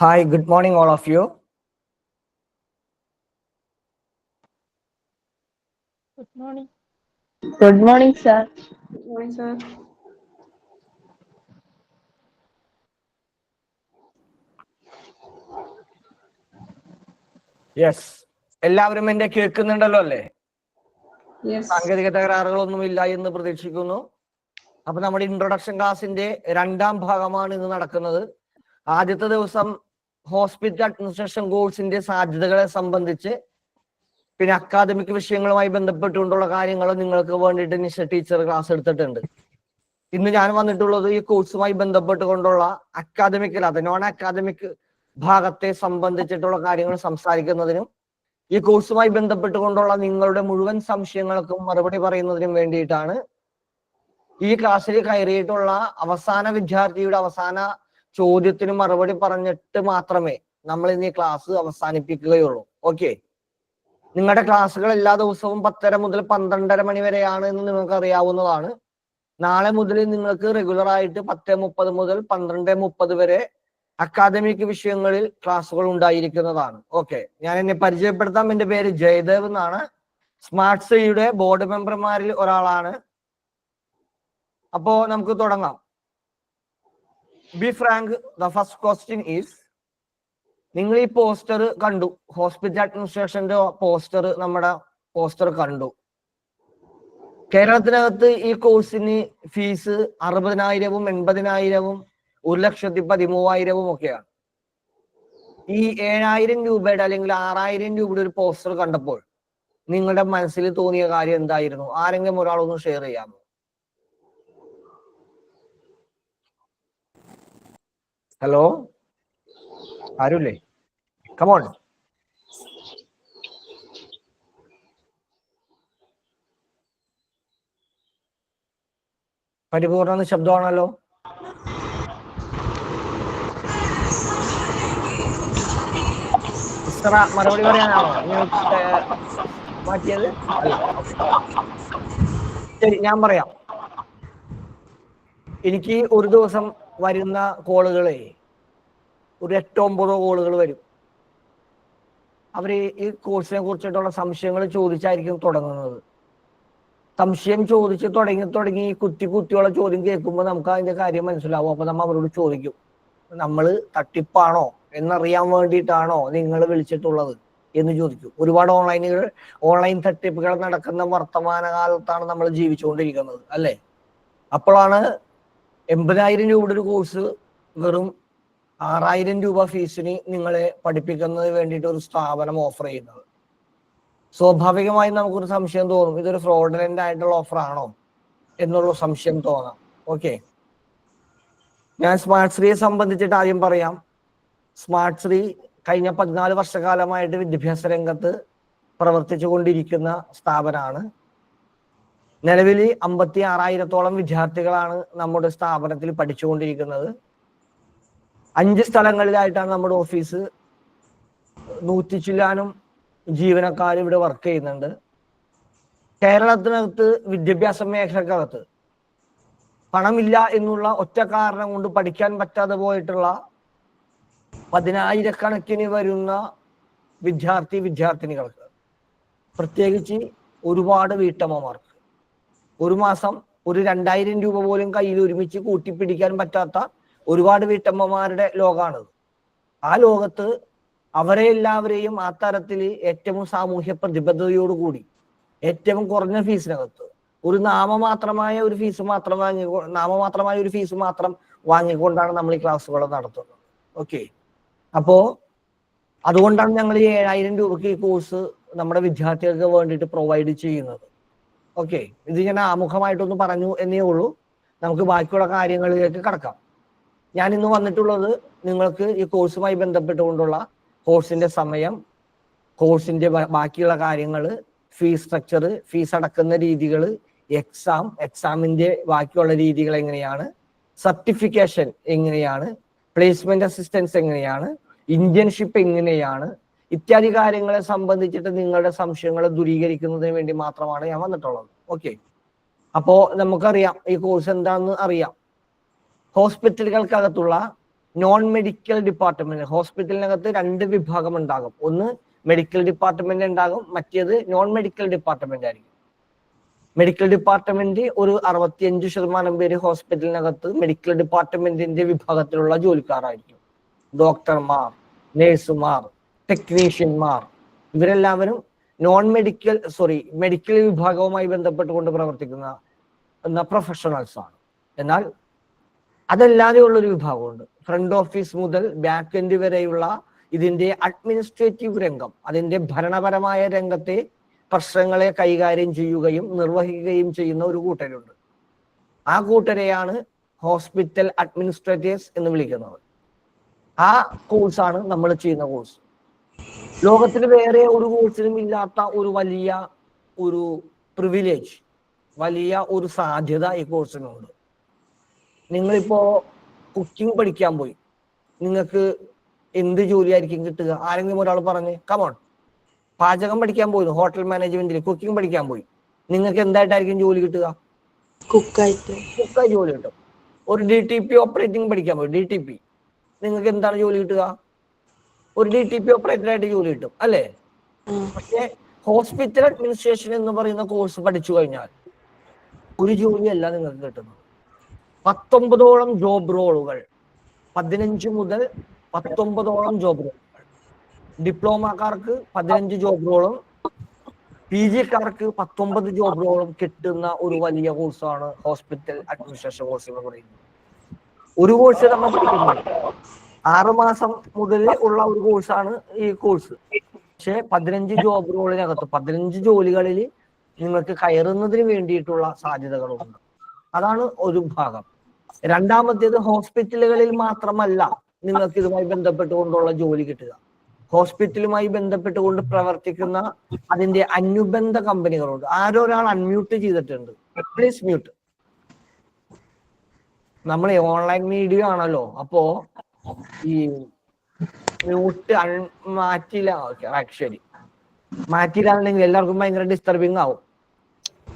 Hi, good morning, all of you. Good morning. Good morning, sir. Good morning, sir. Yes. എല്ലാവരും എന്നെ കേൾക്കുന്നുണ്ടല്ലോ അല്ലേ? Yes. സാങ്കേതിക തകരാറുകളൊന്നുമില്ല എന്ന് പ്രതീക്ഷിക്കുന്നു. അപ്പൊ നമ്മുടെ ഇൻട്രൊഡക്ഷൻ ക്ലാസിന്റെ 2ാം ഭാഗമാണ് ഇന്ന് നടക്കുന്നത്. ആദ്യത്തെ ദിവസം ഹോസ്പിറ്റൽ അഡ്മിനിസ്ട്രേഷൻ കോഴ്സിന്റെ സാധ്യതകളെ സംബന്ധിച്ച് പിന്നെ അക്കാദമിക് വിഷയങ്ങളുമായി ബന്ധപ്പെട്ടുകൊണ്ടുള്ള കാര്യങ്ങൾ നിങ്ങൾക്ക് വേണ്ടിയിട്ട് നിഷ ടീച്ചർ ക്ലാസ് എടുത്തിട്ടുണ്ട്. ഇന്ന് ഞാൻ വന്നിട്ടുള്ളത് ഈ കോഴ്സുമായി ബന്ധപ്പെട്ടുകൊണ്ടുള്ള അക്കാദമിക് അല്ലാതെ നോൺ അക്കാദമിക് ഭാഗത്തെ സംബന്ധിച്ചിട്ടുള്ള കാര്യങ്ങൾ സംസാരിക്കുന്നതിനും ഈ കോഴ്സുമായി ബന്ധപ്പെട്ടുകൊണ്ടുള്ള നിങ്ങളുടെ മുഴുവൻ സംശയങ്ങൾക്കും മറുപടി പറയുന്നതിനും വേണ്ടിയിട്ടാണ്. ഈ ക്ലാസ്സിൽ കയറിയിട്ടുള്ള അവസാന വിദ്യാർത്ഥിയുടെ അവസാന ചോദ്യത്തിന് മറുപടി പറഞ്ഞിട്ട് മാത്രമേ നമ്മൾ ഇന്ന് ഈ ക്ലാസ് അവസാനിപ്പിക്കുകയുള്ളൂ. ഓക്കെ, നിങ്ങളുടെ ക്ലാസ്സുകൾ എല്ലാ ദിവസവും 10:30 മുതൽ 12:30 മണി വരെയാണ് എന്ന് നിങ്ങൾക്ക് അറിയാവുന്നതാണ്. നാളെ മുതൽ നിങ്ങൾക്ക് റെഗുലർ ആയിട്ട് 10:30 മുതൽ 12:30 വരെ അക്കാദമിക് വിഷയങ്ങളിൽ ക്ലാസ്സുകൾ ഉണ്ടായിരിക്കുന്നതാണ്. ഓക്കെ, ഞാൻ എന്നെ പരിചയപ്പെടുത്താം. എൻ്റെ പേര് ജയദേവ് എന്നാണ്. സ്മാർട്ട് സിയുടെ ബോർഡ് മെമ്പർമാരിൽ ഒരാളാണ്. അപ്പോ നമുക്ക് തുടങ്ങാം. Be frank, the first question is, നിങ്ങൾ ഈ പോസ്റ്റർ കണ്ടു, ഹോസ്പിറ്റൽ അഡ്മിനിസ്ട്രേഷന്റെ പോസ്റ്റർ, നമ്മുടെ പോസ്റ്റർ കണ്ടു. കേരളത്തിനകത്ത് ഈ കോഴ്സിന് ഫീസ് 60,000-ഉം 80,000-ഉം 1,13,000-ഉം ഒക്കെയാണ്. ഈ 7,000 രൂപയുടെ അല്ലെങ്കിൽ 6,000 രൂപയുടെ ഒരു പോസ്റ്റർ കണ്ടപ്പോൾ നിങ്ങളുടെ മനസ്സിൽ തോന്നിയ കാര്യം എന്തായിരുന്നു? ആരെങ്കിലും ഒരാളൊന്ന് ഷെയർ ചെയ്യാമോ? ഹലോ, ആരുല്ലേ? കമോൺ. പരിപൂർണ നിശബ്ദമാണല്ലോ. ഇസ്ര മറുപടി പറയാനാണോ മാറ്റിയത്? അല്ല, ഓക്കെ, ശരി, ഞാൻ പറയാം. എനിക്ക് ഒരു ദിവസം വരുന്ന കോളുകളെ ഒരു 8-9 കോളുകൾ വരും. അവര് ഈ കോഴ്സിനെ കുറിച്ചിട്ടുള്ള സംശയങ്ങൾ ചോദിച്ചായിരിക്കും തുടങ്ങുന്നത്. സംശയം ചോദിച്ച് തുടങ്ങി കുത്തിയുള്ള ചോദ്യം കേൾക്കുമ്പോൾ നമുക്ക് അതിന്റെ കാര്യം മനസ്സിലാവും. അപ്പൊ നമ്മൾ അവരോട് ചോദിക്കും, നമ്മൾ തട്ടിപ്പാണോ എന്നറിയാൻ വേണ്ടിയിട്ടാണോ നിങ്ങൾ വിളിച്ചിട്ടുള്ളത് എന്ന് ചോദിക്കും. ഒരുപാട് ഓൺലൈൻ തട്ടിപ്പുകൾ നടക്കുന്ന വർത്തമാനകാലത്താണ് നമ്മൾ ജീവിച്ചുകൊണ്ടിരിക്കുന്നത്, അല്ലേ? അപ്പോഴാണ് 80,000 രൂപയുടെ ഒരു കോഴ്സ് വെറും 6,000 രൂപ ഫീസിന് നിങ്ങളെ പഠിപ്പിക്കുന്നതിന് വേണ്ടിയിട്ട് ഒരു സ്ഥാപനം ഓഫർ ചെയ്യുന്നത്. സ്വാഭാവികമായും നമുക്കൊരു സംശയം തോന്നും, ഇതൊരു ഫ്രോഡലന്റ് ആയിട്ടുള്ള ഓഫർ ആണോ എന്നുള്ള സംശയം തോന്നാം. ഓക്കെ, ഞാൻ സ്മാർട്ട് ശ്രീയെ സംബന്ധിച്ചിട്ട് ആദ്യം പറയാം. സ്മാർട്ട് ശ്രീ കഴിഞ്ഞ 14 വർഷക്കാലമായിട്ട് വിദ്യാഭ്യാസ രംഗത്ത് പ്രവർത്തിച്ചു കൊണ്ടിരിക്കുന്ന സ്ഥാപനമാണ്. നിലവിൽ 56,000-ഓളം വിദ്യാർത്ഥികളാണ് നമ്മുടെ സ്ഥാപനത്തിൽ പഠിച്ചുകൊണ്ടിരിക്കുന്നത്. 5 സ്ഥലങ്ങളിലായിട്ടാണ് നമ്മുടെ ഓഫീസ്. 100 ചില്ലാനും ജീവനക്കാർ ഇവിടെ വർക്ക് ചെയ്യുന്നുണ്ട്. കേരളത്തിനകത്ത് വിദ്യാഭ്യാസ മേഖലക്കകത്ത് പണമില്ല എന്നുള്ള ഒറ്റ കാരണം കൊണ്ട് പഠിക്കാൻ പറ്റാതെ പോയിട്ടുള്ള 10,000-കണക്കിന് വരുന്ന വിദ്യാർത്ഥിനികൾക്ക്, പ്രത്യേകിച്ച് ഒരുപാട് വീട്ടമ്മമാർക്ക് ഒരു മാസം ഒരു 2,000 രൂപ പോലും കയ്യിൽ ഒരുമിച്ച് കൂട്ടിപ്പിടിക്കാൻ പറ്റാത്ത ഒരുപാട് വീട്ടമ്മമാരുടെ ലോകമാണിത്. ആ ലോകത്ത് അവരെ എല്ലാവരെയും ആ തരത്തിൽ ഏറ്റവും സാമൂഹ്യ പ്രതിബദ്ധതയോടുകൂടി ഏറ്റവും കുറഞ്ഞ ഫീസിനകത്ത് ഒരു നാമമാത്രമായ ഒരു ഫീസ് മാത്രം വാങ്ങിക്കൊണ്ടാണ് നമ്മൾ ഈ ക്ലാസ്സുകൾ നടത്തുന്നത്. ഓക്കെ, അപ്പോ അതുകൊണ്ടാണ് ഞങ്ങൾ ഈ 7,000 രൂപയ്ക്ക് ഈ കോഴ്സ് നമ്മുടെ വിദ്യാർത്ഥികൾക്ക് വേണ്ടിയിട്ട് പ്രൊവൈഡ് ചെയ്യുന്നത്. ഓക്കെ, ഇത് ഞാൻ ആമുഖമായിട്ടൊന്ന് പറഞ്ഞു എന്നേ ഉള്ളൂ. നമുക്ക് ബാക്കിയുള്ള കാര്യങ്ങളിലേക്ക് കടക്കാം. ഞാൻ ഇന്ന് വന്നിട്ടുള്ളത് നിങ്ങൾക്ക് ഈ കോഴ്സുമായി ബന്ധപ്പെട്ടുകൊണ്ടുള്ള കോഴ്സിന്റെ സമയം, കോഴ്സിന്റെ ബാക്കിയുള്ള കാര്യങ്ങൾ, ഫീസ് സ്ട്രക്ചർ, ഫീസ് അടക്കുന്ന രീതികൾ, എക്സാമിന്റെ ബാക്കിയുള്ള രീതികൾ എങ്ങനെയാണ്, സർട്ടിഫിക്കേഷൻ എങ്ങനെയാണ്, പ്ലേസ്മെന്റ് അസിസ്റ്റൻസ് എങ്ങനെയാണ്, ഇന്റേൺഷിപ്പ് എങ്ങനെയാണ്, ഇത്യാദി കാര്യങ്ങളെ സംബന്ധിച്ചിട്ട് നിങ്ങളുടെ സംശയങ്ങളെ ദൂരീകരിക്കുന്നതിന് വേണ്ടി മാത്രമാണ് ഞാൻ വന്നിട്ടുള്ളത്. ഓക്കെ, അപ്പോ നമുക്കറിയാം ഈ കോഴ്സ് എന്താണെന്ന് അറിയാം. ഹോസ്പിറ്റലുകൾക്കകത്തുള്ള നോൺ മെഡിക്കൽ ഡിപ്പാർട്ട്മെന്റ്. ഹോസ്പിറ്റലിനകത്ത് രണ്ട് വിഭാഗം ഉണ്ടാകും. ഒന്ന് മെഡിക്കൽ ഡിപ്പാർട്ട്മെന്റ് ഉണ്ടാകും, മറ്റേത് നോൺ മെഡിക്കൽ ഡിപ്പാർട്ട്മെന്റ് ആയിരിക്കും. മെഡിക്കൽ ഡിപ്പാർട്ട്മെന്റ് ഒരു 65% പേര് ഹോസ്പിറ്റലിനകത്ത് മെഡിക്കൽ ഡിപ്പാർട്ട്മെന്റിന്റെ വിഭാഗത്തിലുള്ള ജോലിക്കാരായിരിക്കും. ഡോക്ടർമാർ, നേഴ്സുമാർ, ടെക്നീഷ്യന്മാർ, ഇവരെല്ലാവരും മെഡിക്കൽ വിഭാഗവുമായി ബന്ധപ്പെട്ടുകൊണ്ട് പ്രവർത്തിക്കുന്ന പ്രൊഫഷണൽസ് ആണ്. എന്നാൽ അതല്ലാതെ ഉള്ളൊരു വിഭാഗമുണ്ട്. ഫ്രണ്ട് ഓഫീസ് മുതൽ ബാക്ക് എൻഡ് വരെയുള്ള ഇതിന്റെ അഡ്മിനിസ്ട്രേറ്റീവ് രംഗം, അതിന്റെ ഭരണപരമായ രംഗത്തെ പ്രശ്നങ്ങളെ കൈകാര്യം ചെയ്യുകയും നിർവഹിക്കുകയും ചെയ്യുന്ന ഒരു കൂട്ടരുണ്ട്. ആ കൂട്ടരെയാണ് ഹോസ്പിറ്റൽ അഡ്മിനിസ്ട്രേറ്റേഴ്സ് എന്ന് വിളിക്കുന്നത്. ആ കോഴ്സാണ് നമ്മൾ ചെയ്യുന്ന കോഴ്സ്. ലോകത്തിൽ വേറെ ഒരു കോഴ്സിനും ഇല്ലാത്ത ഒരു വലിയ ഒരു പ്രിവിലേജ്, വലിയ ഒരു സാധ്യത ഈ കോഴ്സിനുണ്ട്. നിങ്ങളിപ്പോ കുക്കിംഗ് പഠിക്കാൻ പോയി, നിങ്ങൾക്ക് എന്ത് ജോലിയായിരിക്കും കിട്ടുക? ആരെങ്കിലും ഒരാൾ പറഞ്ഞ് കമോൺ, പാചകം പഠിക്കാൻ പോയിരുന്നു, ഹോട്ടൽ മാനേജ്മെന്റിൽ കുക്കിംഗ് പഠിക്കാൻ പോയി, നിങ്ങൾക്ക് എന്തായിട്ടായിരിക്കും ജോലി കിട്ടുക? കുക്കായി ജോലി കിട്ടും. ഒരു DTP ഓപ്പറേറ്റിംഗ് പഠിക്കാൻ പോയി, DTP, നിങ്ങൾക്ക് എന്താണ് ജോലി കിട്ടുക? ഒരു DTP ഓപ്പറേറ്റർ ആയിട്ട് ജോലി കിട്ടും, അല്ലേ? പക്ഷെ ഹോസ്പിറ്റൽ അഡ്മിനിസ്ട്രേഷൻ എന്ന് പറയുന്ന കോഴ്സ് പഠിച്ചു കഴിഞ്ഞാൽ ഒരു ജോലിയല്ല നിങ്ങൾക്ക് കിട്ടുന്നത്. 19ഓളം ജോബ് റോളുകൾ, 15 മുതൽ 19ഓളം ജോബ് റോളുകൾ. ഡിപ്ലോമക്കാർക്ക് 15 ജോബ് റോളും PGക്കാർക്ക് 19 ജോബ് റോളും കിട്ടുന്ന ഒരു വലിയ കോഴ്സാണ് ഹോസ്പിറ്റൽ അഡ്മിനിസ്ട്രേഷൻ കോഴ്സ് എന്ന് പറയുന്നത്. ഒരു കോഴ്സ് നമ്മൾ പഠിക്കുന്നത് 6 മാസം മുതൽ ഉള്ള ഒരു കോഴ്സാണ് ഈ കോഴ്സ്. പക്ഷെ 15 ജോബ് റോളിനകത്ത് 15 ജോലികളിൽ നിങ്ങൾക്ക് കയറുന്നതിന് വേണ്ടിയിട്ടുള്ള സാധ്യതകളുണ്ട്. അതാണ് ഒരു ഭാഗം. രണ്ടാമത്തേത്, ഹോസ്പിറ്റലുകളിൽ മാത്രമല്ല നിങ്ങൾക്ക് ഇതുമായി ബന്ധപ്പെട്ടുകൊണ്ടുള്ള ജോലി കിട്ടുക. ഹോസ്പിറ്റലുമായി ബന്ധപ്പെട്ടുകൊണ്ട് പ്രവർത്തിക്കുന്ന അതിന്റെ അനുബന്ധ കമ്പനികളുണ്ട്. ആരൊരാൾ അൺമ്യൂട്ട് ചെയ്തിട്ടുണ്ട്, പ്ലീസ് മ്യൂട്ട്. നമ്മൾ ഓൺലൈൻ മീഡിയ ആണല്ലോ, അപ്പോ ഈ മ്യൂട്ട് മാറ്റില്ല. ശരി, മാറ്റിയില്ലാന്നുണ്ടെങ്കിൽ എല്ലാവർക്കും ഭയങ്കര ഡിസ്റ്റർബിങ് ആവും.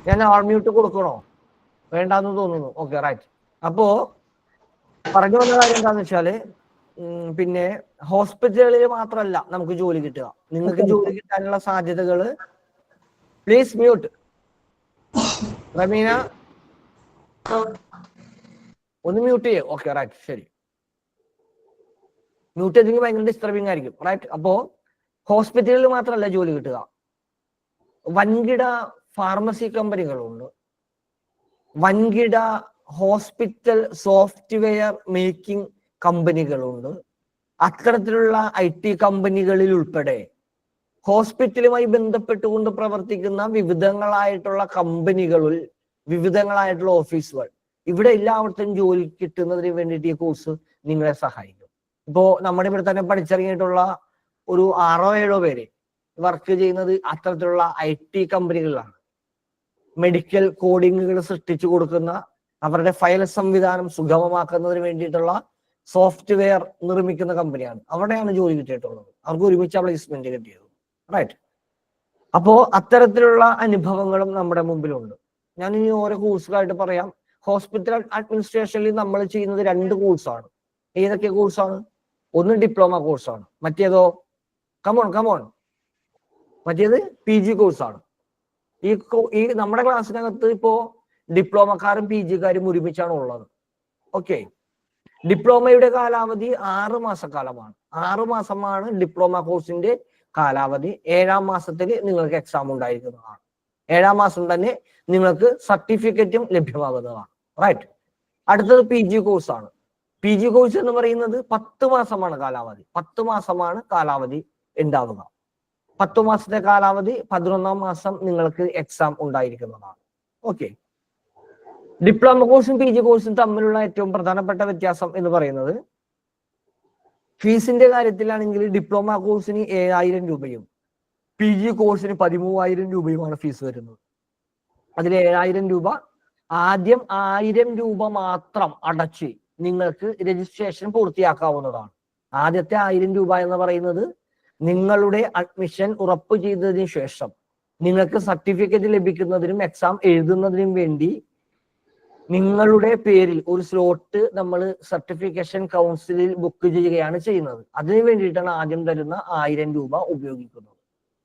ഞാൻ മ്യൂട്ട് കൊടുക്കണോ വേണ്ടാന്ന് തോന്നുന്നു. Okay, right. അപ്പോ പറഞ്ഞു വന്ന കാര്യം എന്താന്ന് വെച്ചാല്, പിന്നെ ഹോസ്പിറ്റലുകളിൽ മാത്രമല്ല നമുക്ക് ജോലി കിട്ടുക. നിങ്ങൾക്ക് ജോലി കിട്ടാനുള്ള സാധ്യതകള്, പ്ലീസ് മ്യൂട്ട്. റമീന ഒന്ന് മ്യൂട്ട് ചെയ്യേ. ഓക്കെ, റൈറ്റ്, ശരി. മ്യൂട്ട് ചെയ്തെങ്കിൽ ഭയങ്കര ഡിസ്റ്റർബിങ് ആയിരിക്കും, റൈറ്റ്. അപ്പോ ഹോസ്പിറ്റലിൽ മാത്രമല്ല ജോലി കിട്ടുക, വൻകിട ഫാർമസി കമ്പനികളുണ്ട്, വൻകിട ഹോസ്പിറ്റൽ സോഫ്റ്റ്വെയർ മേക്കിംഗ് കമ്പനികളുണ്ട്. അത്തരത്തിലുള്ള IT കമ്പനികളിൽ ഉൾപ്പെടെ ഹോസ്പിറ്റലുമായി ബന്ധപ്പെട്ടുകൊണ്ട് പ്രവർത്തിക്കുന്ന വിവിധങ്ങളായിട്ടുള്ള കമ്പനികളിൽ വിവിധങ്ങളായിട്ടുള്ള ഓഫീസുകൾ, ഇവിടെ എല്ലാവർക്കും ജോലി കിട്ടുന്നതിന് വേണ്ടിയിട്ട് ഈ കോഴ്സ് നിങ്ങളെ സഹായിക്കും. ഇപ്പോ നമ്മുടെ ഇവിടെ തന്നെ പഠിച്ചിറങ്ങിയിട്ടുള്ള ഒരു 6-7 പേര് വർക്ക് ചെയ്യുന്നത് അത്തരത്തിലുള്ള IT കമ്പനികളിലാണ്. മെഡിക്കൽ കോഡിങ്ങുകൾ സൃഷ്ടിച്ചു കൊടുക്കുന്ന, അവരുടെ ഫയൽ സംവിധാനം സുഗമമാക്കുന്നതിന് വേണ്ടിയിട്ടുള്ള സോഫ്റ്റ്വെയർ നിർമ്മിക്കുന്ന കമ്പനിയാണ്. അവിടെയാണ് ജോലി കിട്ടിയിട്ടുള്ളത്. അവർക്ക് ഒരുമിച്ച് പ്ലേസ്മെന്റ് കിട്ടിയത്, റൈറ്റ്. അപ്പോ അത്തരത്തിലുള്ള അനുഭവങ്ങളും നമ്മുടെ മുമ്പിലുണ്ട്. ഞാൻ ഇനി ഓരോ കോഴ്സുകളായിട്ട് പറയാം. ഹോസ്പിറ്റൽ അഡ്മിനിസ്ട്രേഷനിൽ നമ്മൾ ചെയ്യുന്നത് 2 കോഴ്സാണ്. ഏതൊക്കെ കോഴ്സാണ്? ഒന്ന് ഡിപ്ലോമ കോഴ്സാണ്, മറ്റേതോ കമോൺ മറ്റേത് PG കോഴ്സാണ്. ഈ നമ്മുടെ ക്ലാസ്സിനകത്ത് ഇപ്പോ ഡിപ്ലോമക്കാരും PGക്കാരും ഒരുമിച്ചാണ് ഉള്ളത്. ഓക്കെ, ഡിപ്ലോമയുടെ കാലാവധി 6 മാസക്കാലമാണ്. 6 മാസമാണ് ഡിപ്ലോമ കോഴ്സിന്റെ കാലാവധി. 7ാം മാസത്തിൽ നിങ്ങൾക്ക് എക്സാം ഉണ്ടായിരിക്കുന്നതാണ്. 7ാം മാസം തന്നെ നിങ്ങൾക്ക് സർട്ടിഫിക്കറ്റും ലഭ്യമാകുന്നതാണ്, റൈറ്റ്. അടുത്തത് PG കോഴ്സാണ്. PG കോഴ്സ് എന്ന് പറയുന്നത് 10 മാസമാണ് കാലാവധി. 10 മാസമാണ് കാലാവധി ഉണ്ടാവുക. 10 മാസത്തെ കാലാവധി, 11ാം മാസം നിങ്ങൾക്ക് എക്സാം ഉണ്ടായിരിക്കുന്നതാണ്. ഓക്കെ, ഡിപ്ലോമ കോഴ്സും PG കോഴ്സും തമ്മിലുള്ള ഏറ്റവും പ്രധാനപ്പെട്ട വ്യത്യാസം എന്ന് പറയുന്നത്, ഫീസിന്റെ കാര്യത്തിലാണെങ്കിൽ ഡിപ്ലോമ കോഴ്സിന് 7000 രൂപയും PG കോഴ്സിന് 13000 രൂപയുമാണ് ഫീസ് വരുന്നത്. അതിൽ 7000 രൂപ ആദ്യം 1000 രൂപ മാത്രം അടച്ച് നിങ്ങൾക്ക് രജിസ്ട്രേഷൻ പൂർത്തിയാക്കാവുന്നതാണ്. ആദ്യത്തെ 1000 രൂപ എന്ന് പറയുന്നത് നിങ്ങളുടെ അഡ്മിഷൻ ഉറപ്പ് ചെയ്തതിനു ശേഷം നിങ്ങൾക്ക് സർട്ടിഫിക്കറ്റ് ലഭിക്കുന്നതിനും എക്സാം എഴുതുന്നതിനും വേണ്ടി നിങ്ങളുടെ പേരിൽ ഒരു സ്ലോട്ട് നമ്മൾ സർട്ടിഫിക്കേഷൻ കൗൺസിലിൽ ബുക്ക് ചെയ്യുകയാണ് ചെയ്യുന്നത്. അതിനു വേണ്ടിയിട്ടാണ് ആദ്യം തരുന്ന 1000 രൂപ ഉപയോഗിക്കുന്നത്.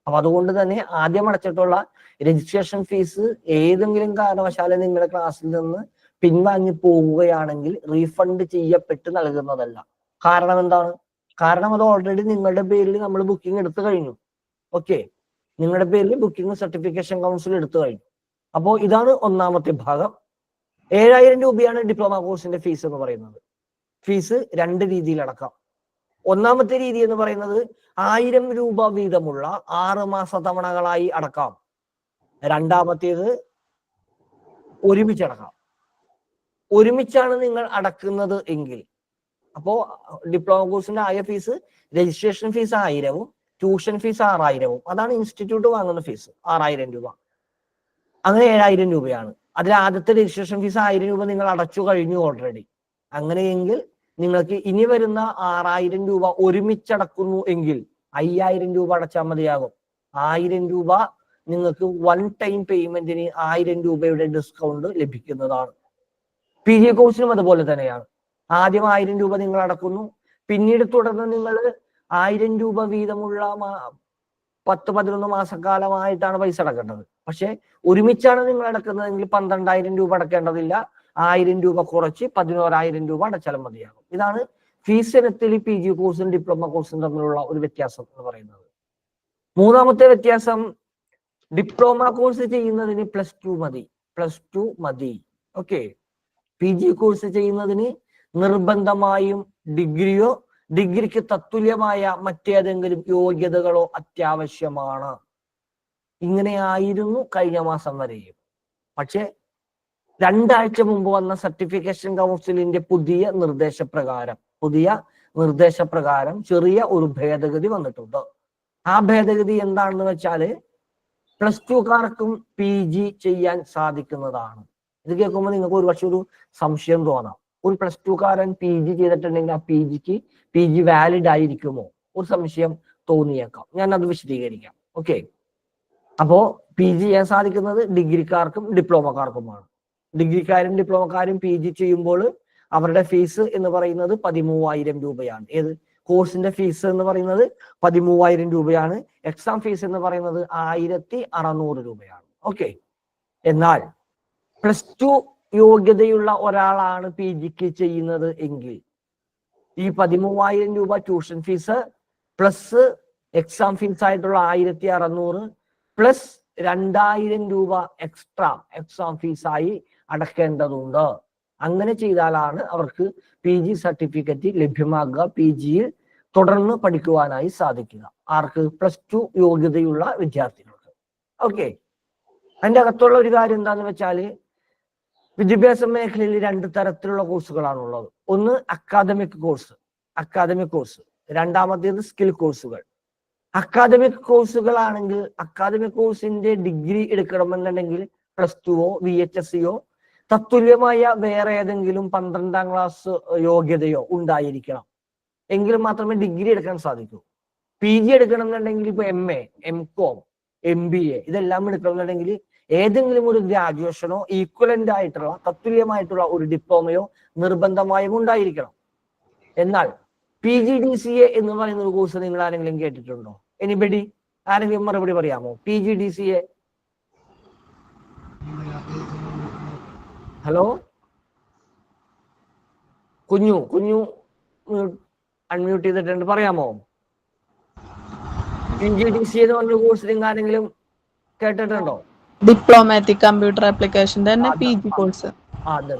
അപ്പൊ അതുകൊണ്ട് തന്നെ ആദ്യം അടച്ചിട്ടുള്ള രജിസ്ട്രേഷൻ ഫീസ് ഏതെങ്കിലും കാരണവശാലും നിങ്ങളുടെ ക്ലാസ്സിൽ നിന്ന് പിൻവാങ്ങി പോകുകയാണെങ്കിൽ റീഫണ്ട് ചെയ്യപ്പെട്ട് നൽകുന്നതല്ല. കാരണം എന്താണ്? കാരണം അത് ഓൾറെഡി നിങ്ങളുടെ പേരിൽ നമ്മൾ ബുക്കിംഗ് എടുത്തു കഴിഞ്ഞു. ഓക്കെ, നിങ്ങളുടെ പേരിൽ ബുക്കിംഗ് സർട്ടിഫിക്കേഷൻ കൗൺസിൽ എടുത്തു കഴിഞ്ഞു. അപ്പോൾ ഇതാണ് ഒന്നാമത്തെ ഭാഗം. 7000 രൂപയാണ് ഡിപ്ലോമ കോഴ്സിന്റെ ഫീസ് എന്ന് പറയുന്നത്. ഫീസ് 2 രീതിയിൽ അടക്കാം. ഒന്നാമത്തെ രീതി എന്ന് പറയുന്നത് 1000 രൂപ വീതമുള്ള 6 മാസ തവണകളായി അടക്കാം. രണ്ടാമത്തേത് ഒരുമിച്ചടക്കാം. ഒരുമിച്ചാണ് നിങ്ങൾ അടക്കുന്നത് എങ്കിൽ അപ്പോ ഡിപ്ലോമ കോഴ്സിന്റെ ആയ ഫീസ് രജിസ്ട്രേഷൻ ഫീസ് 1000-ഉം ട്യൂഷൻ ഫീസ് 6000-ഉം അതാണ് ഇൻസ്റ്റിറ്റ്യൂട്ട് വാങ്ങുന്ന ഫീസ് 6000 രൂപ. അങ്ങനെ 7000 രൂപയാണ്. അതിൽ ആദ്യത്തെ രജിസ്ട്രേഷൻ ഫീസ് 1000 രൂപ നിങ്ങൾ അടച്ചു കഴിഞ്ഞു ഓൾറെഡി. അങ്ങനെയെങ്കിൽ നിങ്ങൾക്ക് ഇനി വരുന്ന 6000 രൂപ ഒരുമിച്ചടക്കുന്നു എങ്കിൽ 5000 രൂപ അടച്ചാൽ മതിയാകും. 1000 രൂപ നിങ്ങൾക്ക് വൺ ടൈം പേയ്മെന്റിന് 1000 രൂപയുടെ ഡിസ്കൗണ്ട് ലഭിക്കുന്നതാണ്. PG കോഴ്സിനും അതുപോലെ തന്നെയാണ്. ആദ്യം 1000 രൂപ നിങ്ങൾ അടക്കുന്നു, പിന്നീട് തുടർന്ന് നിങ്ങൾ 1000 രൂപ വീതമുള്ള 10-11 മാസക്കാലമായിട്ടാണ് പൈസ അടക്കേണ്ടത്. പക്ഷെ ഒരുമിച്ചാണ് നിങ്ങൾ അടക്കുന്നതെങ്കിൽ 12000 രൂപ അടക്കേണ്ടതില്ല. 1000 രൂപ കുറച്ച് 11000 രൂപ അടച്ചാലും മതിയാകും. ഇതാണ് ഫീസ് ഇനത്തിൽ PG കോഴ്സും ഡിപ്ലോമ കോഴ്സും തമ്മിലുള്ള ഒരു വ്യത്യാസം എന്ന് പറയുന്നത്. മൂന്നാമത്തെ വ്യത്യാസം, ഡിപ്ലോമ കോഴ്സ് ചെയ്യുന്നതിന് +2 മതി. +2 മതി. ഓക്കെ, PG കോഴ്സ് ചെയ്യുന്നതിന് നിർബന്ധമായും ഡിഗ്രിയോ ഡിഗ്രിക്ക് തത്തുല്യമായ മറ്റേതെങ്കിലും യോഗ്യതകളോ അത്യാവശ്യമാണ്. ഇങ്ങനെയായിരുന്നു കഴിഞ്ഞ മാസം വരെയും. പക്ഷെ 2 ആഴ്ച മുമ്പ് വന്ന സർട്ടിഫിക്കേഷൻ കൗൺസിലിന്റെ പുതിയ നിർദ്ദേശപ്രകാരം ചെറിയ ഒരു ഭേദഗതി വന്നിട്ടുണ്ട്. ആ ഭേദഗതി എന്താണെന്ന് വെച്ചാല് +2കാർക്കും PG ചെയ്യാൻ സാധിക്കുന്നതാണ്. ഇത് കേൾക്കുമ്പോൾ നിങ്ങൾക്ക് ഒരുപക്ഷെ ഒരു സംശയം തോന്നാം. ഒരു +2കാരൻ PG ചെയ്തിട്ടുണ്ടെങ്കിൽ ആ PG വാലിഡ് ആയിരിക്കുമോ? ഒരു സംശയം തോന്നിയേക്കാം. ഞാൻ അത് വിശദീകരിക്കാം. ഓക്കെ, അപ്പോ PG ചെയ്യാൻ സാധിക്കുന്നത് ഡിഗ്രിക്കാർക്കും ഡിപ്ലോമക്കാർക്കുമാണ്. ഡിഗ്രിക്കാരും ഡിപ്ലോമക്കാരും PG ചെയ്യുമ്പോൾ അവരുടെ ഫീസ് എന്ന് പറയുന്നത് 13000 രൂപയാണ്. ഏത് കോഴ്സിന്റെ ഫീസ് എന്ന് പറയുന്നത് 13000 രൂപയാണ്. എക്സാം ഫീസ് എന്ന് പറയുന്നത് 1600 രൂപയാണ്. ഓക്കെ, എന്നാൽ +2 യോഗ്യതയുള്ള ഒരാളാണ് PGക്ക് ചെയ്യുന്നത് എങ്കിൽ ഈ 13000 രൂപ tuition fees plus exam fees ആയിട്ടുള്ള 1600 പ്ലസ് 2000 രൂപ എക്സ്ട്രാ എക്സാം ഫീസായി അടക്കേണ്ടതുണ്ട്. അങ്ങനെ ചെയ്താലാണ് അവർക്ക് PG സർട്ടിഫിക്കറ്റ് ലഭ്യമാകുക, PGയിൽ തുടർന്ന് പഠിക്കുവാനായി സാധിക്കുക. ആർക്ക്? +2 യോഗ്യതയുള്ള വിദ്യാർത്ഥികൾക്ക്. ഓക്കെ, അതിന്റെ അകത്തുള്ള ഒരു കാര്യം എന്താന്ന് വെച്ചാല് വിദ്യാഭ്യാസ മേഖലയിൽ 2 തരത്തിലുള്ള കോഴ്സുകളാണുള്ളത്. ഒന്ന് അക്കാദമിക് കോഴ്സ്, രണ്ടാമത്തേത് സ്കിൽ കോഴ്സുകൾ. അക്കാദമിക് കോഴ്സുകളാണെങ്കിൽ അക്കാദമിക് കോഴ്സിന്റെ ഡിഗ്രി എടുക്കണമെന്നുണ്ടെങ്കിൽ +2-ഓ VHSCയോ തത്തുല്യമായ വേറെ ഏതെങ്കിലും 12ാം ക്ലാസ് യോഗ്യതയോ ഉണ്ടായിരിക്കണം. എങ്കിലും മാത്രമേ ഡിഗ്രി എടുക്കാൻ സാധിക്കൂ. PG എടുക്കണമെന്നുണ്ടെങ്കിൽ ഇപ്പൊ MA, MCOM, MBA ഇതെല്ലാം എടുക്കണമെന്നുണ്ടെങ്കിൽ ഏതെങ്കിലും ഒരു ഗ്രാജുവേഷനോ ഈക്വലന്റ് ആയിട്ടുള്ള തത്തുല്യമായിട്ടുള്ള ഒരു ഡിപ്ലോമയോ നിർബന്ധമായും ഉണ്ടായിരിക്കണം. എന്നാൽ PGDCA എന്ന് പറയുന്ന ഒരു കോഴ്സ് നിങ്ങൾ ആരെങ്കിലും കേട്ടിട്ടുണ്ടോ? എനിബഡി? ആരെങ്കിലും മറുപടി പറയാമോ? PGDCA. ഹലോ, കുഞ്ഞു അൺമ്യൂട്ട് ചെയ്തിട്ടുണ്ട്, പറയാമോ? PGDCA എന്ന് പറഞ്ഞ കോഴ്സ് നിങ്ങൾ ആരെങ്കിലും കേട്ടിട്ടുണ്ടോ? ഡിപ്ലോമാറ്റിക് കമ്പ്യൂട്ടർ ആപ്ലിക്കേഷൻ തന്നെ PG കോഴ്സ്. അതെ.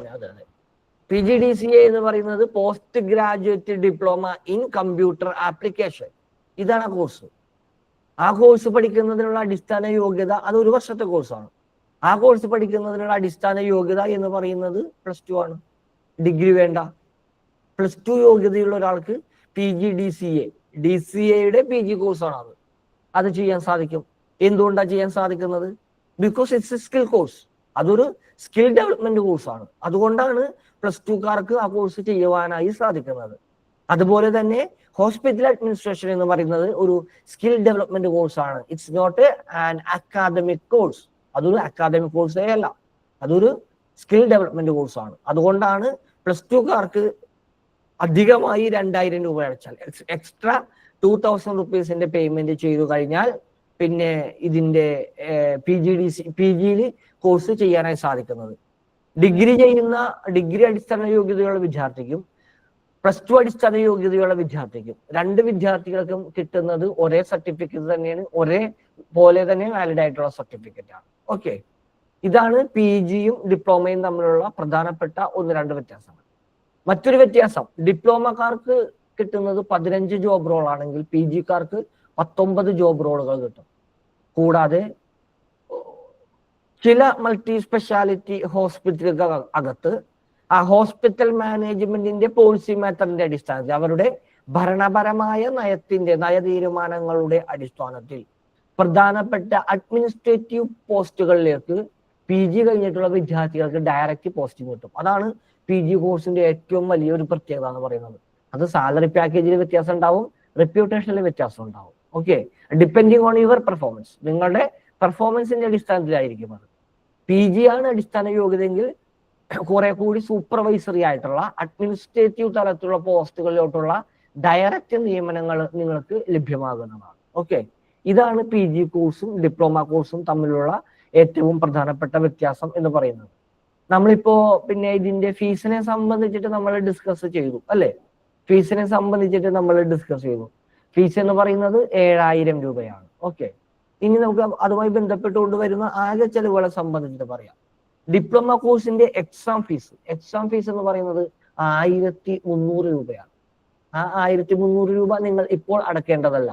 PGDCA എന്ന് പറയുന്നത് post graduate diploma in computer application. ഇതാണ് ആ കോഴ്സ്. ആ കോഴ്സ് പഠിക്കുന്നതിനുള്ള അടിസ്ഥാന യോഗ്യത അത് 1 വർഷത്തെ കോഴ്സാണ്. ആ കോഴ്സ് പഠിക്കുന്നതിനുള്ള അടിസ്ഥാന യോഗ്യത എന്ന് പറയുന്നത് +2 ആണ്. ഡിഗ്രി വേണ്ട. +2 യോഗ്യതയുള്ള ഒരാൾക്ക് DCAയുടെ PG കോഴ്സാണ് അത് ചെയ്യാൻ സാധിക്കും. എന്തുകൊണ്ടാണ് ചെയ്യാൻ സാധിക്കുന്നത്? Because it's A skill course. അതൊരു സ്കിൽ ഡെവലപ്മെന്റ് കോഴ്സാണ്. അതുകൊണ്ടാണ് +2കാർക്ക് ആ കോഴ്സ് ചെയ്യുവാനായി സാധിക്കുന്നത്. അതുപോലെ തന്നെ ഹോസ്പിറ്റൽ അഡ്മിനിസ്ട്രേഷൻ എന്ന് പറയുന്നത് ഒരു സ്കിൽ ഡെവലപ്മെന്റ് കോഴ്സാണ്. It's not an academic course. അതൊരു അക്കാദമിക് കോഴ്സേ അല്ല, അതൊരു സ്കിൽ ഡെവലപ്മെന്റ് കോഴ്സാണ്. അതുകൊണ്ടാണ് +2കാർക്ക് അധികമായി 2000 രൂപ അടച്ചാൽ എക്സ്ട്രാ 2000 റുപ്പീസിന്റെ പേയ്മെന്റ് ചെയ്തു കഴിഞ്ഞാൽ പിന്നെ ഇതിന്റെ PGയിൽ കോഴ്സ് ചെയ്യാനായി സാധിക്കുന്നത്. ഡിഗ്രി അടിസ്ഥാന യോഗ്യതയുള്ള വിദ്യാർത്ഥിക്കും +2 അടിസ്ഥാന യോഗ്യതയുള്ള വിദ്യാർത്ഥിക്കും 2 വിദ്യാർത്ഥികൾക്കും കിട്ടുന്നത് ഒരേ സർട്ടിഫിക്കറ്റ് തന്നെയാണ്, ഒരേ പോലെ തന്നെ വാലിഡ് ആയിട്ടുള്ള സർട്ടിഫിക്കറ്റ് ആണ്. ഓക്കെ, ഇതാണ് PGയും ഡിപ്ലോമയും തമ്മിലുള്ള പ്രധാനപ്പെട്ട 1-2 വ്യത്യാസങ്ങൾ. മറ്റൊരു വ്യത്യാസം, ഡിപ്ലോമക്കാർക്ക് കിട്ടുന്നത് 15 ജോബ് റോൾ ആണെങ്കിൽ PGക്കാർക്ക് 19 ജോബ് റോളുകൾ കിട്ടും. കൂടാതെ ചില മൾട്ടി സ്പെഷ്യാലിറ്റി ഹോസ്പിറ്റലുകൾ അകത്ത് ആ ഹോസ്പിറ്റൽ മാനേജ്മെന്റിന്റെ പോളിസി മെത്തഡിന്റെ അടിസ്ഥാനത്തിൽ അവരുടെ ഭരണപരമായ നയതീരുമാനങ്ങളുടെ അടിസ്ഥാനത്തിൽ പ്രധാനപ്പെട്ട അഡ്മിനിസ്ട്രേറ്റീവ് പോസ്റ്റുകളിലേക്ക് PG കഴിഞ്ഞിട്ടുള്ള വിദ്യാർത്ഥികൾക്ക് ഡയറക്റ്റ് പോസ്റ്റിംഗ് കിട്ടും. അതാണ് PG കോഴ്സിന്റെ ഏറ്റവും വലിയൊരു പ്രത്യേകത എന്ന് പറയുന്നത്. അത് സാലറി പാക്കേജിൽ വ്യത്യാസം ഉണ്ടാവും, റെപ്യൂട്ടേഷനിൽ വ്യത്യാസം ഉണ്ടാവും. Okay, depending on your performance, നിങ്ങളുടെ പെർഫോമൻസിന്റെ അടിസ്ഥാനത്തിലായിരിക്കും അത്. PG ആണ് അടിസ്ഥാന യോഗ്യതയെങ്കിൽ കുറെ കൂടി സൂപ്പർവൈസറി ആയിട്ടുള്ള അഡ്മിനിസ്ട്രേറ്റീവ് തലത്തിലുള്ള പോസ്റ്റുകളിലോട്ടുള്ള ഡയറക്റ്റ് നിയമനങ്ങൾ നിങ്ങൾക്ക് ലഭ്യമാകുന്നതാണ്. ഓക്കെ, ഇതാണ് PG കോഴ്സും ഡിപ്ലോമ കോഴ്സും തമ്മിലുള്ള ഏറ്റവും പ്രധാനപ്പെട്ട വ്യത്യാസം എന്ന് പറയുന്നത്. നമ്മളിപ്പോ പിന്നെ ഇതിന്റെ ഫീസിനെ സംബന്ധിച്ചിട്ട് നമ്മൾ ഡിസ്കസ് ചെയ്തു അല്ലെ? ഫീസിനെ സംബന്ധിച്ചിട്ട് നമ്മൾ ഡിസ്കസ് ചെയ്തു. ഫീസ് എന്ന് പറയുന്നത് 7000 രൂപയാണ്. ഓക്കെ, ഇനി നമുക്ക് അതുമായി ബന്ധപ്പെട്ടുകൊണ്ട് വരുന്ന ആകെ ചെലവുകളെ സംബന്ധിച്ചിട്ട് പറയാം. ഡിപ്ലോമ കോഴ്സിന്റെ എക്സാം ഫീസ് എന്ന് പറയുന്നത് 1300 രൂപയാണ്. ആ 1300 രൂപ നിങ്ങൾ ഇപ്പോൾ അടക്കേണ്ടതല്ല.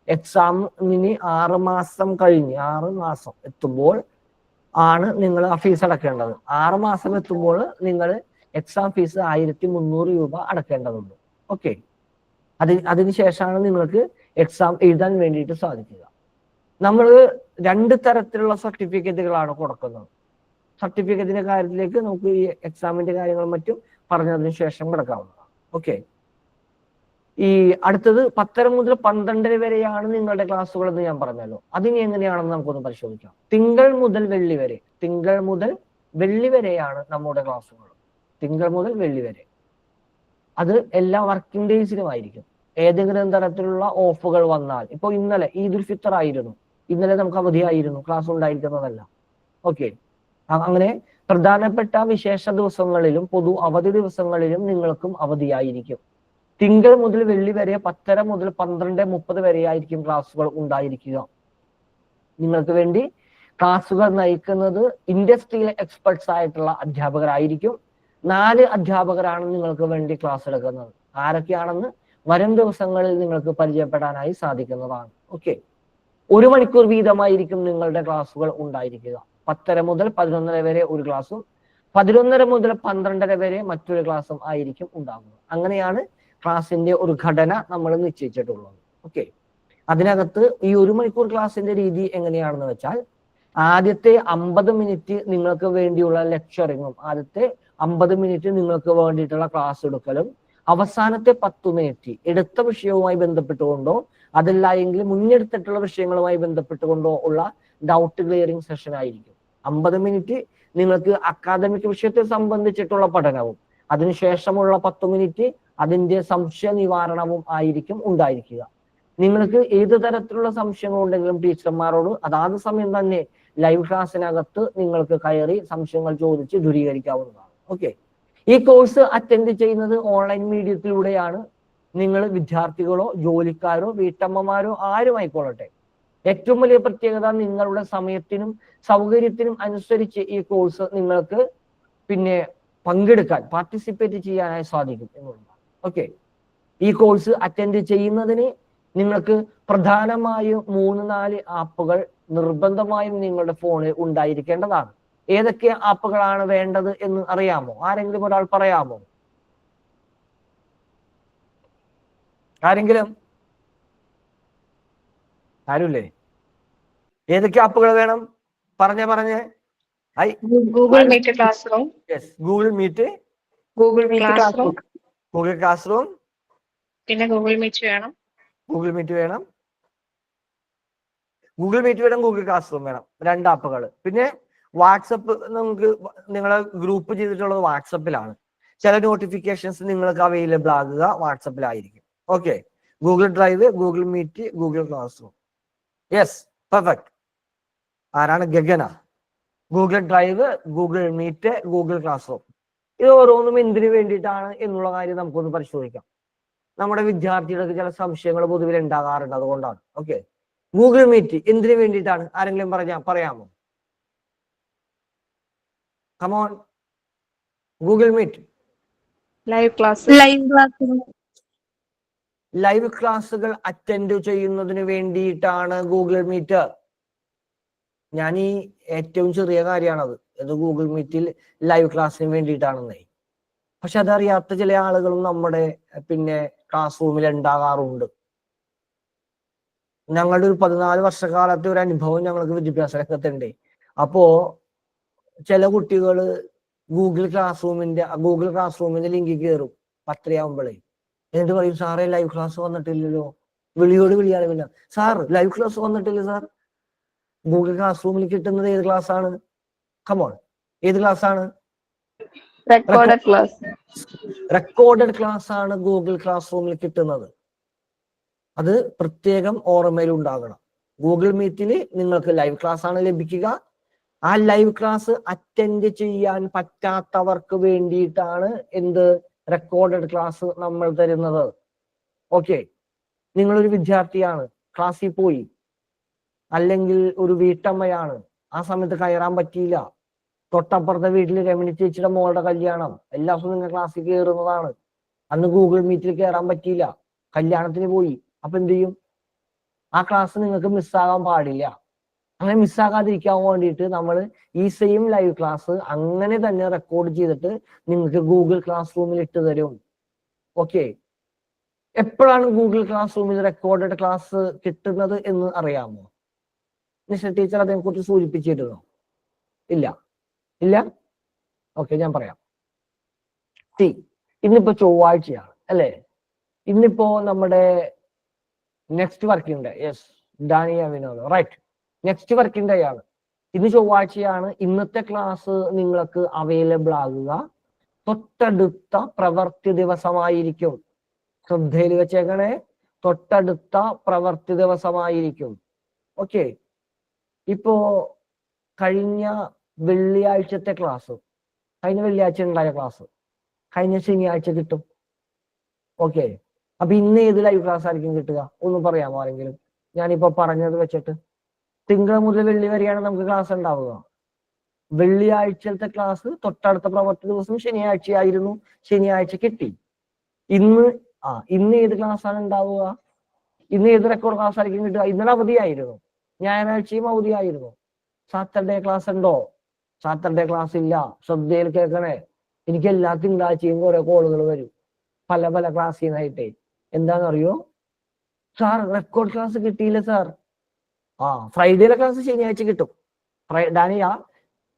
എക്സാമിന് 6 മാസം കഴിഞ്ഞ് 6 മാസം എത്തുമ്പോൾ ആണ് നിങ്ങൾ ആ ഫീസ് അടക്കേണ്ടത്. 6 മാസം എത്തുമ്പോൾ നിങ്ങൾ എക്സാം ഫീസ് 1300 രൂപ അടക്കേണ്ടതുണ്ട്. ഓക്കെ, അതിനുശേഷമാണ് നിങ്ങൾക്ക് എക്സാം എഴുതാൻ വേണ്ടിയിട്ട് സാധിക്കുക. നമ്മൾ 2 തരത്തിലുള്ള സർട്ടിഫിക്കറ്റുകളാണ് കൊടുക്കുന്നത്. സർട്ടിഫിക്കറ്റിന്റെ കാര്യത്തിലേക്ക് നമുക്ക് ഈ എക്സാമിന്റെ കാര്യങ്ങളും മറ്റും പറഞ്ഞതിന് ശേഷം കിടക്കാവുന്നതാണ്. ഓക്കെ, ഈ അടുത്തത് 10:30 മുതൽ 12:30 വരെയാണ് നിങ്ങളുടെ ക്ലാസ്സുകൾ എന്ന് ഞാൻ പറഞ്ഞല്ലോ. അതിന് എങ്ങനെയാണെന്ന് നമുക്കൊന്ന് പരിശോധിക്കാം. തിങ്കൾ മുതൽ വെള്ളി വരെയാണ് നമ്മുടെ ക്ലാസ്സുകൾ. തിങ്കൾ മുതൽ വെള്ളി വരെ. അത് എല്ലാ വർക്കിംഗ് ഡേയ്സിലുമായിരിക്കും. ഏതെങ്കിലും തരത്തിലുള്ള ഓഫുകൾ വന്നാൽ, ഇപ്പൊ ഇന്നലെ ഈദുൽ ഫിത്തർ ആയിരുന്നു, ഇന്നലെ നമുക്ക് അവധിയായിരുന്നു, ക്ലാസ് ഉണ്ടായിരിക്കുന്നതല്ല. ഓക്കെ, അങ്ങനെ പ്രധാനപ്പെട്ട വിശേഷ ദിവസങ്ങളിലും പൊതു അവധി ദിവസങ്ങളിലും നിങ്ങൾക്കും അവധിയായിരിക്കും. തിങ്കൾ മുതൽ വെള്ളി വരെ 10:30 മുതൽ 12:30 വരെ ആയിരിക്കും ക്ലാസ്സുകൾ ഉണ്ടായിരിക്കുക. നിങ്ങൾക്ക് വേണ്ടി ക്ലാസ്സുകൾ നയിക്കുന്നത് ഇൻഡസ്ട്രിയിലെ എക്സ്പെർട്സ് ആയിട്ടുള്ള അധ്യാപകരായിരിക്കും. 4 അധ്യാപകരാണ് നിങ്ങൾക്ക് വേണ്ടി ക്ലാസ് എടുക്കുന്നത്. ആരൊക്കെയാണെന്ന് വരും ദിവസങ്ങളിൽ നിങ്ങൾക്ക് പരിചയപ്പെടാനായി സാധിക്കുന്നതാണ്. ഓക്കെ, 1 മണിക്കൂർ വീതമായിരിക്കും നിങ്ങളുടെ ക്ലാസ്സുകൾ ഉണ്ടായിരിക്കുക. 10:30 മുതൽ 11:30 വരെ ഒരു ക്ലാസ്സും 11:30 മുതൽ 12:30 വരെ മറ്റൊരു ക്ലാസ്സും ആയിരിക്കും ഉണ്ടാകുന്നത്. അങ്ങനെയാണ് ക്ലാസിന്റെ ഒരു ഘടന നമ്മൾ നിശ്ചയിച്ചിട്ടുള്ളത്. ഓക്കെ, അതിനകത്ത് ഈ 1 മണിക്കൂർ ക്ലാസിന്റെ രീതി എങ്ങനെയാണെന്ന് വെച്ചാൽ, ആദ്യത്തെ 50 മിനിറ്റ് നിങ്ങൾക്ക് വേണ്ടിയുള്ള ലെക്ചറിങ്ങും ആദ്യത്തെ 50 മിനിറ്റ് നിങ്ങൾക്ക് വേണ്ടിയിട്ടുള്ള ക്ലാസ് എടുക്കലും അവസാനത്തെ 10 മിനിറ്റ് എടുത്ത വിഷയവുമായി ബന്ധപ്പെട്ടുകൊണ്ടോ അതല്ല എങ്കിൽ മുന്നെടുത്തിട്ടുള്ള വിഷയങ്ങളുമായി ബന്ധപ്പെട്ടുകൊണ്ടോ ഉള്ള ഡൗട്ട് ക്ലിയറിംഗ് സെഷൻ ആയിരിക്കും. 50 മിനിറ്റ് നിങ്ങൾക്ക് അക്കാദമിക് വിഷയത്തെ സംബന്ധിച്ചിട്ടുള്ള പഠനവും അതിനുശേഷമുള്ള 10 മിനിറ്റ് അതിന്റെ സംശയ നിവാരണവും ആയിരിക്കും ഉണ്ടായിരിക്കുക. നിങ്ങൾക്ക് ഏത് തരത്തിലുള്ള സംശയങ്ങൾ ഉണ്ടെങ്കിലും ടീച്ചർമാരോട് അതാത് സമയം തന്നെ ലൈവ് ക്ലാസ്സിനകത്ത് നിങ്ങൾക്ക് കയറി സംശയങ്ങൾ ചോദിച്ച് ദൂരീകരിക്കാവുന്നതാണ്. ഓക്കെ, ഈ കോഴ്സ് അറ്റൻഡ് ചെയ്യുന്നത് ഓൺലൈൻ മീഡിയത്തിലൂടെയാണ്. നിങ്ങൾ വിദ്യാർത്ഥികളോ ജോലിക്കാരോ വീട്ടമ്മമാരോ ആരും ആയിക്കൊള്ളട്ടെ, ഏറ്റവും വലിയ പ്രത്യേകത നിങ്ങളുടെ സമയത്തിനും സൗകര്യത്തിനും അനുസരിച്ച് ഈ കോഴ്സ് നിങ്ങൾക്ക് പിന്നെ പങ്കെടുക്കാൻ പാർട്ടിസിപ്പേറ്റ് ചെയ്യാനായി സാധിക്കും എന്നുള്ളതാണ്. ഓക്കെ, ഈ കോഴ്സ് അറ്റൻഡ് ചെയ്യുന്നതിന് നിങ്ങൾക്ക് പ്രധാനമായും 3-4 ആപ്പുകൾ നിർബന്ധമായും നിങ്ങളുടെ ഫോണിൽ ഉണ്ടായിരിക്കേണ്ടതാണ്. ഏതൊക്കെ ആപ്പുകളാണ് വേണ്ടത് എന്ന് അറിയാമോ? ആരെങ്കിലും ഒരാൾ പറയാമോ? ആരെങ്കിലും? ആരുമില്ലേ? ഏതൊക്കെ ആപ്പുകൾ വേണം? പറഞ്ഞേ. Google Meet class room. Yes, Google Meet, Google class room, Google Classroom, പിന്നെ ഗൂഗിൾ മീറ്റ് വേണം. ഗൂഗിൾ മീറ്റ് വേണം, ഗൂഗിൾ ക്ലാസ് റൂം വേണം. 2 ആപ്പുകൾ. പിന്നെ വാട്സപ്പ് നമുക്ക് നിങ്ങളെ ഗ്രൂപ്പ് ചെയ്തിട്ടുള്ളത് വാട്സപ്പിലാണ്. ചില നോട്ടിഫിക്കേഷൻസ് നിങ്ങൾക്ക് അവൈലബിൾ ആകുക വാട്സപ്പിലായിരിക്കും. Okay, Google Drive, Google Meet, Google class room. Yes, perfect. ആരാണ്? Gagana. Google Drive, Google Meet, Google classroom. ഇത് ഓരോന്നും എന്തിനു വേണ്ടിയിട്ടാണ് എന്നുള്ള കാര്യം നമുക്കൊന്ന് പരിശോധിക്കാം. നമ്മുടെ വിദ്യാർത്ഥികൾക്ക് ചില സംശയങ്ങൾ പൊതുവിൽ ഉണ്ടാകാറുണ്ട്, അതുകൊണ്ടാണ്. ഓക്കെ, ഗൂഗിൾ മീറ്റ് എന്തിനു വേണ്ടിയിട്ടാണ്? ആരെങ്കിലും പറയാമോ? Come on, Google Meet. Live class. Live ക്ലാസ്സുകൾ അറ്റൻഡ് ചെയ്യുന്നതിന് വേണ്ടിയിട്ടാണ് ഗൂഗിൾ മീറ്റ്. ഞാൻ ഈ ഏറ്റവും ചെറിയ കാര്യമാണത്, ഇത് ഗൂഗിൾ മീറ്റിൽ ലൈവ് ക്ലാസ്സിന് വേണ്ടിയിട്ടാണെന്നേ. പക്ഷെ അതറിയാത്ത ചില ആളുകളും നമ്മുടെ ക്ലാസ് റൂമിൽ ഉണ്ടാകാറുണ്ട്. ഞങ്ങളുടെ ഒരു 14 വർഷക്കാലത്തെ ഒരു അനുഭവം ഞങ്ങൾക്ക് വിദ്യാഭ്യാസ രംഗത്തുണ്ട്. അപ്പോ ചില കുട്ടികൾ ഗൂഗിൾ ക്ലാസ് റൂമിന്റെ ലിങ്കിൽ കയറും 10 എന്നിട്ട് പറയും, സാറേ ലൈവ് ക്ലാസ് വന്നിട്ടില്ലല്ലോ. വിളിയോട് വിളിയാണ്. പിന്നെ സാർ ലൈവ് ക്ലാസ് വന്നിട്ടില്ല സാർ. ഗൂഗിൾ ക്ലാസ് റൂമിൽ കിട്ടുന്നത് ഏത് ക്ലാസ് ആണ്? കമോൺ, ഏത് ക്ലാസ് ആണ്? റെക്കോർഡഡ് ക്ലാസ് ആണ് ഗൂഗിൾ ക്ലാസ് റൂമിൽ കിട്ടുന്നത്. അത് പ്രത്യേകം ഓർമ്മയിൽ ഉണ്ടാകണം. ഗൂഗിൾ മീറ്റിൽ നിങ്ങൾക്ക് ലൈവ് ക്ലാസ് ആണ് ലഭിക്കുക. ആ ലൈവ് ക്ലാസ് അറ്റൻഡ് ചെയ്യാൻ പറ്റാത്തവർക്ക് വേണ്ടിയിട്ടാണ് എന്ത്? റെക്കോർഡഡ് ക്ലാസ് നമ്മൾ തരുന്നത്. ഓക്കെ, നിങ്ങളൊരു വിദ്യാർത്ഥിയാണ്, ക്ലാസ്സിൽ പോയി, അല്ലെങ്കിൽ ഒരു വീട്ടമ്മയാണ്, ആ സമയത്ത് കയറാൻ പറ്റിയില്ല. തൊട്ടപ്പുറത്തെ വീട്ടിൽ രമണി ചേച്ചിയുടെ മോളുടെ കല്യാണം, എല്ലാ ദിവസവും നിങ്ങൾ ക്ലാസ്സിൽ കയറുന്നതാണ്. അന്ന് ഗൂഗിൾ മീറ്റിൽ കയറാൻ പറ്റിയില്ല, കല്യാണത്തിന് പോയി. അപ്പൊ എന്ത് ചെയ്യും? ആ ക്ലാസ് നിങ്ങൾക്ക് മിസ്സാകാൻ പാടില്ല. അങ്ങനെ മിസ്സാകാതിരിക്കാൻ വേണ്ടിയിട്ട് നമ്മൾ ഈ സെയിം ലൈവ് ക്ലാസ് അങ്ങനെ തന്നെ റെക്കോർഡ് ചെയ്തിട്ട് നിങ്ങൾക്ക് ഗൂഗിൾ ക്ലാസ് റൂമിൽ ഇട്ട് തരും. ഓക്കെ, എപ്പോഴാണ് ഗൂഗിൾ ക്ലാസ് റൂമിൽ റെക്കോർഡഡ് ക്ലാസ് കിട്ടുന്നത് എന്ന് അറിയാമോ? നിഷ ടീച്ചർ അതിനെക്കുറിച്ച് സൂചിപ്പിച്ചിരുന്നോ? ഇല്ല. ഓക്കെ, ഞാൻ പറയാം. ഇന്നിപ്പോ ചൊവ്വാഴ്ചയാണ് അല്ലേ? ഇന്നിപ്പോ നമ്മുടെ next working day. Yes, Dania Vinod, right. Next working day ആണ്. ഇന്ന് ചൊവ്വാഴ്ചയാണ്. ഇന്നത്തെ ക്ലാസ് നിങ്ങൾക്ക് അവൈലബിൾ ആകുക തൊട്ടടുത്ത പ്രവൃത്തി ദിവസമായിരിക്കും. ശ്രദ്ധയിൽ വെച്ചേക്കണേ, തൊട്ടടുത്ത പ്രവൃത്തി ദിവസമായിരിക്കും. ഓക്കെ, ഇപ്പോ കഴിഞ്ഞ വെള്ളിയാഴ്ചത്തെ ക്ലാസ്, കഴിഞ്ഞ വെള്ളിയാഴ്ച ഉണ്ടായ ക്ലാസ് കഴിഞ്ഞ ശനിയാഴ്ച കിട്ടും. ഓക്കെ, അപ്പൊ ഇന്ന് ഏത് ലൈവ് ക്ലാസ് ആയിരിക്കും കിട്ടുക? ഒന്ന് പറയാമോ ആരെങ്കിലും? ഞാനിപ്പോ പറഞ്ഞത് വെച്ചിട്ട് തിങ്കൾ മുതൽ വെള്ളി വരെയാണ് നമുക്ക് ക്ലാസ് ഉണ്ടാവുക. വെള്ളിയാഴ്ചത്തെ ക്ലാസ് തൊട്ടടുത്ത പ്രവൃത്തി ദിവസം ശനിയാഴ്ചയായിരുന്നു, ശനിയാഴ്ച കിട്ടി. ഇന്ന് ഏത് ക്ലാസ് ആണ് ഉണ്ടാവുക? ഇന്ന് ഏത് റെക്കോർഡ് ക്ലാസ് ആയിരിക്കും കിട്ടുക? ഇന്നലെ അവധിയായിരുന്നു, ഞായറാഴ്ചയും അവധിയായിരുന്നു. സാറ്റർഡേ ക്ലാസ് ഉണ്ടോ? സാറ്റർഡേ ക്ലാസ് ഇല്ല. ശ്രദ്ധയിൽ കേൾക്കണേ, എനിക്ക് എല്ലാ തിങ്കളാഴ്ചയും കുറെ കോളുകൾ വരും പല പല ക്ലാസ്സിനായിട്ടേ. എന്താണെന്നറിയോ? സാർ റെക്കോർഡ് ക്ലാസ് കിട്ടിയില്ല സാർ. ഫ്രൈഡേയിലെ ക്ലാസ് ശനിയാഴ്ച കിട്ടും. ഡാനിയ,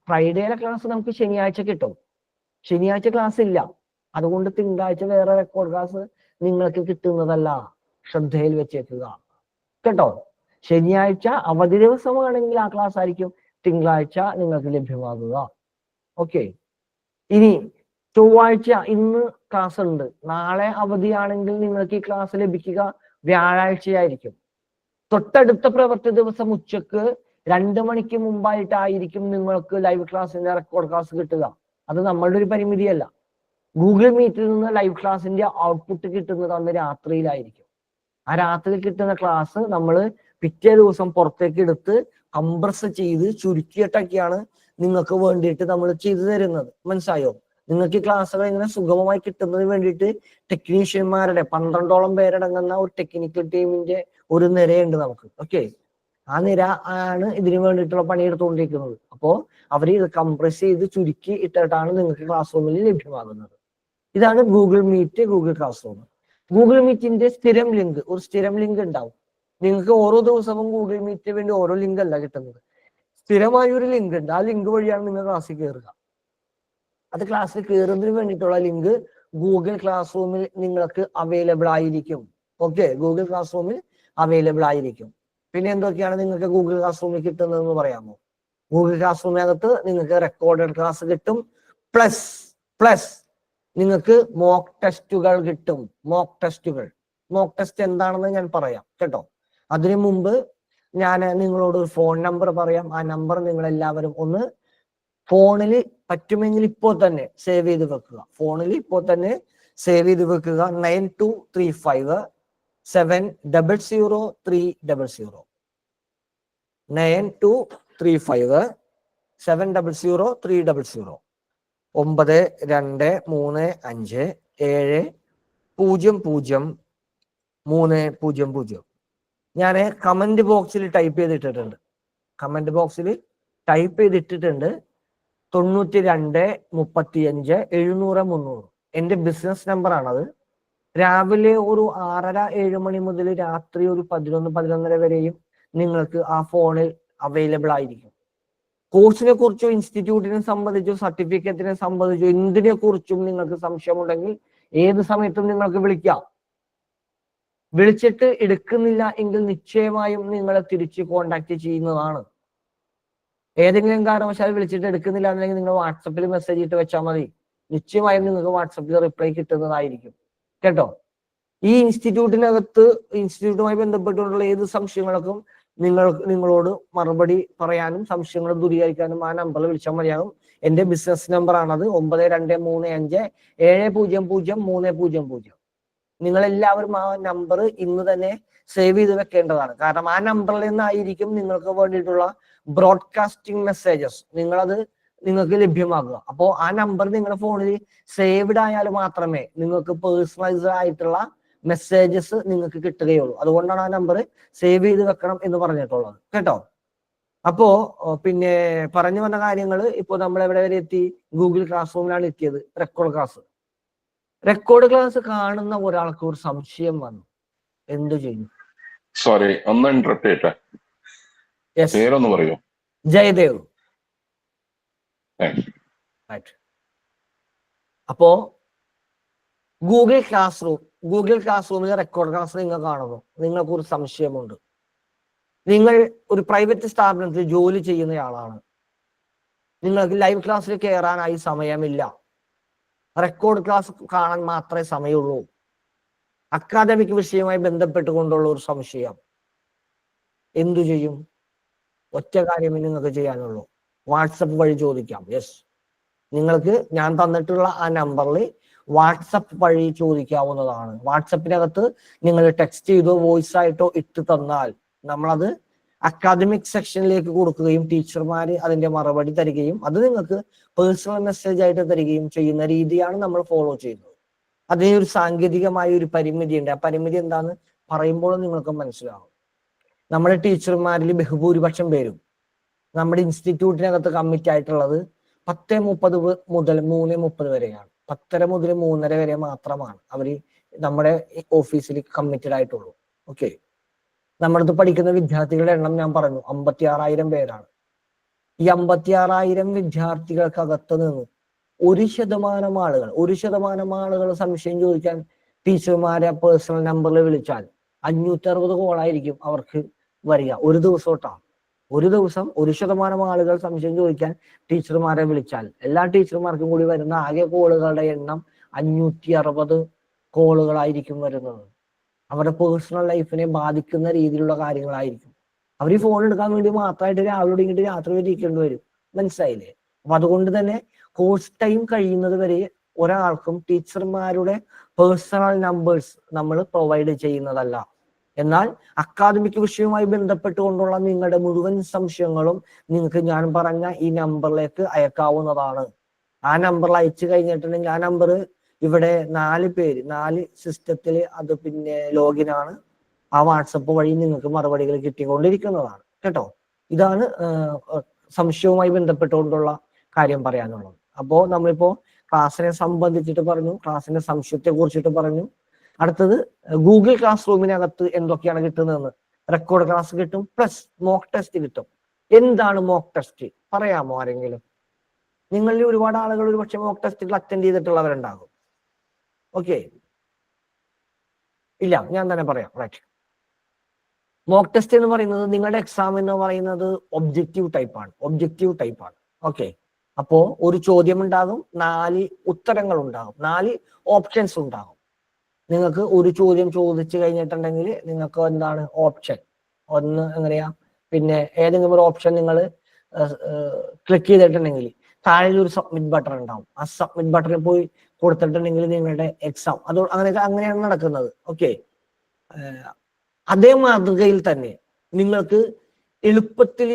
ഫ്രൈഡേയിലെ ക്ലാസ് നമുക്ക് ശനിയാഴ്ച കിട്ടും. ശനിയാഴ്ച ക്ലാസ് ഇല്ല, അതുകൊണ്ട് തിങ്കളാഴ്ച വേറെ റെക്കോർഡ് ക്ലാസ് നിങ്ങൾക്ക് കിട്ടുന്നതല്ല. ശ്രദ്ധയിൽ വെച്ചേക്കുക കേട്ടോ. ശനിയാഴ്ച അവധി ദിവസമാണെങ്കിൽ ആ ക്ലാസ് ആയിരിക്കും തിങ്കളാഴ്ച നിങ്ങൾക്ക് ലഭ്യമാകുക. ഓക്കെ, ഇനി ചൊവ്വാഴ്ച ഇന്ന് ക്ലാസ് ഉണ്ട്, നാളെ അവധിയാണെങ്കിൽ നിങ്ങൾക്ക് ഈ ക്ലാസ് ലഭിക്കുക വ്യാഴാഴ്ചയായിരിക്കും. തൊട്ടടുത്ത പ്രവൃത്തി ദിവസം ഉച്ചക്ക് 2 മണിക്ക് മുമ്പായിട്ടായിരിക്കും നിങ്ങൾക്ക് ലൈവ് ക്ലാസ്സിന്റെ റെക്കോർഡ് ക്ലാസ് കിട്ടുക. അത് നമ്മളുടെ ഒരു പരിമിതിയല്ല. ഗൂഗിൾ മീറ്റിൽ നിന്ന് ലൈവ് ക്ലാസ്സിന്റെ ഔട്ട്പുട്ട് കിട്ടുന്നത് അന്ന് രാത്രിയിലായിരിക്കും. ആ രാത്രി കിട്ടുന്ന ക്ലാസ് നമ്മൾ പിറ്റേ ദിവസം പുറത്തേക്ക് എടുത്ത് കംപ്രസ് ചെയ്ത് ചുരുക്കിയിട്ടൊക്കെയാണ് നിങ്ങൾക്ക് വേണ്ടിയിട്ട് നമ്മൾ ചെയ്തു തരുന്നത്. മനസ്സിലായോ? നിങ്ങൾക്ക് ഈ ക്ലാസ്സുകൾ ഇങ്ങനെ സുഗമമായി കിട്ടുന്നതിന് വേണ്ടിയിട്ട് ടെക്നീഷ്യന്മാരുടെ 12ഓളം പേരടങ്ങുന്ന ഒരു ടെക്നിക്കൽ ടീമിന്റെ ഒരു നിരയുണ്ട് നമുക്ക്. ഓക്കെ, ആ നിര ആണ് ഇതിനു വേണ്ടിയിട്ടുള്ള പണിയെടുത്തുകൊണ്ടിരിക്കുന്നത്. അപ്പോ അവർ ഇത് കംപ്രസ് ചെയ്ത് ചുരുക്കി ഇട്ടിട്ടാണ് നിങ്ങൾക്ക് ക്ലാസ് റൂമിൽ ലഭ്യമാകുന്നത്. ഇതാണ് Google Meet, Google class room. Google മീറ്റിന്റെ സ്ഥിരം ലിങ്ക്, ഒരു സ്ഥിരം ലിങ്ക് ഉണ്ടാവും. നിങ്ങൾക്ക് ഓരോ ദിവസവും ഗൂഗിൾ മീറ്റിന് വേണ്ടി ഓരോ ലിങ്ക് അല്ല കിട്ടുന്നത്, സ്ഥിരമായ ഒരു ലിങ്ക് ഉണ്ട്. ആ ലിങ്ക് വഴിയാണ് നിങ്ങൾ ക്ലാസ്സിൽ കയറുക. അത് ക്ലാസ്സിൽ കയറുന്നതിന് വേണ്ടിയിട്ടുള്ള ലിങ്ക് ഗൂഗിൾ ക്ലാസ് റൂമിൽ നിങ്ങൾക്ക് അവൈലബിൾ ആയിരിക്കും. ഓക്കെ, ഗൂഗിൾ ക്ലാസ് റൂമിൽ അവൈലബിൾ ആയിരിക്കും. പിന്നെ എന്തൊക്കെയാണ് നിങ്ങൾക്ക് ഗൂഗിൾ ക്ലാസ് റൂമിൽ കിട്ടുന്നതെന്ന് പറയാമോ? ഗൂഗിൾ ക്ലാസ് റൂമിനകത്ത് നിങ്ങൾക്ക് റെക്കോർഡഡ് ക്ലാസ് കിട്ടും, പ്ലസ് നിങ്ങൾക്ക് മോക്ക് ടെസ്റ്റുകൾ കിട്ടും. മോക്ക് ടെസ്റ്റ് എന്താണെന്ന് ഞാൻ പറയാം കേട്ടോ. അതിനു മുമ്പ് ഞാൻ നിങ്ങളോട് ഒരു ഫോൺ നമ്പർ പറയാം. ആ നമ്പർ നിങ്ങൾ എല്ലാവരും ഒന്ന് ഫോണിൽ പറ്റുമെങ്കിൽ ഇപ്പോൾ തന്നെ സേവ് ചെയ്ത് വെക്കുക. 9235 700 9235 700 9235 ഞാൻ കമന്റ് ബോക്സിൽ ടൈപ്പ് ചെയ്തിട്ടിട്ടുണ്ട്. 9235 700 എന്റെ ബിസിനസ് നമ്പർ ആണത്. രാവിലെ ഒരു 6:30-7 മണി മുതൽ രാത്രി ഒരു 11-11:30 വരെയും നിങ്ങൾക്ക് ആ ഫോണിൽ അവൈലബിൾ ആയിരിക്കും. കോഴ്സിനെ കുറിച്ചോ ഇൻസ്റ്റിറ്റ്യൂട്ടിനെ സംബന്ധിച്ചോ സർട്ടിഫിക്കറ്റിനെ സംബന്ധിച്ചോ എന്തിനെ കുറിച്ചും നിങ്ങൾക്ക് സംശയമുണ്ടെങ്കിൽ ഏത് സമയത്തും നിങ്ങൾക്ക് വിളിക്കാം. വിളിച്ചിട്ട് എടുക്കുന്നില്ല എങ്കിൽ നിശ്ചയമായും നിങ്ങളെ തിരിച്ച് കോണ്ടാക്ട് ചെയ്യുന്നതാണ്. ഏതെങ്കിലും കാരണവശാൽ വിളിച്ചിട്ട് എടുക്കുന്നില്ല എന്നുണ്ടെങ്കിൽ നിങ്ങൾ വാട്സപ്പിൽ മെസ്സേജ് ഇട്ട് വെച്ചാൽ മതി. നിശ്ചയമായും നിങ്ങൾക്ക് വാട്സപ്പിൽ റിപ്ലൈ കിട്ടുന്നതായിരിക്കും കേട്ടോ. ഈ ഇൻസ്റ്റിറ്റ്യൂട്ടുമായി ബന്ധപ്പെട്ടുള്ള ഏത് സംശയങ്ങൾക്കും നിങ്ങളോട് മറുപടി പറയാനും സംശയങ്ങൾ ദൂരീകരിക്കാനും ആ നമ്പറിൽ വിളിച്ചാൽ മതിയാകും. എന്റെ ബിസിനസ് നമ്പർ ആണത് 9235 നിങ്ങൾ എല്ലാവരും ആ നമ്പർ ഇന്ന് തന്നെ സേവ് ചെയ്ത് വെക്കേണ്ടതാണ്. കാരണം ആ നമ്പറിൽ നിന്നായിരിക്കും നിങ്ങൾക്ക് വേണ്ടിയിട്ടുള്ള ബ്രോഡ്കാസ്റ്റിംഗ് മെസ്സേജസ് നിങ്ങൾക്ക് ലഭ്യമാകുക. അപ്പോൾ ആ നമ്പർ നിങ്ങളുടെ ഫോണിൽ സേവ്ഡ് ആയാൽ മാത്രമേ നിങ്ങൾക്ക് പേഴ്സണലൈസ്ഡ് ആയിട്ടുള്ള മെസ്സേജസ് നിങ്ങൾക്ക് കിട്ടുകയുള്ളൂ. അതുകൊണ്ടാണ് ആ നമ്പർ സേവ് ചെയ്ത് വെക്കണം എന്ന് പറഞ്ഞിട്ടുള്ളത് കേട്ടോ. അപ്പോ പിന്നെ പറഞ്ഞു വന്ന കാര്യങ്ങൾ ഇപ്പോൾ നമ്മൾ എവിടെ വരെ എത്തി? ഗൂഗിൾ ക്ലാസ് റൂമിലാണ് എത്തിയത്. റെക്കോർഡ് ക്ലാസ് കാണുന്ന ഒരാൾക്ക് ഒരു സംശയം വന്നു, എന്തു ചെയ്യും? സോറി, ഒന്ന് ഇന്ററപ്റ്റ് ചെയ്യട്ടെ. പേരൊന്ന് പറയൂ. ജയദേവ്. അപ്പോ ഗൂഗിൾ ക്ലാസ് റൂമിലെ റെക്കോർഡ് ക്ലാസ് നിങ്ങൾ കാണുന്നു, നിങ്ങൾക്ക് ഒരു സംശയമുണ്ട്. നിങ്ങൾ ഒരു പ്രൈവറ്റ് സ്ഥാപനത്തിൽ ജോലി ചെയ്യുന്നയാളാണ്. നിങ്ങൾക്ക് ലൈവ് ക്ലാസ്സിൽ കയറാനായി സമയമില്ല. റെക്കോർഡ് ക്ലാസ് കാണാൻ മാത്രമേ സമയമുള്ളൂ. അക്കാദമിക് വിഷയവുമായി ബന്ധപ്പെട്ടുകൊണ്ടുള്ള ഒരു സംശയം, എന്തു ചെയ്യും? ഒറ്റ കാര്യമേ നിങ്ങൾക്ക് ചെയ്യാനുള്ളൂ, വാട്സപ്പ് വഴി ചോദിക്കാം. യെസ്, നിങ്ങൾക്ക് ഞാൻ തന്നിട്ടുള്ള ആ നമ്പറിൽ വാട്സപ്പ് വഴി ചോദിക്കാവുന്നതാണ്. വാട്സപ്പിനകത്ത് നിങ്ങൾ ടെക്സ്റ്റ് ചെയ്തോ വോയിസ് ആയിട്ടോ ഇട്ട് തന്നാൽ നമ്മളത് അക്കാദമിക് സെക്ഷനിലേക്ക് കൊടുക്കുകയും ടീച്ചർമാര് അതിന്റെ മറുപടി തരികയും അത് നിങ്ങൾക്ക് പേഴ്സണൽ മെസ്സേജ് ആയിട്ട് തരികയും ചെയ്യുന്ന രീതിയാണ് നമ്മൾ ഫോളോ ചെയ്യുന്നത്. അതിന് ഒരു സാങ്കേതികമായ ഒരു പരിമിതി ഉണ്ട്. ആ പരിമിതി എന്താന്ന് പറയുമ്പോൾ നിങ്ങൾക്ക് മനസ്സിലാവും. നമ്മുടെ ടീച്ചർമാരിൽ ബഹുഭൂരിപക്ഷം പേരും നമ്മുടെ ഇൻസ്റ്റിറ്റ്യൂട്ടിനകത്ത് കമ്മിറ്റ് ആയിട്ടുള്ളത് 10:30 മുതൽ 3:30 വരെയാണ്. 10:30 മുതൽ 3:30 വരെ മാത്രമാണ് അവര് നമ്മുടെ ഓഫീസിൽ കമ്മിറ്റഡ് ആയിട്ടുള്ളൂ. ഓക്കെ, നമ്മുടെ അടുത്ത് പഠിക്കുന്ന വിദ്യാർത്ഥികളുടെ എണ്ണം ഞാൻ പറഞ്ഞു 56,000 പേരാണ്. ഈ 56,000 വിദ്യാർത്ഥികൾക്കകത്ത് നിന്ന് 1% ആളുകൾ സംശയം ചോദിക്കാൻ ടീച്ചർമാരെ പേഴ്സണൽ നമ്പറിൽ വിളിച്ചാൽ 560 കോളായിരിക്കും അവർക്ക് വരിക ഒരു ദിവസം. ഒരു ദിവസം 1% ആളുകൾ സംശയം ചോദിക്കാൻ ടീച്ചർമാരെ വിളിച്ചാൽ എല്ലാ ടീച്ചർമാർക്കും കൂടി വരുന്ന ആകെ കോളുകളുടെ എണ്ണം 560 കോളുകളായിരിക്കും വരുന്നത്. അവരുടെ പേഴ്സണൽ ലൈഫിനെ ബാധിക്കുന്ന രീതിയിലുള്ള കാര്യങ്ങളായിരിക്കും. അവർ ഈ ഫോൺ എടുക്കാൻ വേണ്ടി മാത്രമായിട്ട് രാവിലെ തുടങ്ങിയിട്ട് രാത്രി വരെ ഇരിക്കേണ്ടി വരും. മനസ്സിലായില്ലേ? അപ്പൊ അതുകൊണ്ട് തന്നെ കോഴ്സ് ടൈം കഴിയുന്നത് വരെ ഒരാൾക്കും ടീച്ചർമാരുടെ പേഴ്സണൽ നമ്പേഴ്സ് നമ്മൾ പ്രൊവൈഡ് ചെയ്യുന്നതല്ല. എന്നാൽ അക്കാദമിക് വിഷയവുമായി ബന്ധപ്പെട്ടുകൊണ്ടുള്ള നിങ്ങളുടെ മുഴുവൻ സംശയങ്ങളും നിങ്ങൾക്ക് ഞാൻ പറഞ്ഞ ഈ നമ്പറിലേക്ക് അയക്കാവുന്നതാണ്. ആ നമ്പറിൽ അയച്ചു കഴിഞ്ഞിട്ടുണ്ടെങ്കിൽ ആ നമ്പർ ഇവിടെ 4 സിസ്റ്റത്തിൽ അത് പിന്നെ ലോഗിൻ ആണ്. ആ വാട്സപ്പ് വഴി നിങ്ങൾക്ക് മറുപടികൾ കിട്ടിക്കൊണ്ടിരിക്കുന്നതാണ് കേട്ടോ. ഇതാണ് സംശയവുമായി ബന്ധപ്പെട്ടുകൊണ്ടുള്ള കാര്യം പറയാനുള്ളത്. അപ്പോ നമ്മളിപ്പോ ക്ലാസ്സിനെ സംബന്ധിച്ചിട്ട് പറഞ്ഞു, ക്ലാസ്സിന്റെ സംശയത്തെ കുറിച്ചിട്ട് പറഞ്ഞു. അടുത്തത് ഗൂഗിൾ ക്ലാസ് റൂമിനകത്ത് എന്തൊക്കെയാണ് കിട്ടുന്നതെന്ന്. റെക്കോർഡ് ക്ലാസ് കിട്ടും, പ്ലസ് മോക്ക് ടെസ്റ്റ് കിട്ടും. എന്താണ് മോക്ക് ടെസ്റ്റ് പറയാമോ ആരെങ്കിലും? നിങ്ങളിൽ ഒരുപാട് ആളുകൾ ഒരു പക്ഷെ മോക്ക് ടെസ്റ്റുകൾ അറ്റൻഡ് ചെയ്തിട്ടുള്ളവരുണ്ടാകും. ഓക്കെ, ഇല്ല, ഞാൻ തന്നെ പറയാം. റൈറ്റ്. മോക്ക് ടെസ്റ്റ് എന്ന് പറയുന്നത് നിങ്ങളുടെ എക്സാം എന്ന് പറയുന്നത് ഒബ്ജക്റ്റീവ് ടൈപ്പാണ്. ഓക്കെ, അപ്പോ ഒരു ചോദ്യം ഉണ്ടാകും, 4 ഉത്തരങ്ങൾ ഉണ്ടാകും, 4 ഓപ്ഷൻസ് ഉണ്ടാകും. നിങ്ങൾക്ക് ഒരു ചോദ്യം ചോദിച്ചു കഴിഞ്ഞിട്ടുണ്ടെങ്കിൽ നിങ്ങൾക്ക് എന്താണ് ഓപ്ഷൻ ഒന്ന് എങ്ങനെയാ, പിന്നെ ഏതെങ്കിലും ഒരു ഓപ്ഷൻ നിങ്ങൾ ക്ലിക്ക് ചെയ്തിട്ടുണ്ടെങ്കിൽ താഴെ ഒരു സബ്മിറ്റ് ബട്ടൺ ഉണ്ടാവും. ആ സബ്മിറ്റ് ബട്ടണിൽ പോയി കൊടുത്തിട്ടുണ്ടെങ്കിൽ നിങ്ങളുടെ എക്സാം അങ്ങനെയാണ് നടക്കുന്നത്. ഓക്കെ, അതേ മാതൃകയിൽ തന്നെ നിങ്ങൾക്ക് എളുപ്പത്തിൽ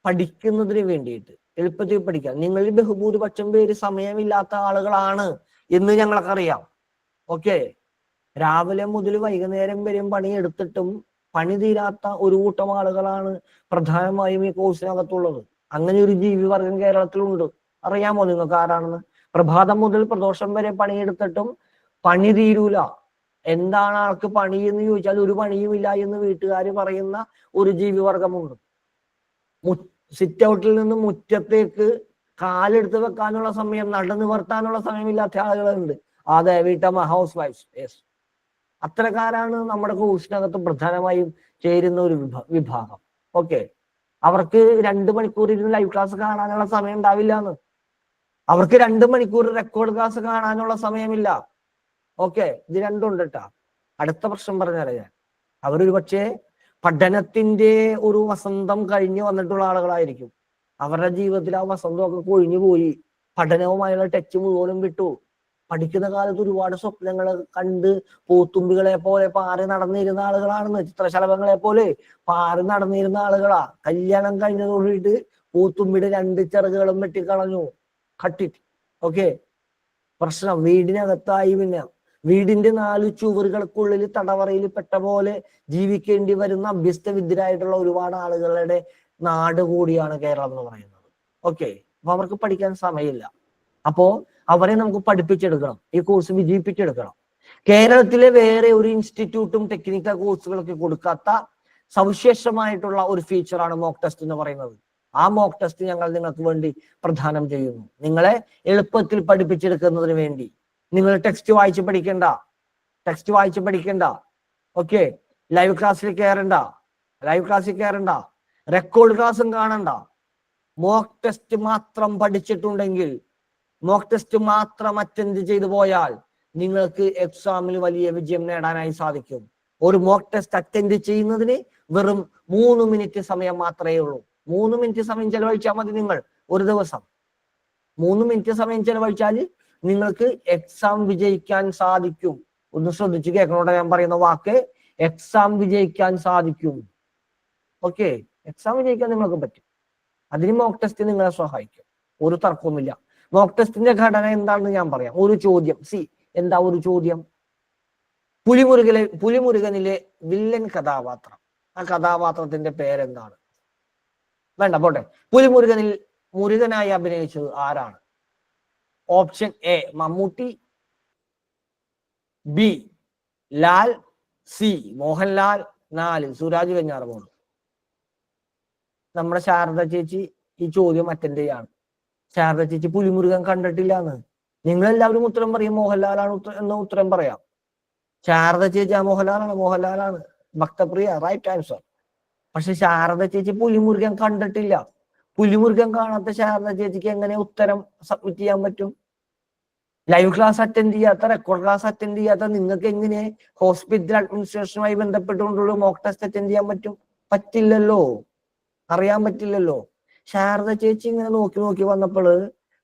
പഠിക്കുന്നതിന് വേണ്ടിയിട്ട് എളുപ്പത്തിൽ പഠിക്കാം. നിങ്ങളിൽ ബഹുഭൂരിപക്ഷം പേര് സമയമില്ലാത്ത ആളുകളാണ് എന്ന് ഞങ്ങൾക്കറിയാം. ഓക്കെ, രാവിലെ മുതൽ വൈകുന്നേരം വരെയും പണിയെടുത്തിട്ടും പണി തീരാത്ത ഒരു കൂട്ടം ആളുകളാണ് പ്രധാനമായും ഈ കോഴ്സിനകത്തുള്ളത്. അങ്ങനെ ഒരു ജീവിവർഗം കേരളത്തിലുണ്ട്. അറിയാമോ നിങ്ങൾക്ക് ആരാണെന്ന്? പ്രഭാതം മുതൽ പ്രദോഷം വരെ പണിയെടുത്തിട്ടും പണി തീരൂല. എന്താണ് ആൾക്ക് പണി എന്ന് ചോദിച്ചാൽ ഒരു പണിയുമില്ല എന്ന് വീട്ടുകാർ പറയുന്ന ഒരു ജീവിവർഗമുണ്ട്. സിറ്റ് ഔട്ടിൽ നിന്ന് മുറ്റത്തേക്ക് കാലെടുത്ത് വെക്കാനുള്ള സമയം, നടന്നു നിവർത്താനുള്ള സമയമില്ലാത്ത ആളുകളുണ്ട്. അതെ, വീട്ടമ്മ, ഹൗസ് വൈഫ്. യെസ്, അത്തരക്കാരാണ് നമ്മുടെ കോഴ്സിനകത്ത് പ്രധാനമായും ചേരുന്ന ഒരു വിഭാഗം. ഓക്കെ, അവർക്ക് 2 മണിക്കൂർ ഇരുന്ന് ലൈവ് ക്ലാസ് കാണാനുള്ള സമയം ഉണ്ടാവില്ല എന്ന്. അവർക്ക് 2 മണിക്കൂർ റെക്കോർഡ് ക്ലാസ് കാണാനുള്ള സമയമില്ല. ഓക്കെ, ഇത് രണ്ടുണ്ട് കേട്ടാ. അടുത്ത പ്രശ്നം പറഞ്ഞാലേ ഞാൻ, അവരൊരു പക്ഷേ പഠനത്തിന്റെ ഒരു വസന്തം കഴിഞ്ഞ് വന്നിട്ടുള്ള ആളുകളായിരിക്കും. അവരുടെ ജീവിതത്തിൽ ആ വസന്തമൊക്കെ കൊഴിഞ്ഞു പോയി, പഠനവുമായുള്ള ടച്ച് മുഴുവനും വിട്ടു. പഠിക്കുന്ന കാലത്ത് ഒരുപാട് സ്വപ്നങ്ങൾ കണ്ട് പൂത്തുമ്പികളെ പോലെ പാറി നടന്നിരുന്ന ആളുകളാണെന്ന്, ചിത്രശലഭങ്ങളെ പോലെ പാറി നടന്നിരുന്ന ആളുകളാ. കല്യാണം കഴിഞ്ഞതോടുകൂടിയിട്ട് പൂത്തുമ്പിയുടെ 2 ചിറകുകളും വെട്ടിക്കളഞ്ഞു, കട്ടിട്ട്. ഓക്കെ, പ്രശ്നം വീടിനകത്തായി. പിന്നെ വീടിന്റെ 4 ചുവറുകൾക്കുള്ളിൽ തടവറയിൽ പെട്ട പോലെ ജീവിക്കേണ്ടി വരുന്ന അഭ്യസ്തവിദ്യരായിട്ടുള്ള ഒരുപാട് ആളുകളുടെ നാട് കൂടിയാണ് കേരളം എന്ന് പറയുന്നത്. ഓക്കെ, അപ്പൊ അവർക്ക് പഠിക്കാൻ സമയമില്ല. അപ്പോ അവരെ നമുക്ക് പഠിപ്പിച്ചെടുക്കണം, ഈ കോഴ്സ് വിജയിപ്പിച്ചെടുക്കണം. കേരളത്തിലെ വേറെ ഒരു ഇൻസ്റ്റിറ്റ്യൂട്ടും ടെക്നിക്കൽ കോഴ്സുകളൊക്കെ കൊടുക്കാത്ത സവിശേഷമായിട്ടുള്ള ഒരു ഫീച്ചറാണ് മോക്ക് ടെസ്റ്റ് എന്ന് പറയുന്നത്. ആ മോക്ക് ടെസ്റ്റ് ഞങ്ങൾ നിങ്ങൾക്ക് വേണ്ടി പ്രദാനം ചെയ്യുന്നു. നിങ്ങളെ എളുപ്പത്തിൽ പഠിപ്പിച്ചെടുക്കുന്നതിന് വേണ്ടി. നിങ്ങൾ ടെക്സ്റ്റ് വായിച്ച് പഠിക്കണ്ട. ഓക്കെ, ലൈവ് ക്ലാസ്സിൽ കയറണ്ട, റെക്കോർഡ് ക്ലാസ്സും കാണണ്ട. മോക്ക് ടെസ്റ്റ് മാത്രം പഠിച്ചിട്ടുണ്ടെങ്കിൽ, മോക്ക് ടെസ്റ്റ് മാത്രം അറ്റൻഡ് ചെയ്തു പോയാൽ നിങ്ങൾക്ക് എക്സാമിൽ വലിയ വിജയം നേടാനായി സാധിക്കും. ഒരു മോക്ക് ടെസ്റ്റ് അറ്റൻഡ് ചെയ്യുന്നതിന് വെറും 3 മിനിറ്റ് സമയം മാത്രമേ ഉള്ളൂ. 3 മിനിറ്റ് സമയം ചെലവഴിച്ചാൽ മതി. നിങ്ങൾ ഒരു ദിവസം 3 മിനിറ്റ് സമയം ചെലവഴിച്ചാൽ നിങ്ങൾക്ക് എക്സാം വിജയിക്കാൻ സാധിക്കും. ഒന്ന് ശ്രദ്ധിച്ച് കേൾക്കണോടെ ഞാൻ പറയുന്ന വാക്ക്, എക്സാം വിജയിക്കാൻ സാധിക്കും. ഓക്കെ, എക്സാം വിജയിക്കാൻ നിങ്ങൾക്ക് പറ്റും. അതിന് മോക്ക് ടെസ്റ്റ് നിങ്ങളെ സഹായിക്കും, ഒരു തർക്കവുമില്ല. മോക്ക് ടെസ്റ്റിന്റെ ഘടന എന്താണെന്ന് ഞാൻ പറയാം. ഒരു ചോദ്യം, എന്താ ഒരു ചോദ്യം? പുലിമുരുകനിലെ വില്ലൻ കഥാപാത്രം, ആ കഥാപാത്രത്തിന്റെ പേരെന്താണ്? വേണ്ട, പോട്ടെ. പുലിമുരുകനിൽ മുരുകനായി അഭിനയിച്ചത് ആരാണ്? Option A Mammootty, B Lal, C Mohanlal, 4 Suraj Venjaramoodu. നമ്മുടെ ശാരദ ചേച്ചി ഈ ചോദ്യം അറ്റൻഡ് ചെയ്യാണ്. ശാരദ ചേച്ചി പുലിമുരുകൻ കണ്ടിട്ടില്ലാന്ന്. നിങ്ങളെല്ലാവരും ഉത്തരം പറയും മോഹൻലാലാണ് എന്ന ഉത്തരം പറയാം. ശാരദ ചേച്ചി മോഹൻലാലാണ് ഭക്തപ്രിയ, റൈറ്റ് ആൻസർ. പക്ഷെ ശാരദ ചേച്ചി പുലിമുരുകൻ കണ്ടിട്ടില്ല. പുലിമുരുകൻ കാണാത്ത ശാരദ ചേച്ചിക്ക് എങ്ങനെ ഉത്തരം സബ്മിറ്റ് ചെയ്യാൻ പറ്റും? ലൈവ് ക്ലാസ് അറ്റൻഡ് ചെയ്യാത്ത, റെക്കോർഡ് ക്ലാസ് അറ്റൻഡ് ചെയ്യാത്ത നിങ്ങൾക്ക് എങ്ങനെ ഹോസ്പിറ്റൽ അഡ്മിനിസ്ട്രേഷനുമായി ബന്ധപ്പെട്ടുകൊണ്ടുള്ള മോക്ക് ടെസ്റ്റ് അറ്റൻഡ് ചെയ്യാൻ പറ്റും? പറ്റില്ലല്ലോ, അറിയാൻ പറ്റില്ലല്ലോ. ശാരദ ചേച്ചി ഇങ്ങനെ നോക്കി വന്നപ്പോൾ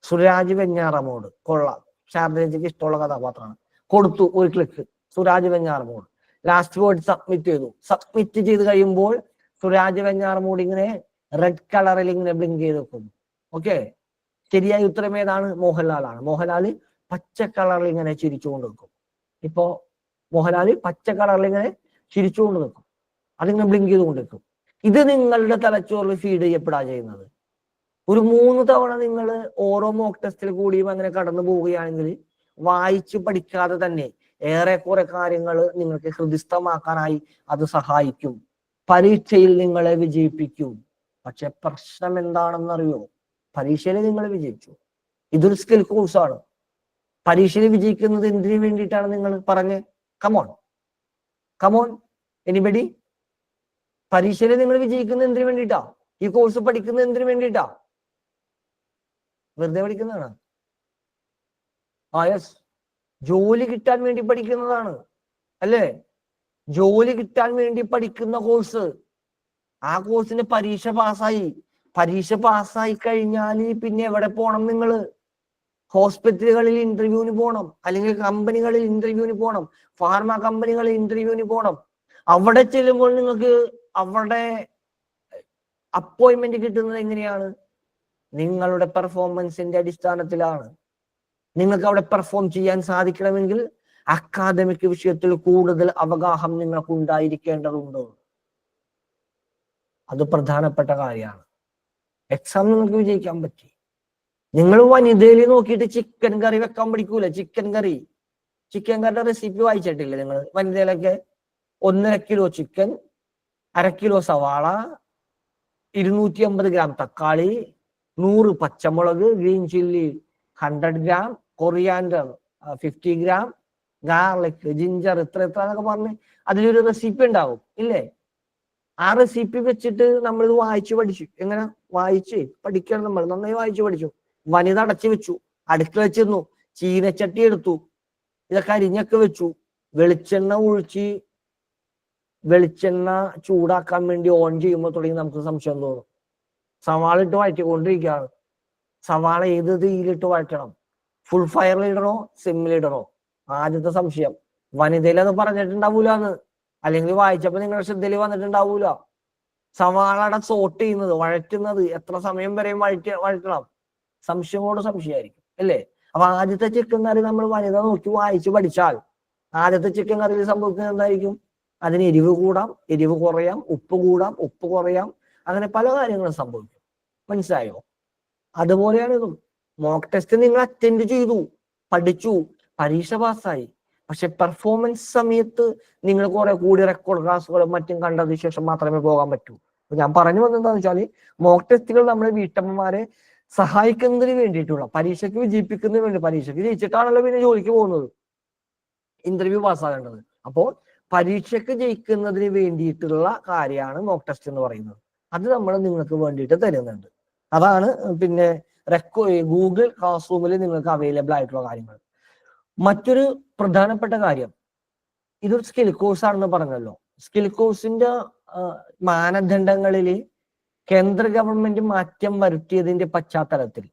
സുരാജ് വെഞ്ഞാറമൂട് കൊള്ളാം, ശാരദ ചേച്ചിക്ക് ഇഷ്ടമുള്ള കഥാപാത്രമാണ്, കൊടുത്തു ഒരു click, Suraj Venjaramoodu. Last word submit ചെയ്ത് കഴിയുമ്പോൾ സുരാജ് വെഞ്ഞാറമൂട് ഇങ്ങനെ റെഡ് കളറിൽ ഇങ്ങനെ ബ്ലിങ്ക് ചെയ്ത് വെക്കുന്നു. ഓക്കെ, ശരിയായ ഉത്തരം ഏതാണ്? മോഹൻലാലാണ്. മോഹൻലാൽ പച്ച കളറിൽ ഇങ്ങനെ ചിരിച്ചുകൊണ്ട് നിൽക്കും. ഇപ്പോ മോഹൻലാൽ പച്ച കളറിൽ ഇങ്ങനെ ചിരിച്ചുകൊണ്ട് നിൽക്കും, അതിങ്ങനെ ബ്ലിങ്ക് ചെയ്തുകൊണ്ട് നിൽക്കും. ഇത് നിങ്ങളുടെ തലച്ചോറിൽ ഫീഡ് ചെയ്യപ്പെടാ ചെയ്യുന്നത്. ഒരു 3 തവണ നിങ്ങൾ ഓരോ മോക്ക് ടെസ്റ്റിൽ കൂടിയും അങ്ങനെ കടന്നു പോവുകയാണെങ്കിൽ വായിച്ചു പഠിക്കാതെ തന്നെ ഏറെക്കുറെ കാര്യങ്ങൾ നിങ്ങൾക്ക് ഹൃദിസ്ഥമാക്കാനായി അത് സഹായിക്കും. പരീക്ഷയിൽ നിങ്ങളെ വിജയിപ്പിക്കും. പക്ഷെ പ്രശ്നം എന്താണെന്നറിയോ? പരീക്ഷയിൽ നിങ്ങൾ വിജയിച്ചു, ഇതൊരു സ്കിൽ കോഴ്സാണ്. പരീക്ഷയിൽ വിജയിക്കുന്നത് എന്തിനു വേണ്ടിയിട്ടാണ് നിങ്ങൾ പറഞ്ഞ്? Come on anybody? പരീക്ഷയിൽ നിങ്ങൾ വിജയിക്കുന്നത് എന്തിനു വേണ്ടിയിട്ടാ? ഈ കോഴ്സ് പഠിക്കുന്നത് എന്തിനു വേണ്ടിയിട്ടാ? വെറുതെ പഠിക്കുന്നതാണ്. യെസ്, ജോലി കിട്ടാൻ വേണ്ടി പഠിക്കുന്നതാണ്, അല്ലേ? ജോലി കിട്ടാൻ വേണ്ടി പഠിക്കുന്ന കോഴ്സ്. ആ കോഴ്സിന് പരീക്ഷ പാസ്സായി കഴിഞ്ഞാൽ പിന്നെ എവിടെ പോണം? നിങ്ങള് ഹോസ്പിറ്റലുകളിൽ ഇന്റർവ്യൂവിന് പോകണം, അല്ലെങ്കിൽ കമ്പനികളിൽ ഇന്റർവ്യൂവിന് പോകണം, ഫാർമ കമ്പനികളിൽ ഇന്റർവ്യൂവിന് പോകണം. അവിടെ ചെല്ലുമ്പോൾ നിങ്ങൾക്ക് അവിടെ അപ്പോയിന്റ്മെന്റ് കിട്ടുന്നത് എങ്ങനെയാണ്? നിങ്ങളുടെ പെർഫോമൻസിന്റെ അടിസ്ഥാനത്തിലാണ്. നിങ്ങൾക്ക് അവിടെ പെർഫോം ചെയ്യാൻ സാധിക്കണമെങ്കിൽ അക്കാദമിക് വിഷയത്തിൽ കൂടുതൽ അവഗാഹം നിങ്ങൾക്ക് ഉണ്ടായിരിക്കേണ്ടതുണ്ട്. അത് പ്രധാനപ്പെട്ട കാര്യമാണ്. എക്സാം നിങ്ങൾക്ക് വിജയിക്കാൻ പറ്റി. നിങ്ങൾ വനിതയിൽ നോക്കിയിട്ട് ചിക്കൻ കറി വെക്കാൻ പഠിക്കൂല. ചിക്കൻ കറിയുടെ റെസിപ്പി വായിച്ചിട്ടില്ലേ നിങ്ങൾ? വനിതയിലൊക്കെ 1.5 കിലോ ചിക്കൻ, 1/2 കിലോ സവാള, 250 ഗ്രാം തക്കാളി, 100 പച്ചമുളക്, green chilli 100 gram, coriander 50 gram, garlic, ginger ഇത്ര എന്നൊക്കെ പറഞ്ഞ് അതിലൊരു റെസിപ്പി ഉണ്ടാവും, ഇല്ലേ? ആ റെസിപ്പി വെച്ചിട്ട് നമ്മൾ ഇത് വായിച്ചു പഠിച്ചു. എങ്ങനെ വായിച്ച് പഠിക്കണം? നമ്മൾ നന്നായി വായിച്ചു പഠിച്ചു. വനിത അടച്ചു വെച്ചു, അടുക്കള വെച്ചിരുന്നു, ചീനച്ചട്ടി എടുത്തു, ഇതൊക്കെ അരിഞ്ഞൊക്കെ വെച്ചു, വെളിച്ചെണ്ണ ചൂടാക്കാൻ വേണ്ടി ഓൺ ചെയ്യുമ്പോൾ തുടങ്ങി നമുക്ക് സംശയം തോന്നും. സവാള ഇട്ട് വഴറ്റിക്കൊണ്ടിരിക്കുകയാണ്. സവാള ഏത് തീയിലിട്ട് വഴറ്റണം? ഫുൾ ഫയറിലിടണോ സിമ്മിലിടണോ? ആദ്യത്തെ സംശയം. വനിതയിൽ അത് പറഞ്ഞിട്ടുണ്ടാവൂലെന്ന്, അല്ലെങ്കിൽ വായിച്ചപ്പോ നിങ്ങളുടെ ശ്രദ്ധയിൽ വന്നിട്ടുണ്ടാവൂല. സവാളയുടെ സോട്ട് ചെയ്യുന്നത്, വഴറ്റുന്നത് എത്ര സമയം വരെ വഴറ്റണം? സംശയമായിരിക്കും, അല്ലേ? അപ്പൊ ആദ്യത്തെ ചിക്കൻ കറി നമ്മൾ വനിത നോക്കി വായിച്ച് പഠിച്ചാൽ ആദ്യത്തെ ചിക്കൻ കറിയിൽ സംഭവിക്കുന്നത് എന്തായിരിക്കും? അതിന് എരിവ് കൂടാം, എരിവ് കുറയാം, ഉപ്പ് കൂടാം, ഉപ്പ് കുറയാം, അങ്ങനെ പല കാര്യങ്ങളും സംഭവിക്കും. മനസ്സിലായോ? അതുപോലെയാണ് ഇതും. മോക്ക് ടെസ്റ്റ് നിങ്ങൾ അറ്റൻഡ് ചെയ്തു, പഠിച്ചു, പരീക്ഷ പാസ്സായി. പക്ഷെ പെർഫോമൻസ് സമയത്ത് നിങ്ങൾ കുറെ കൂടി റെക്കോർഡ് ക്ലാസ്സുകളും മറ്റും കണ്ടതിന് ശേഷം മാത്രമേ പോകാൻ പറ്റൂ. അപ്പൊ ഞാൻ പറഞ്ഞു വന്നത് എന്താണെന്ന് വെച്ചാൽ, മോക്ക് ടെസ്റ്റുകൾ നമ്മുടെ വീട്ടമ്മമാരെ സഹായിക്കുന്നതിന് വേണ്ടിയിട്ടുള്ള, പരീക്ഷയ്ക്ക് വിജയിപ്പിക്കുന്നതിന് വേണ്ടി. പരീക്ഷയ്ക്ക് ജയിച്ചിട്ടാണല്ലോ പിന്നെ ജോലിക്ക് പോകുന്നത്, ഇന്റർവ്യൂ പാസ്സാകേണ്ടത്. അപ്പോൾ പരീക്ഷയ്ക്ക് ജയിക്കുന്നതിന് വേണ്ടിയിട്ടുള്ള കാര്യമാണ് മോക്ക് ടെസ്റ്റ് എന്ന് പറയുന്നത്. അത് നമ്മൾ നിങ്ങൾക്ക് വേണ്ടിയിട്ട് തരുന്നുണ്ട്. അതാണ് പിന്നെ ഗൂഗിൾ ക്ലാസ് റൂമിൽ നിങ്ങൾക്ക് അവൈലബിൾ ആയിട്ടുള്ള കാര്യങ്ങൾ. മറ്റൊരു പ്രധാനപ്പെട്ട കാര്യം, ഇതൊരു സ്കിൽ കോഴ്സ് ആണെന്ന് പറഞ്ഞല്ലോ. സ്കിൽ കോഴ്സിന്റെ മാനദണ്ഡങ്ങളിൽ കേന്ദ്ര ഗവൺമെന്റ് മാറ്റം വരുത്തിയതിന്റെ പശ്ചാത്തലത്തിൽ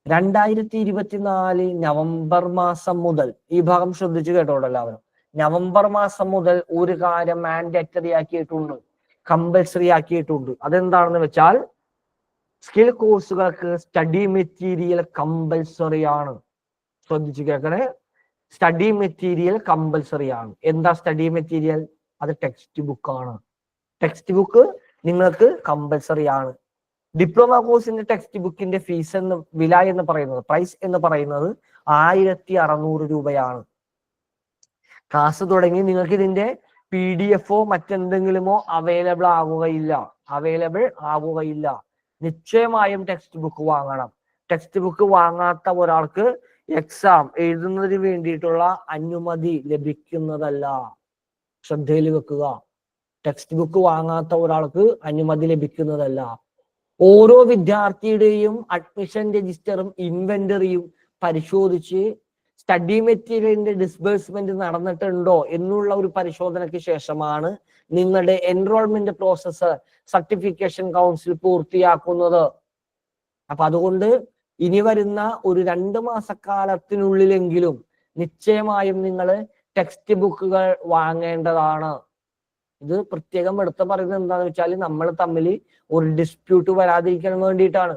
2024 നവംബർ മാസം മുതൽ, ഈ ഭാഗം ശ്രദ്ധിച്ചു കേട്ടോളൂ എല്ലാവരും, നവംബർ മാസം മുതൽ ഒരു കാര്യം മാൻഡേറ്ററി ആക്കിയിട്ടുണ്ട്, കമ്പൽസറി ആക്കിയിട്ടുണ്ട്. അതെന്താണെന്ന് വെച്ചാൽ, സ്കിൽ കോഴ്സുകൾക്ക് സ്റ്റഡി മെറ്റീരിയൽ കമ്പൽസറി ആണ്. ശ്രദ്ധിച്ചു കേൾക്കണേ, സ്റ്റഡി മെറ്റീരിയൽ കമ്പൽസറി ആണ്. എന്താ സ്റ്റഡി മെറ്റീരിയൽ? അത് ടെക്സ്റ്റ് ബുക്ക് ആണ്. ടെക്സ്റ്റ് ബുക്ക് നിങ്ങൾക്ക് കമ്പൽസറി ആണ്. ഡിപ്ലോമ കോഴ്സിന്റെ ടെക്സ്റ്റ് ബുക്കിന്റെ വില എന്ന് പറയുന്നത്, പ്രൈസ് എന്ന് പറയുന്നത് 1600 രൂപയാണ്. ക്ലാസ് തുടങ്ങി നിങ്ങൾക്ക് ഇതിന്റെ PDF മറ്റെന്തെങ്കിലുമോ അവൈലബിൾ ആകുകയില്ല. നിശ്ചയമായും ടെക്സ്റ്റ് ബുക്ക് വാങ്ങണം. ടെക്സ്റ്റ് ബുക്ക് വാങ്ങാത്ത ഒരാൾക്ക് എക്സാം എഴുതുന്നതിന് വേണ്ടിയിട്ടുള്ള അനുമതി ലഭിക്കുന്നതല്ല. ശ്രദ്ധയിൽ വെക്കുക, ടെക്സ്റ്റ് ബുക്ക് വാങ്ങാത്ത ഒരാൾക്ക് അനുമതി ലഭിക്കുന്നതല്ല. ഓരോ വിദ്യാർത്ഥിയുടെയും അഡ്മിഷൻ രജിസ്റ്ററും ഇൻവെന്ററിയും പരിശോധിച്ച് സ്റ്റഡി മെറ്റീരിയലിന്റെ ഡിസ്ബേഴ്സ്മെന്റ് നടന്നിട്ടുണ്ടോ എന്നുള്ള ഒരു പരിശോധനയ്ക്ക് ശേഷമാണ് നിങ്ങളുടെ എൻറോൾമെന്റ് പ്രോസസ്സ് സർട്ടിഫിക്കേഷൻ കൗൺസിൽ പൂർത്തിയാക്കുന്നത്. അപ്പൊ അതുകൊണ്ട് ഇനി വരുന്ന ഒരു 2 മാസക്കാലത്തിനുള്ളിലെങ്കിലും നിശ്ചയമായും നിങ്ങൾ ടെക്സ്റ്റ് ബുക്കുകൾ വാങ്ങേണ്ടതാണ്. ഇത് പ്രത്യേകം എടുത്ത് പറയുന്നത് എന്താണെന്ന് വെച്ചാൽ, നമ്മൾ തമ്മിൽ ഒരു ഡിസ്പ്യൂട്ട് വരാതിരിക്കാൻ വേണ്ടിയിട്ടാണ്.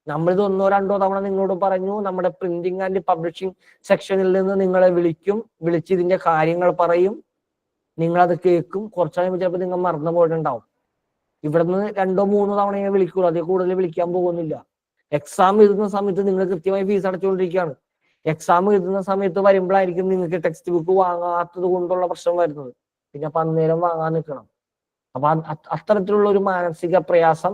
നമ്മളിത് 1-2 തവണ നിങ്ങളോട് പറഞ്ഞു. നമ്മുടെ പ്രിന്റിംഗ് ആൻഡ് പബ്ലിഷിംഗ് സെക്ഷനിൽ നിന്ന് നിങ്ങളെ വിളിച്ച് ഇതിന്റെ കാര്യങ്ങൾ പറയും. നിങ്ങളത് കേൾക്കും. കുറച്ച് കഴിയുമ്പോൾ ചിലപ്പോൾ നിങ്ങൾ മറന്നു പോയിട്ടുണ്ടാവും. ഇവിടുന്ന് 2-3 തവണയെ വിളിക്കുള്ളൂ, അതിൽ കൂടുതൽ വിളിക്കാൻ പോകുന്നില്ല. എക്സാം എഴുതുന്ന സമയത്ത് നിങ്ങൾ കൃത്യമായി ഫീസ് അടച്ചുകൊണ്ടിരിക്കുകയാണ്. എക്സാം എഴുതുന്ന സമയത്ത് വരുമ്പോഴായിരിക്കും നിങ്ങൾക്ക് ടെക്സ്റ്റ് ബുക്ക് വാങ്ങാത്തത് കൊണ്ടുള്ള പ്രശ്നം വരുന്നത്. പിന്നെ അപ്പൊ അന്നേരം വാങ്ങാൻ നിൽക്കണം. അപ്പൊ അത്തരത്തിലുള്ള ഒരു മാനസിക പ്രയാസം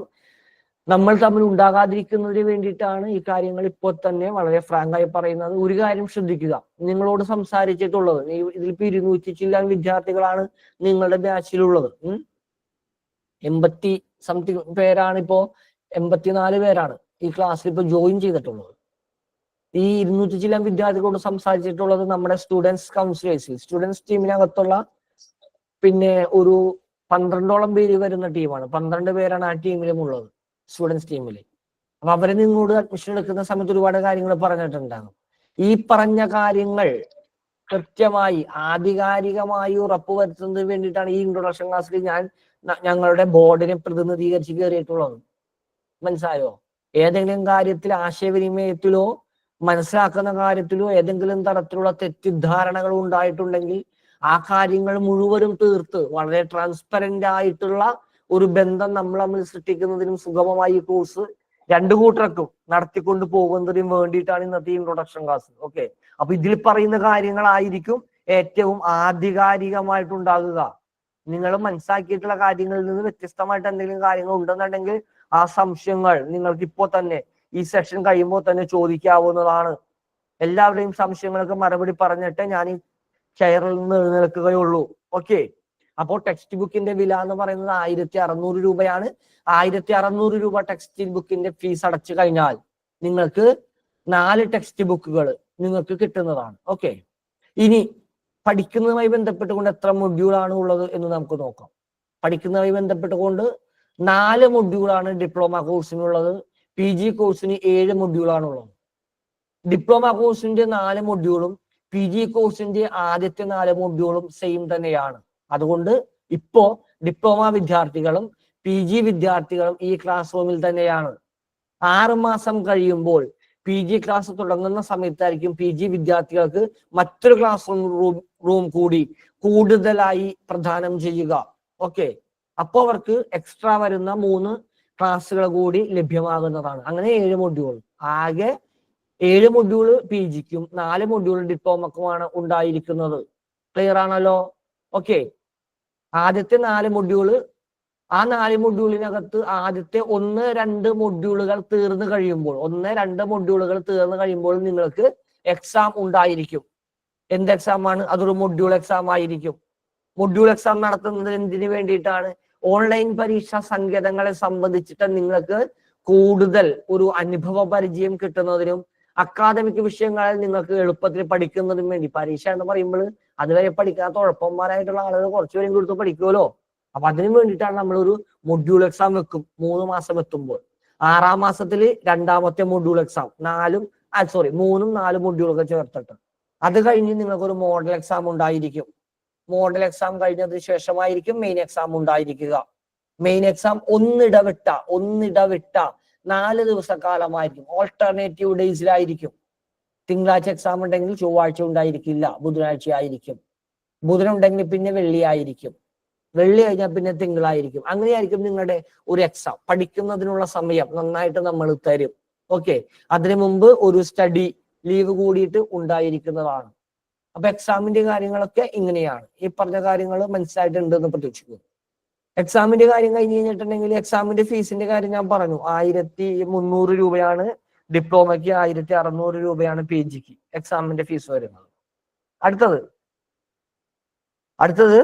നമ്മൾ തമ്മിൽ ഉണ്ടാകാതിരിക്കുന്നതിന് വേണ്ടിയിട്ടാണ് ഈ കാര്യങ്ങൾ ഇപ്പോൾ തന്നെ വളരെ ഫ്രാങ്കായി പറയുന്നത്. ഒരു കാര്യം ശ്രദ്ധിക്കുക, നിങ്ങളോട് സംസാരിച്ചിട്ടുള്ളത്, ഇതിലിപ്പോ 200 ചില്ലാൻ വിദ്യാർത്ഥികളാണ് നിങ്ങളുടെ ബാച്ചിലുള്ളത്. 80 സംതിങ് പേരാണ് ഇപ്പോ 84 പേരാണ് ഈ ക്ലാസ്സിൽ ഇപ്പൊ ജോയിൻ ചെയ്തിട്ടുള്ളത്. ഈ 200 ചില വിദ്യാർത്ഥികളോട് സംസാരിച്ചിട്ടുള്ളത് നമ്മുടെ സ്റ്റുഡൻസ് കൗൺസിലേഴ്സിൽ സ്റ്റുഡൻസ് ടീമിനകത്തുള്ള പിന്നെ ഒരു 12ഓളം പേര് വരുന്ന ടീമാണ്. 12 പേരാണ് ആ ടീമിലും ഉള്ളത്, സ്റ്റുഡൻസ് ടീമിൽ. അപ്പൊ അവരെ നിങ്ങളോട് അഡ്മിഷൻ എടുക്കുന്ന സമയത്ത് ഒരുപാട് കാര്യങ്ങൾ പറഞ്ഞിട്ടുണ്ടാകും. ഈ പറഞ്ഞ കാര്യങ്ങൾ കൃത്യമായി ആധികാരികമായി ഉറപ്പുവരുത്തുന്നതിന് വേണ്ടിയിട്ടാണ് ഈ ഇൻട്രൊഡക്ഷൻ ക്ലാസ്സിൽ ഞാൻ ഞങ്ങളുടെ ബോർഡിനെ പ്രതിനിധീകരിച്ച് കയറിയിട്ടുള്ളത്. മനസ്സിലായോ? ഏതെങ്കിലും കാര്യത്തിൽ ആശയവിനിമയത്തിലോ മനസ്സിലാക്കുന്ന കാര്യത്തിലോ ഏതെങ്കിലും തരത്തിലുള്ള തെറ്റിദ്ധാരണകൾ ഉണ്ടായിട്ടുണ്ടെങ്കിൽ ആ കാര്യങ്ങൾ മുഴുവനും തീർത്ത് വളരെ ട്രാൻസ്പെറന്റ് ആയിട്ടുള്ള ഒരു ബന്ധം നമ്മൾ തമ്മിൽ സൃഷ്ടിക്കുന്നതിനും സുഗമമായി ഈ കോഴ്സ് രണ്ടു കൂട്ടർക്കും നടത്തിക്കൊണ്ട് പോകുന്നതിനും വേണ്ടിയിട്ടാണ് ഇന്നത്തെ ഇൻട്രൊഡക്ഷൻ ക്ലാസ്. ഓക്കെ, അപ്പൊ ഇതിൽ പറയുന്ന കാര്യങ്ങളായിരിക്കും ഏറ്റവും ആധികാരികമായിട്ടുണ്ടാകുക. നിങ്ങൾ മനസ്സിലാക്കിയിട്ടുള്ള കാര്യങ്ങളിൽ നിന്ന് വ്യത്യസ്തമായിട്ട് എന്തെങ്കിലും കാര്യങ്ങൾ ഉണ്ടെന്നുണ്ടെങ്കിൽ ആ സംശയങ്ങൾ നിങ്ങൾക്ക് ഇപ്പോൾ തന്നെ ഈ സെഷൻ കഴിയുമ്പോൾ തന്നെ ചോദിക്കാവുന്നതാണ്. എല്ലാവരുടെയും സംശയങ്ങൾക്ക് മറുപടി പറഞ്ഞിട്ട് ഞാൻ ഈ ചെയറിൽ നിന്ന് എഴുന്നേൽക്കുകയുള്ളൂ. ഓക്കെ, അപ്പോൾ ടെക്സ്റ്റ് ബുക്കിന്റെ വില എന്ന് പറയുന്നത് 1600 രൂപയാണ്. 1600 രൂപ ടെക്സ്റ്റ് ബുക്കിന്റെ ഫീസ് അടച്ചു കഴിഞ്ഞാൽ നിങ്ങൾക്ക് 4 ടെക്സ്റ്റ് ബുക്കുകൾ നിങ്ങൾക്ക് കിട്ടുന്നതാണ്. ഓക്കെ, ഇനി പഠിക്കുന്നതുമായി ബന്ധപ്പെട്ടുകൊണ്ട് എത്ര മൊഡ്യൂളാണ് ഉള്ളത് എന്ന് നമുക്ക് നോക്കാം. പഠിക്കുന്നതുമായി ബന്ധപ്പെട്ടുകൊണ്ട് 4 മൊഡ്യൂളാണ് ഡിപ്ലോമ കോഴ്സിനുള്ളത്. PG കോഴ്സിന് 7 മൊഡ്യൂളാണ് ഉള്ളത്. ഡിപ്ലോമ കോഴ്സിന്റെ 4 മൊഡ്യൂളും PG കോഴ്സിന്റെ ആദ്യത്തെ 4 മൊഡ്യൂളും സെയിം തന്നെയാണ്. അതുകൊണ്ട് ഇപ്പോ ഡിപ്ലോമ വിദ്യാർത്ഥികളും PG വിദ്യാർത്ഥികളും ഈ ക്ലാസ് റൂമിൽ തന്നെയാണ്. 6 മാസം കഴിയുമ്പോൾ PG ക്ലാസ് തുടങ്ങുന്ന സമയത്തായിരിക്കും PG വിദ്യാർത്ഥികൾക്ക് മറ്റൊരു ക്ലാസ് റൂം കൂടി കൂടുതലായി പ്രദാനം ചെയ്യുക. ഓക്കെ, അപ്പോൾ അവർക്ക് എക്സ്ട്രാ വരുന്ന 3 ക്ലാസ്സുകൾ കൂടി ലഭ്യമാകുന്നതാണ്. അങ്ങനെ 7 മൊഡ്യൂൾ, ആകെ 7 മൊഡ്യൂള് PGക്കും 4 മൊഡ്യൂൾ ഡിപ്ലോമക്കുമാണ് ഉണ്ടായിരിക്കുന്നത്. ക്ലിയർ ആണല്ലോ? ഓക്കെ, ആദ്യത്തെ 4 മൊഡ്യൂള്, ആ 4 മൊഡ്യൂളിനകത്ത് ആദ്യത്തെ 1-2 മൊഡ്യൂളുകൾ തീർന്നു കഴിയുമ്പോൾ 1-2 മൊഡ്യൂളുകൾ തീർന്നു കഴിയുമ്പോൾ നിങ്ങൾക്ക് എക്സാം ഉണ്ടായിരിക്കും. എന്ത് എക്സാം ആണ്? അതൊരു മൊഡ്യൂൾ എക്സാം ആയിരിക്കും. മൊഡ്യൂൾ എക്സാം നടത്തുന്നത് എന്തിനു വേണ്ടിയിട്ടാണ്? ഓൺലൈൻ പരീക്ഷാ സങ്കേതങ്ങളെ സംബന്ധിച്ചിട്ട് നിങ്ങൾക്ക് കൂടുതൽ ഒരു അനുഭവ പരിചയം കിട്ടുന്നതിനും അക്കാദമിക് വിഷയങ്ങളിൽ നിങ്ങൾക്ക് എളുപ്പത്തിൽ പഠിക്കുന്നതിനും വേണ്ടി. പരീക്ഷ എന്ന് പറയുമ്പോൾ അതുവരെ പഠിക്കാത്ത ഉഴപ്പന്മാരായിട്ടുള്ള ആളുകൾ കുറച്ചുപേരും കൊടുത്ത് പഠിക്കുമല്ലോ. അപ്പൊ അതിനു വേണ്ടിയിട്ടാണ് നമ്മളൊരു മൊഡ്യൂൾ എക്സാം വെക്കും 3 മാസം എത്തുമ്പോൾ. 6-ാം മാസത്തിൽ 2ാമത്തെ മൊഡ്യൂൾ എക്സാം, 3-ഉം 4 മൊഡ്യൂളൊക്കെ ചേർത്തിട്ട്. അത് കഴിഞ്ഞ് നിങ്ങൾക്കൊരു മോഡൽ എക്സാം ഉണ്ടായിരിക്കും. മോഡൽ എക്സാം കഴിഞ്ഞതിന് ശേഷമായിരിക്കും മെയിൻ എക്സാം ഉണ്ടായിരിക്കുക. മെയിൻ എക്സാം ഒന്നിടവിട്ട 4 ദിവസക്കാലമായിരിക്കും. ഓൾട്ടർനേറ്റീവ് ഡേയ്സിലായിരിക്കും. തിങ്കളാഴ്ച എക്സാം ഉണ്ടെങ്കിൽ ചൊവ്വാഴ്ച ഉണ്ടായിരിക്കില്ല, ബുധനാഴ്ച ആയിരിക്കും. ബുധനുണ്ടെങ്കിൽ പിന്നെ വെള്ളി ആയിരിക്കും. വെള്ളി കഴിഞ്ഞാൽ പിന്നെ തിങ്കളായിരിക്കും. അങ്ങനെയായിരിക്കും നിങ്ങളുടെ ഒരു എക്സാം. പഠിക്കുന്നതിനുള്ള സമയം നന്നായിട്ട് നമ്മൾ തരും. ഓക്കെ, അതിനു മുമ്പ് ഒരു സ്റ്റഡി ലീവ് കൂടിയിട്ട് ഉണ്ടായിരിക്കുന്നതാണ്. അപ്പൊ എക്സാമിന്റെ കാര്യങ്ങളൊക്കെ ഇങ്ങനെയാണ്. ഈ പറഞ്ഞ കാര്യങ്ങൾ മനസ്സിലായിട്ടുണ്ട് എന്ന് പ്രതീക്ഷിക്കുന്നു. എക്സാമിന്റെ കാര്യം കഴിഞ്ഞ് കഴിഞ്ഞിട്ടുണ്ടെങ്കിൽ എക്സാമിന്റെ ഫീസിന്റെ കാര്യം ഞാൻ പറഞ്ഞു. 1300 രൂപയാണ് ഡിപ്ലോമയ്ക്ക്, 1600 രൂപയാണ് PGക്ക് എക്സാമിന്റെ ഫീസ് വരുന്നത്. അടുത്തത്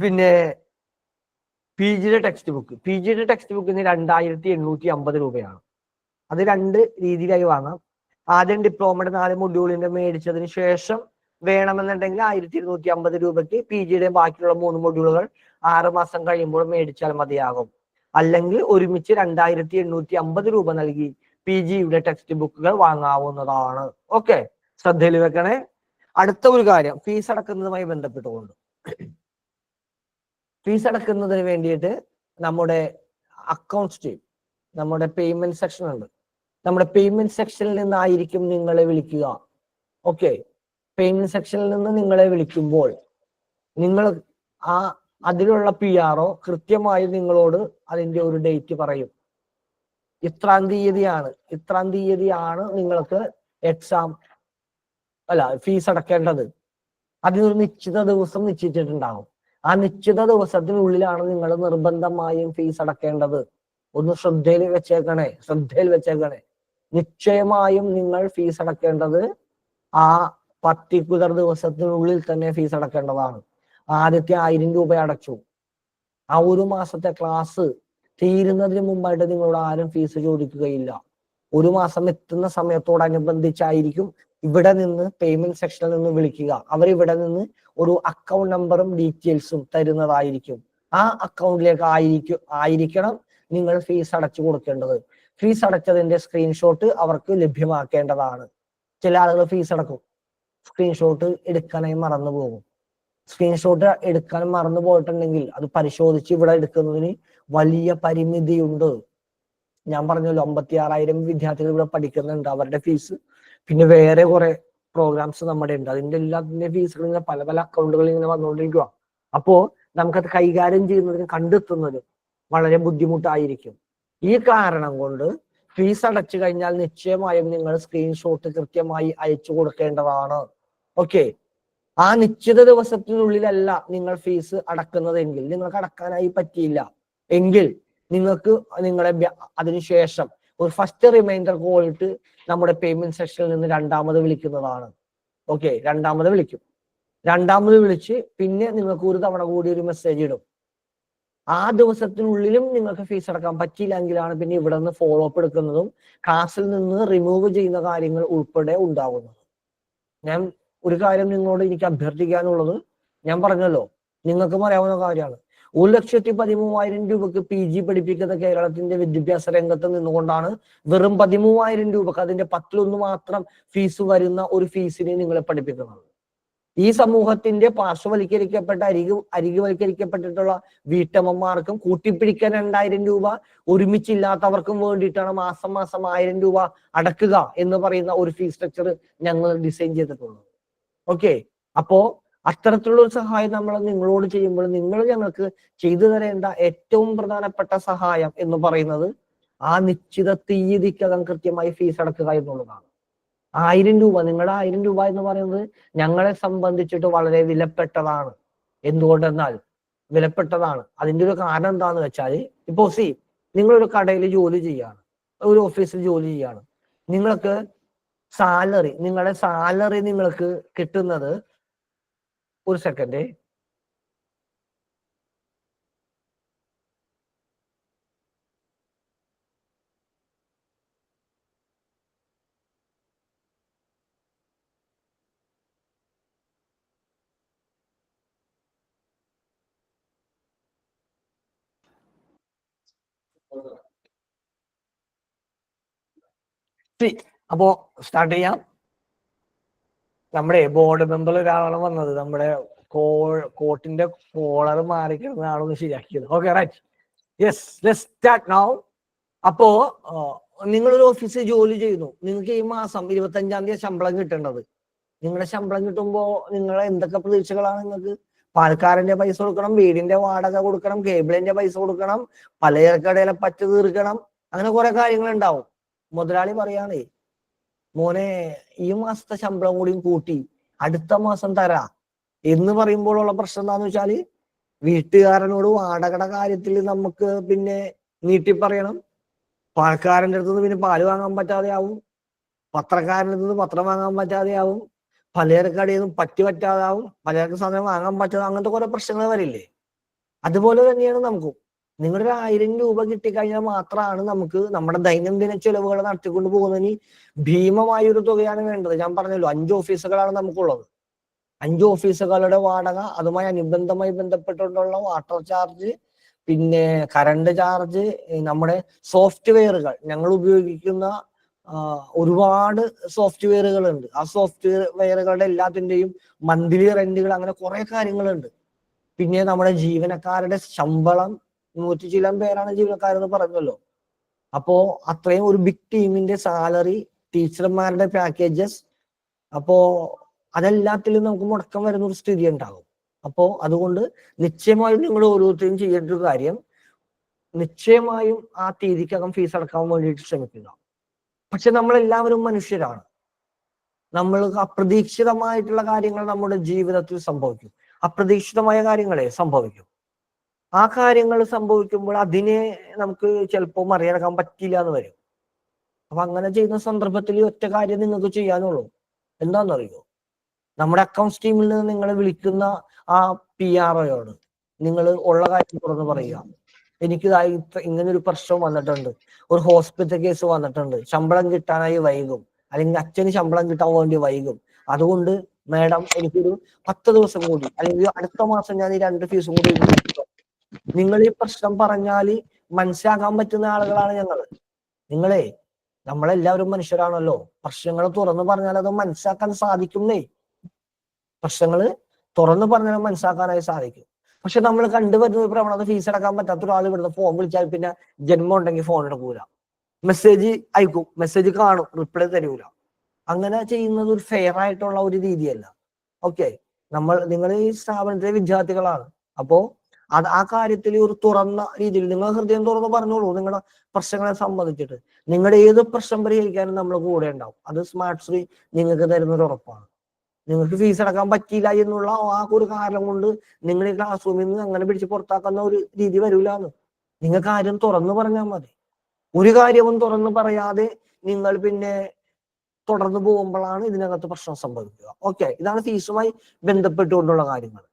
പിന്നെ PGയുടെ ടെക്സ്റ്റ് ബുക്ക്. PGയുടെ ടെക്സ്റ്റ് ബുക്കിന് 2850 രൂപയാണ്. അത് 2 രീതിയിലായി വാങ്ങാം. ആദ്യം ഡിപ്ലോമയുടെ 4 മൊഡ്യൂളിന്റെ മേടിച്ചതിന് ശേഷം വേണമെന്നുണ്ടെങ്കിൽ 1250 രൂപയ്ക്ക് PGയുടെ ബാക്കിയുള്ള 3 മൊഡ്യൂളുകൾ 6 മാസം കഴിയുമ്പോൾ മേടിച്ചാൽ മതിയാകും. അല്ലെങ്കിൽ ഒരുമിച്ച് 2850 രൂപ നൽകി PGയുടെ ടെക്സ്റ്റ് ബുക്കുകൾ വാങ്ങാവുന്നതാണ്. ഓക്കെ, ശ്രദ്ധയിൽ വെക്കണേ. അടുത്ത ഒരു കാര്യം, ഫീസ് അടക്കുന്നതുമായി ബന്ധപ്പെട്ടുകൊണ്ട്. ഫീസ് അടക്കുന്നതിന് വേണ്ടിയിട്ട് നമ്മുടെ അക്കൗണ്ട്സ് ടീം, നമ്മുടെ പേയ്മെന്റ് സെക്ഷൻ ഉണ്ട്. നമ്മുടെ പേയ്മെന്റ് സെക്ഷനിൽ നിന്നായിരിക്കും നിങ്ങളെ വിളിക്കുക. ഓക്കെ, പേയ്മെന്റ് സെക്ഷനിൽ നിന്ന് നിങ്ങളെ വിളിക്കുമ്പോൾ നിങ്ങൾ അതിലുള്ള PRO കൃത്യമായി നിങ്ങളോട് അതിന്റെ ഒരു ഡേറ്റ് പറയും. ഇത്രാം തീയതിയാണ് നിങ്ങൾക്ക് എക്സാം ഫീസ് അടക്കേണ്ടത്. അതിനൊരു നിശ്ചിത ദിവസം നിശ്ചയിച്ചിട്ടുണ്ടാകും. ആ നിശ്ചിത ദിവസത്തിനുള്ളിലാണ് നിങ്ങൾ നിർബന്ധമായും ഫീസ് അടക്കേണ്ടത്. ഒന്ന് ശ്രദ്ധയിൽ വെച്ചേക്കണേ. നിശ്ചയമായും നിങ്ങൾ ഫീസ് അടക്കേണ്ടത് ആ പർട്ടിക്കുലർ ദിവസത്തിനുള്ളിൽ തന്നെ ഫീസ് അടക്കേണ്ടതാണ്. ആദ്യത്തെ 1000 രൂപ അടച്ചു. ആ 1 മാസത്തെ ക്ലാസ് തീരുന്നതിന് മുമ്പായിട്ട് നിങ്ങളോട് ആരും ഫീസ് ചോദിക്കുകയില്ല. ഒരു മാസം എത്തുന്ന സമയത്തോടനുബന്ധിച്ചായിരിക്കും ഇവിടെ നിന്ന് പേയ്മെന്റ് സെക്ഷനിൽ നിന്ന് വിളിക്കുക. അവരിവിടെ നിന്ന് ഒരു അക്കൗണ്ട് നമ്പറും ഡീറ്റെയിൽസും തരുന്നതായിരിക്കും. ആ അക്കൗണ്ടിലേക്ക് ആയിരിക്കണം നിങ്ങൾ ഫീസ് അടച്ചു കൊടുക്കേണ്ടത്. ഫീസ് അടച്ചതിന്റെ സ്ക്രീൻഷോട്ട് അവർക്ക് ലഭ്യമാക്കേണ്ടതാണ്. ചില ആളുകൾ ഫീസ് അടക്കും, സ്ക്രീൻഷോട്ട് എടുക്കാനായി മറന്നു പോകും. സ്ക്രീൻഷോട്ട് എടുക്കാൻ മറന്നു പോയിട്ടുണ്ടെങ്കിൽ അത് പരിശോധിച്ച് ഇവിടെ എടുക്കുന്നതിന് വലിയ പരിമിതിയുണ്ട്. ഞാൻ പറഞ്ഞല്ലോ 56,000 വിദ്യാർത്ഥികൾ ഇവിടെ പഠിക്കുന്നുണ്ട്. അവരുടെ ഫീസ്, പിന്നെ വേറെ കുറെ പ്രോഗ്രാംസ് നമ്മുടെ ഉണ്ട്. അതിന്റെ എല്ലാത്തിന്റെ ഫീസുകൾ ഇങ്ങനെ പല പല അക്കൗണ്ടുകളിൽ ഇങ്ങനെ വന്നുകൊണ്ടിരിക്കുക. അപ്പോ നമുക്കത് കൈകാര്യം ചെയ്യുന്നതിന് കണ്ടെത്തുന്നതിന് വളരെ ബുദ്ധിമുട്ടായിരിക്കും. ഈ കാരണം കൊണ്ട് ഫീസ് അടച്ചു കഴിഞ്ഞാൽ നിശ്ചയമായും നിങ്ങൾ സ്ക്രീൻഷോട്ട് കൃത്യമായി അയച്ചു കൊടുക്കേണ്ടതാണ്. ഓക്കെ, ആ നിശ്ചിത ദിവസത്തിനുള്ളിലല്ല നിങ്ങൾ ഫീസ് അടക്കുന്നതെങ്കിൽ, നിങ്ങൾക്ക് അടക്കാനായി പറ്റിയില്ല എങ്കിൽ നിങ്ങൾക്ക് നിങ്ങളെ അതിനുശേഷം ഒരു ഫസ്റ്റ് റിമൈൻഡർ കോൾ ഇട്ട് നമ്മുടെ പേയ്മെന്റ് സെക്ഷനിൽ നിന്ന് രണ്ടാമത് വിളിക്കുന്നതാണ്. ഓക്കെ, രണ്ടാമത് വിളിക്കും. രണ്ടാമത് വിളിച്ച് പിന്നെ നിങ്ങൾക്ക് ഒരു തവണ കൂടി ഒരു മെസ്സേജ് ഇടും. ആ ദിവസത്തിനുള്ളിലും നിങ്ങൾക്ക് ഫീസ് അടക്കാൻ പറ്റിയില്ലെങ്കിലാണ് പിന്നെ ഇവിടെ നിന്ന് ഫോളോ അപ്പ് എടുക്കുന്നതും ക്ലാസ്സിൽ നിന്ന് റിമൂവ് ചെയ്യുന്ന കാര്യങ്ങൾ ഉൾപ്പെടെ ഉണ്ടാകുന്നത്. ഞാൻ ഒരു കാര്യം നിങ്ങളോട് എനിക്ക് അഭ്യർത്ഥിക്കാനുള്ളത്, ഞാൻ പറഞ്ഞല്ലോ നിങ്ങൾക്കും അറിയാവുന്ന കാര്യമാണ്. 1,13,000 രൂപക്ക് PG പഠിപ്പിക്കുന്ന കേരളത്തിന്റെ വിദ്യാഭ്യാസ രംഗത്ത് നിന്നുകൊണ്ടാണ് വെറും 13,000 രൂപക്ക് അതിന്റെ 10% മാത്രം ഫീസ് വരുന്ന ഒരു ഫീസിനെ നിങ്ങളെ പഠിപ്പിക്കുന്നത്. ഈ സമൂഹത്തിന്റെ പാർശ്വവൽക്കരിക്കപ്പെട്ട അരികുവൽക്കരിക്കപ്പെട്ടിട്ടുള്ള വീട്ടമ്മമാർക്കും കൂട്ടിപ്പിടിക്കാൻ 2,000 രൂപ ഒരുമിച്ചില്ലാത്തവർക്കും വേണ്ടിയിട്ടാണ് മാസം മാസം 1,000 രൂപ അടക്കുക എന്ന് പറയുന്ന ഒരു ഫീസ് സ്ട്രക്ചർ ഞങ്ങൾ ഡിസൈൻ ചെയ്തിട്ടുള്ളത്. ഓക്കെ, അപ്പോ അത്തരത്തിലുള്ള ഒരു സഹായം നമ്മൾ നിങ്ങളോട് ചെയ്യുമ്പോൾ നിങ്ങൾ ഞങ്ങൾക്ക് ചെയ്തു തരേണ്ട ഏറ്റവും പ്രധാനപ്പെട്ട സഹായം എന്ന് പറയുന്നത് ആ നിശ്ചിത തീയതിക്കകം കൃത്യമായി ഫീസ് അടക്കുക എന്നുള്ളതാണ്. 1,000 രൂപ, നിങ്ങളുടെ 1,000 രൂപ എന്ന് പറയുന്നത് ഞങ്ങളെ സംബന്ധിച്ചിട്ട് വളരെ വിലപ്പെട്ടതാണ്. എന്തുകൊണ്ടെന്നാൽ വിലപ്പെട്ടതാണ്. അതിന്റെ ഒരു കാരണം എന്താന്ന് വെച്ചാൽ, ഇപ്പോ നിങ്ങളൊരു കടയിൽ ജോലി ചെയ്യാണ്, ഒരു ഓഫീസിൽ ജോലി ചെയ്യാണ്. നിങ്ങൾക്ക് നിങ്ങളുടെ സാലറി നിങ്ങൾക്ക് കിട്ടുന്നത്, ഒരു സെക്കൻഡ്, അപ്പോ സ്റ്റാർട്ട് ചെയ്യാം. നമ്മുടെ ബോർഡ് മെമ്പർ ഒരാളാണ് വന്നത്, നമ്മുടെ കോട്ടിന്റെ കോളർ മാറിക്കിടുന്ന ആളൊന്ന് ശരിയാക്കിയത്. Okay, right, yes, let's start now. അപ്പോ നിങ്ങളൊരു ഓഫീസിൽ ജോലി ചെയ്യുന്നു. നിങ്ങൾക്ക് ഈ മാസം 25-ാം തീയതി ശമ്പളം കിട്ടേണ്ടത്. നിങ്ങളുടെ ശമ്പളം കിട്ടുമ്പോൾ നിങ്ങൾ എന്തൊക്കെ പ്രതീക്ഷകളാണ് നിങ്ങൾക്ക്? പാൽക്കാരന്റെ പൈസ കൊടുക്കണം, വീടിന്റെ വാടക കൊടുക്കണം, കേബിളിന്റെ പൈസ കൊടുക്കണം, പലചരക്കടയിലെ പറ്റ് തീർക്കണം, അങ്ങനെ കുറെ കാര്യങ്ങൾ ഉണ്ടാവും. മുതലാളി പറയാണേ, മോനെ ഈ മാസത്തെ ശമ്പളം കൂടിയും കൂട്ടി അടുത്ത മാസം തരാ എന്ന് പറയുമ്പോഴുള്ള പ്രശ്നം എന്താന്ന് വെച്ചാല്, വീട്ടുകാരനോട് വാടകയുടെ കാര്യത്തിൽ നമുക്ക് പിന്നെ നീട്ടി പറയണം. പാൽക്കാരൻ്റെ അടുത്ത് നിന്ന് പിന്നെ പാല് വാങ്ങാൻ പറ്റാതെ ആവും, പത്രക്കാരൻ്റെ അടുത്ത് നിന്ന് പത്രം വാങ്ങാൻ പറ്റാതെ ആവും, പലചരക്കടയിൽ നിന്നും പറ്റാതെ ആവും, പലചരക്ക് സാധനം വാങ്ങാൻ പറ്റാതെ, അങ്ങനത്തെ കുറെ പ്രശ്നങ്ങൾ വരില്ലേ? അതുപോലെ തന്നെയാണ് നമുക്കും. നിങ്ങളുടെ 1,000 രൂപ കിട്ടിക്കഴിഞ്ഞാൽ മാത്രമാണ് നമുക്ക് നമ്മുടെ ദൈനംദിന ചെലവുകൾ നടത്തിക്കൊണ്ട് പോകുന്നതിന് ഭീമമായ ഒരു തുകയാണ് വേണ്ടത്. ഞാൻ പറഞ്ഞല്ലോ 5 ഓഫീസുകളാണ് നമുക്കുള്ളത്. 5 ഓഫീസുകളുടെ വാടക, അതുമായി അനുബന്ധമായി ബന്ധപ്പെട്ടുകൊണ്ടുള്ള വാട്ടർ ചാർജ്, പിന്നെ കറണ്ട് ചാർജ്, നമ്മുടെ സോഫ്റ്റ്വെയറുകൾ, ഞങ്ങൾ ഉപയോഗിക്കുന്ന ഒരുപാട് സോഫ്റ്റ്വെയറുകൾ ഉണ്ട്. ആ സോഫ്റ്റ്വെയറുകളുടെ എല്ലാത്തിന്റെയും മന്ത്ലി റെന്റുകൾ, അങ്ങനെ കുറെ കാര്യങ്ങളുണ്ട്. പിന്നെ നമ്മുടെ ജീവനക്കാരുടെ ശമ്പളം, 100 ചിലം പേരാണ് ജീവനക്കാരെന്ന് പറഞ്ഞല്ലോ. അപ്പോ അത്രയും ഒരു ബിഗ് ടീമിന്റെ സാലറി, ടീച്ചർമാരുടെ പാക്കേജസ്, അപ്പോ അതെല്ലാത്തിലും നമുക്ക് മുടക്കം വരുന്ന ഒരു സ്ഥിതി ഉണ്ടാകും. അപ്പോ അതുകൊണ്ട് നിശ്ചയമായും നിങ്ങൾ ഓരോരുത്തരും ചെയ്യേണ്ട ഒരു കാര്യം, നിശ്ചയമായും ആ തീയതിക്കകം ഫീസ് അടക്കാൻ വേണ്ടിയിട്ട് ശ്രമിക്കുക. പക്ഷെ നമ്മളെല്ലാവരും മനുഷ്യരാണ്. നമ്മൾക്ക് അപ്രതീക്ഷിതമായിട്ടുള്ള കാര്യങ്ങൾ നമ്മുടെ ജീവിതത്തിൽ സംഭവിക്കും. അപ്രതീക്ഷിതമായ കാര്യങ്ങളെ സംഭവിക്കും. ആ കാര്യങ്ങൾ സംഭവിക്കുമ്പോൾ അതിനെ നമുക്ക് ചിലപ്പോൾ മറികടക്കാൻ പറ്റില്ല എന്ന് വരും. അപ്പൊ അങ്ങനെ ചെയ്യുന്ന സന്ദർഭത്തിൽ ഒറ്റ കാര്യം നിങ്ങൾക്ക് ചെയ്യാനുള്ളൂ. എന്താണെന്നറിയോ? നമ്മുടെ അക്കൗണ്ട്സ് ടീമിൽ നിന്ന് നിങ്ങളെ വിളിക്കുന്ന ആ PROയോട് നിങ്ങൾ ഉള്ള കാര്യം തുറന്ന് പറയുക. എനിക്ക് ഇങ്ങനെ ഒരു പ്രശ്നം വന്നിട്ടുണ്ട്, ഒരു ഹോസ്പിറ്റൽ കേസ് വന്നിട്ടുണ്ട്, ശമ്പളം കിട്ടാനായി വൈകും, അല്ലെങ്കിൽ അച്ഛന് ശമ്പളം കിട്ടാൻ വേണ്ടി വൈകും, അതുകൊണ്ട് മാഡം എനിക്കൊരു 10 ദിവസം കൂടി, അല്ലെങ്കിൽ അടുത്ത മാസം ഞാൻ ഈ 2 ഫീസും കൂടി നിങ്ങൾ ഈ പ്രശ്നം പറഞ്ഞാല് മനസ്സിലാക്കാൻ പറ്റുന്ന ആളുകളാണ് ഞങ്ങള്. നിങ്ങളെ, നമ്മളെല്ലാവരും മനുഷ്യരാണല്ലോ, പ്രശ്നങ്ങൾ തുറന്നു പറഞ്ഞാൽ അത് മനസ്സിലാക്കാൻ സാധിക്കുന്നേ. പ്രശ്നങ്ങള് തുറന്നു പറഞ്ഞാൽ മനസ്സിലാക്കാനായി സാധിക്കും. പക്ഷെ നമ്മൾ കണ്ടുവരുന്ന പ്രവണത, ഫീസ് അടക്കാൻ പറ്റാത്ത ഒരാൾ ഇവിടുന്ന് ഫോൺ വിളിച്ചാൽ പിന്നെ ജന്മം ഉണ്ടെങ്കിൽ ഫോൺ എടുക്കൂല, മെസ്സേജ് അയക്കും, മെസ്സേജ് കാണും, റിപ്ലൈ തരൂല. അങ്ങനെ ചെയ്യുന്നത് ഒരു ഫെയർ ആയിട്ടുള്ള ഒരു രീതിയല്ല. ഓക്കെ, നിങ്ങൾ ഈ സ്ഥാപനത്തിലെ വിദ്യാർത്ഥികളാണ്. അപ്പോ ആ കാര്യത്തിൽ ഒരു തുറന്ന രീതിയിൽ നിങ്ങൾ ഹൃദയം തുറന്ന് പറഞ്ഞോളൂ നിങ്ങളുടെ പ്രശ്നങ്ങളെ സംബന്ധിച്ചിട്ട്. നിങ്ങളുടെ ഏത് പ്രശ്നം പരിഹരിക്കാനും നമ്മൾ കൂടെ ഉണ്ടാവും. അത് സ്മാർട്ട് ശ്രീ നിങ്ങൾക്ക് തരുന്നൊരു ഉറപ്പാണ്. നിങ്ങൾക്ക് ഫീസ് അടക്കാൻ പറ്റിയില്ല എന്നുള്ള ആ ഒരു കാരണം കൊണ്ട് നിങ്ങൾ ഈ ക്ലാസ് റൂമിൽ നിന്ന് അങ്ങനെ പിടിച്ച് പുറത്താക്കുന്ന ഒരു രീതി വരൂലെന്ന്. നിങ്ങൾ കാര്യം തുറന്നു പറഞ്ഞാൽ മതി. ഒരു കാര്യവും തുറന്നു പറയാതെ നിങ്ങൾ പിന്നെ തുടർന്ന് പോകുമ്പോഴാണ് ഇതിനകത്ത് പ്രശ്നം സംഭവിക്കുക. ഓക്കെ, ഇതാണ് ഫീസുമായി ബന്ധപ്പെട്ടുകൊണ്ടുള്ള കാര്യങ്ങൾ.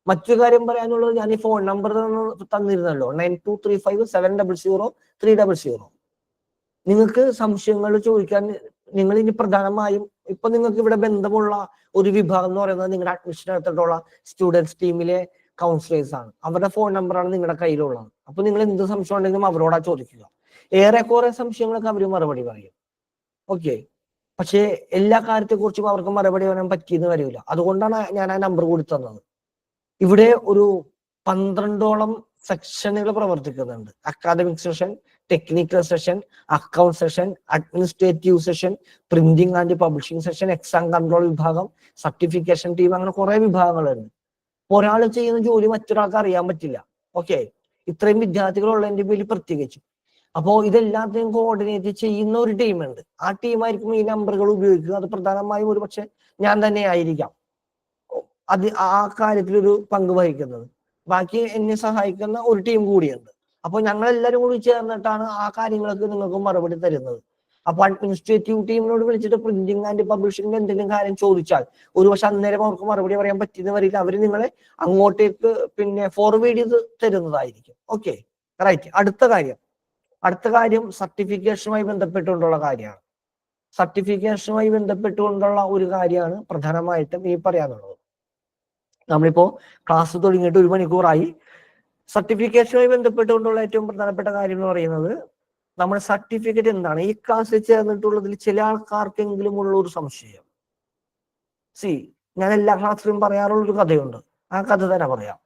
മറ്റൊരു കാര്യം പറയാനുള്ളത്, ഞാൻ ഈ ഫോൺ നമ്പർ തന്നിരുന്നല്ലോ, 9235700300. നിങ്ങൾക്ക് സംശയങ്ങൾ ചോദിക്കാൻ, നിങ്ങൾ ഇനി പ്രധാനമായും ഇപ്പൊ നിങ്ങൾക്ക് ഇവിടെ ബന്ധമുള്ള ഒരു വിഭാഗം എന്ന് പറയുന്നത് നിങ്ങളുടെ അഡ്മിഷൻ എടുത്തിട്ടുള്ള സ്റ്റുഡൻസ് ടീമിലെ കൗൺസിലേഴ്സ് ആണ്. അവരുടെ ഫോൺ നമ്പറാണ് നിങ്ങളുടെ കയ്യിലുള്ളത്. അപ്പൊ നിങ്ങൾ എന്ത് സംശയം ഉണ്ടെങ്കിലും അവരോടാ ചോദിക്കുക. ഏറെക്കുറെ സംശയങ്ങൾക്ക് അവർ മറുപടി പറയും. ഓക്കെ, പക്ഷേ എല്ലാ കാര്യത്തെക്കുറിച്ചും അവർക്ക് മറുപടി പറയാൻ പറ്റിയെന്ന് വരില്ല. അതുകൊണ്ടാണ് ഞാൻ ആ നമ്പർ കൂടി തന്നത്. ഇവിടെ ഒരു 12ഓളം സെക്ഷനുകൾ പ്രവർത്തിക്കുന്നുണ്ട്. Academic session, technical session, account session, administrative session, printing and publishing session, exam control വിഭാഗം, സർട്ടിഫിക്കേഷൻ ടീം, അങ്ങനെ കുറെ വിഭാഗങ്ങളുണ്ട്. ഒരാൾ ചെയ്യുന്ന ജോലി മറ്റൊരാൾക്ക് അറിയാൻ പറ്റില്ല. ഓക്കെ, ഇത്രയും വിദ്യാർത്ഥികൾ ഉള്ളതിന്റെ പേരിൽ പ്രത്യേകിച്ചു. അപ്പോ ഇതെല്ലാத்தைയും കോർഡിനേറ്റ് ചെയ്യുന്ന ഒരു ടീമുണ്ട്. ആ ടീമായിരിക്കും ഈ നമ്പറുകൾ ഉപയോഗിക്കുക. അത് പ്രധാനമായും ഒരു പക്ഷെ ഞാൻ തന്നെ ആയിരിക്കാം അത് ആ കാര്യത്തിൽ ഒരു പങ്ക് വഹിക്കുന്നത്. ബാക്കി എന്നെ സഹായിക്കുന്ന ഒരു ടീം കൂടിയുണ്ട്. അപ്പൊ ഞങ്ങൾ എല്ലാവരും കൂടി ചേർന്നിട്ടാണ് ആ കാര്യങ്ങൾക്ക് നിങ്ങൾക്ക് മറുപടി തരുന്നത്. അപ്പൊ അഡ്മിനിസ്ട്രേറ്റീവ് ടീമിനോട് വിളിച്ചിട്ട് പ്രിന്റിംഗ് ആൻഡ് പബ്ലിഷിംഗ് എന്തെങ്കിലും കാര്യം ചോദിച്ചാൽ ഒരുപക്ഷെ അന്നേരം അവർക്ക് മറുപടി പറയാൻ പറ്റിയെന്ന് വരില്ല. അവർ നിങ്ങളെ അങ്ങോട്ടേക്ക് പിന്നെ ഫോർവേഡ് ചെയ്ത് തരുന്നതായിരിക്കും. Okay, right. അടുത്ത കാര്യം സർട്ടിഫിക്കേഷനുമായി ബന്ധപ്പെട്ടുകൊണ്ടുള്ള കാര്യമാണ്. സർട്ടിഫിക്കേഷനുമായി ബന്ധപ്പെട്ടുകൊണ്ടുള്ള ഒരു കാര്യമാണ് പ്രധാനമായിട്ടും ഈ പറയാനുള്ളത്. നമ്മളിപ്പോ ക്ലാസ് തുടങ്ങിയിട്ട് 1 മണിക്കൂറായി. സർട്ടിഫിക്കേഷനുമായി ബന്ധപ്പെട്ടുകൊണ്ടുള്ള ഏറ്റവും പ്രധാനപ്പെട്ട കാര്യം എന്ന് പറയുന്നത്, നമ്മുടെ സർട്ടിഫിക്കറ്റ് എന്താണ്. ഈ ക്ലാസ്സിൽ ചേർന്നിട്ടുള്ളതിൽ ചില ആൾക്കാർക്കെങ്കിലും ഉള്ള ഒരു സംശയം. ഞാൻ എല്ലാ ക്ലാസ്സിലും പറയാറുള്ള ഒരു കഥയുണ്ട്. ആ കഥ തന്നെ പറയാം.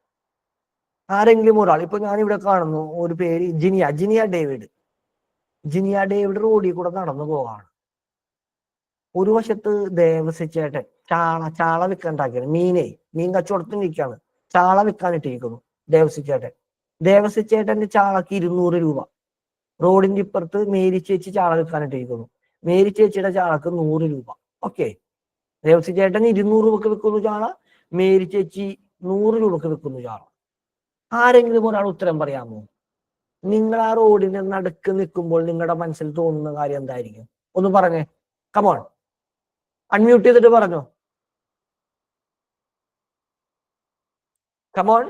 ആരെങ്കിലും ഒരാൾ, ഇപ്പൊ ഞാനിവിടെ കാണുന്നു ഒരു പേര് ജിനിയ ഡേവിഡ് റോഡിൽ കൂടെ നടന്നു പോവാണ്. ഒരു വശത്ത് ദേവസിച്ചേട്ടൻ ചാള വിൽക്കാണ്ടാക്കിയാണ്. മീൻ കച്ചവടത്തിന് നിൽക്കാണ്. ചാള വിൽക്കാനിട്ടിരിക്കുന്നു ദേവസിച്ചേട്ടന്റെ ചാളക്ക് 200 രൂപ. റോഡിന്റെ ഇപ്പുറത്ത് മേരി ചേച്ചി ചാള വിൽക്കാനിട്ടിരിക്കുന്നു. മേരി ചേച്ചിയുടെ ചാളക്ക് 100 രൂപ. ഓക്കെ, ദേവസിച്ചേട്ടൻ 200 രൂപക്ക് വിൽക്കുന്നു ചാള, മേരി ചേച്ചി 100 രൂപക്ക് വിൽക്കുന്നു ചാള. ആരെങ്കിലും ഒരാൾ ഉത്തരം പറയാമോ? നിങ്ങൾ ആ റോഡിന്റെ നടുക്ക് നിൽക്കുമ്പോൾ നിങ്ങളുടെ മനസ്സിൽ തോന്നുന്ന കാര്യം എന്തായിരിക്കും? ഒന്ന് പറഞ്ഞേ. കമോൺ, അൺമ്യൂട്ട് ചെയ്തിട്ട് പറഞ്ഞോ. കമോൺ,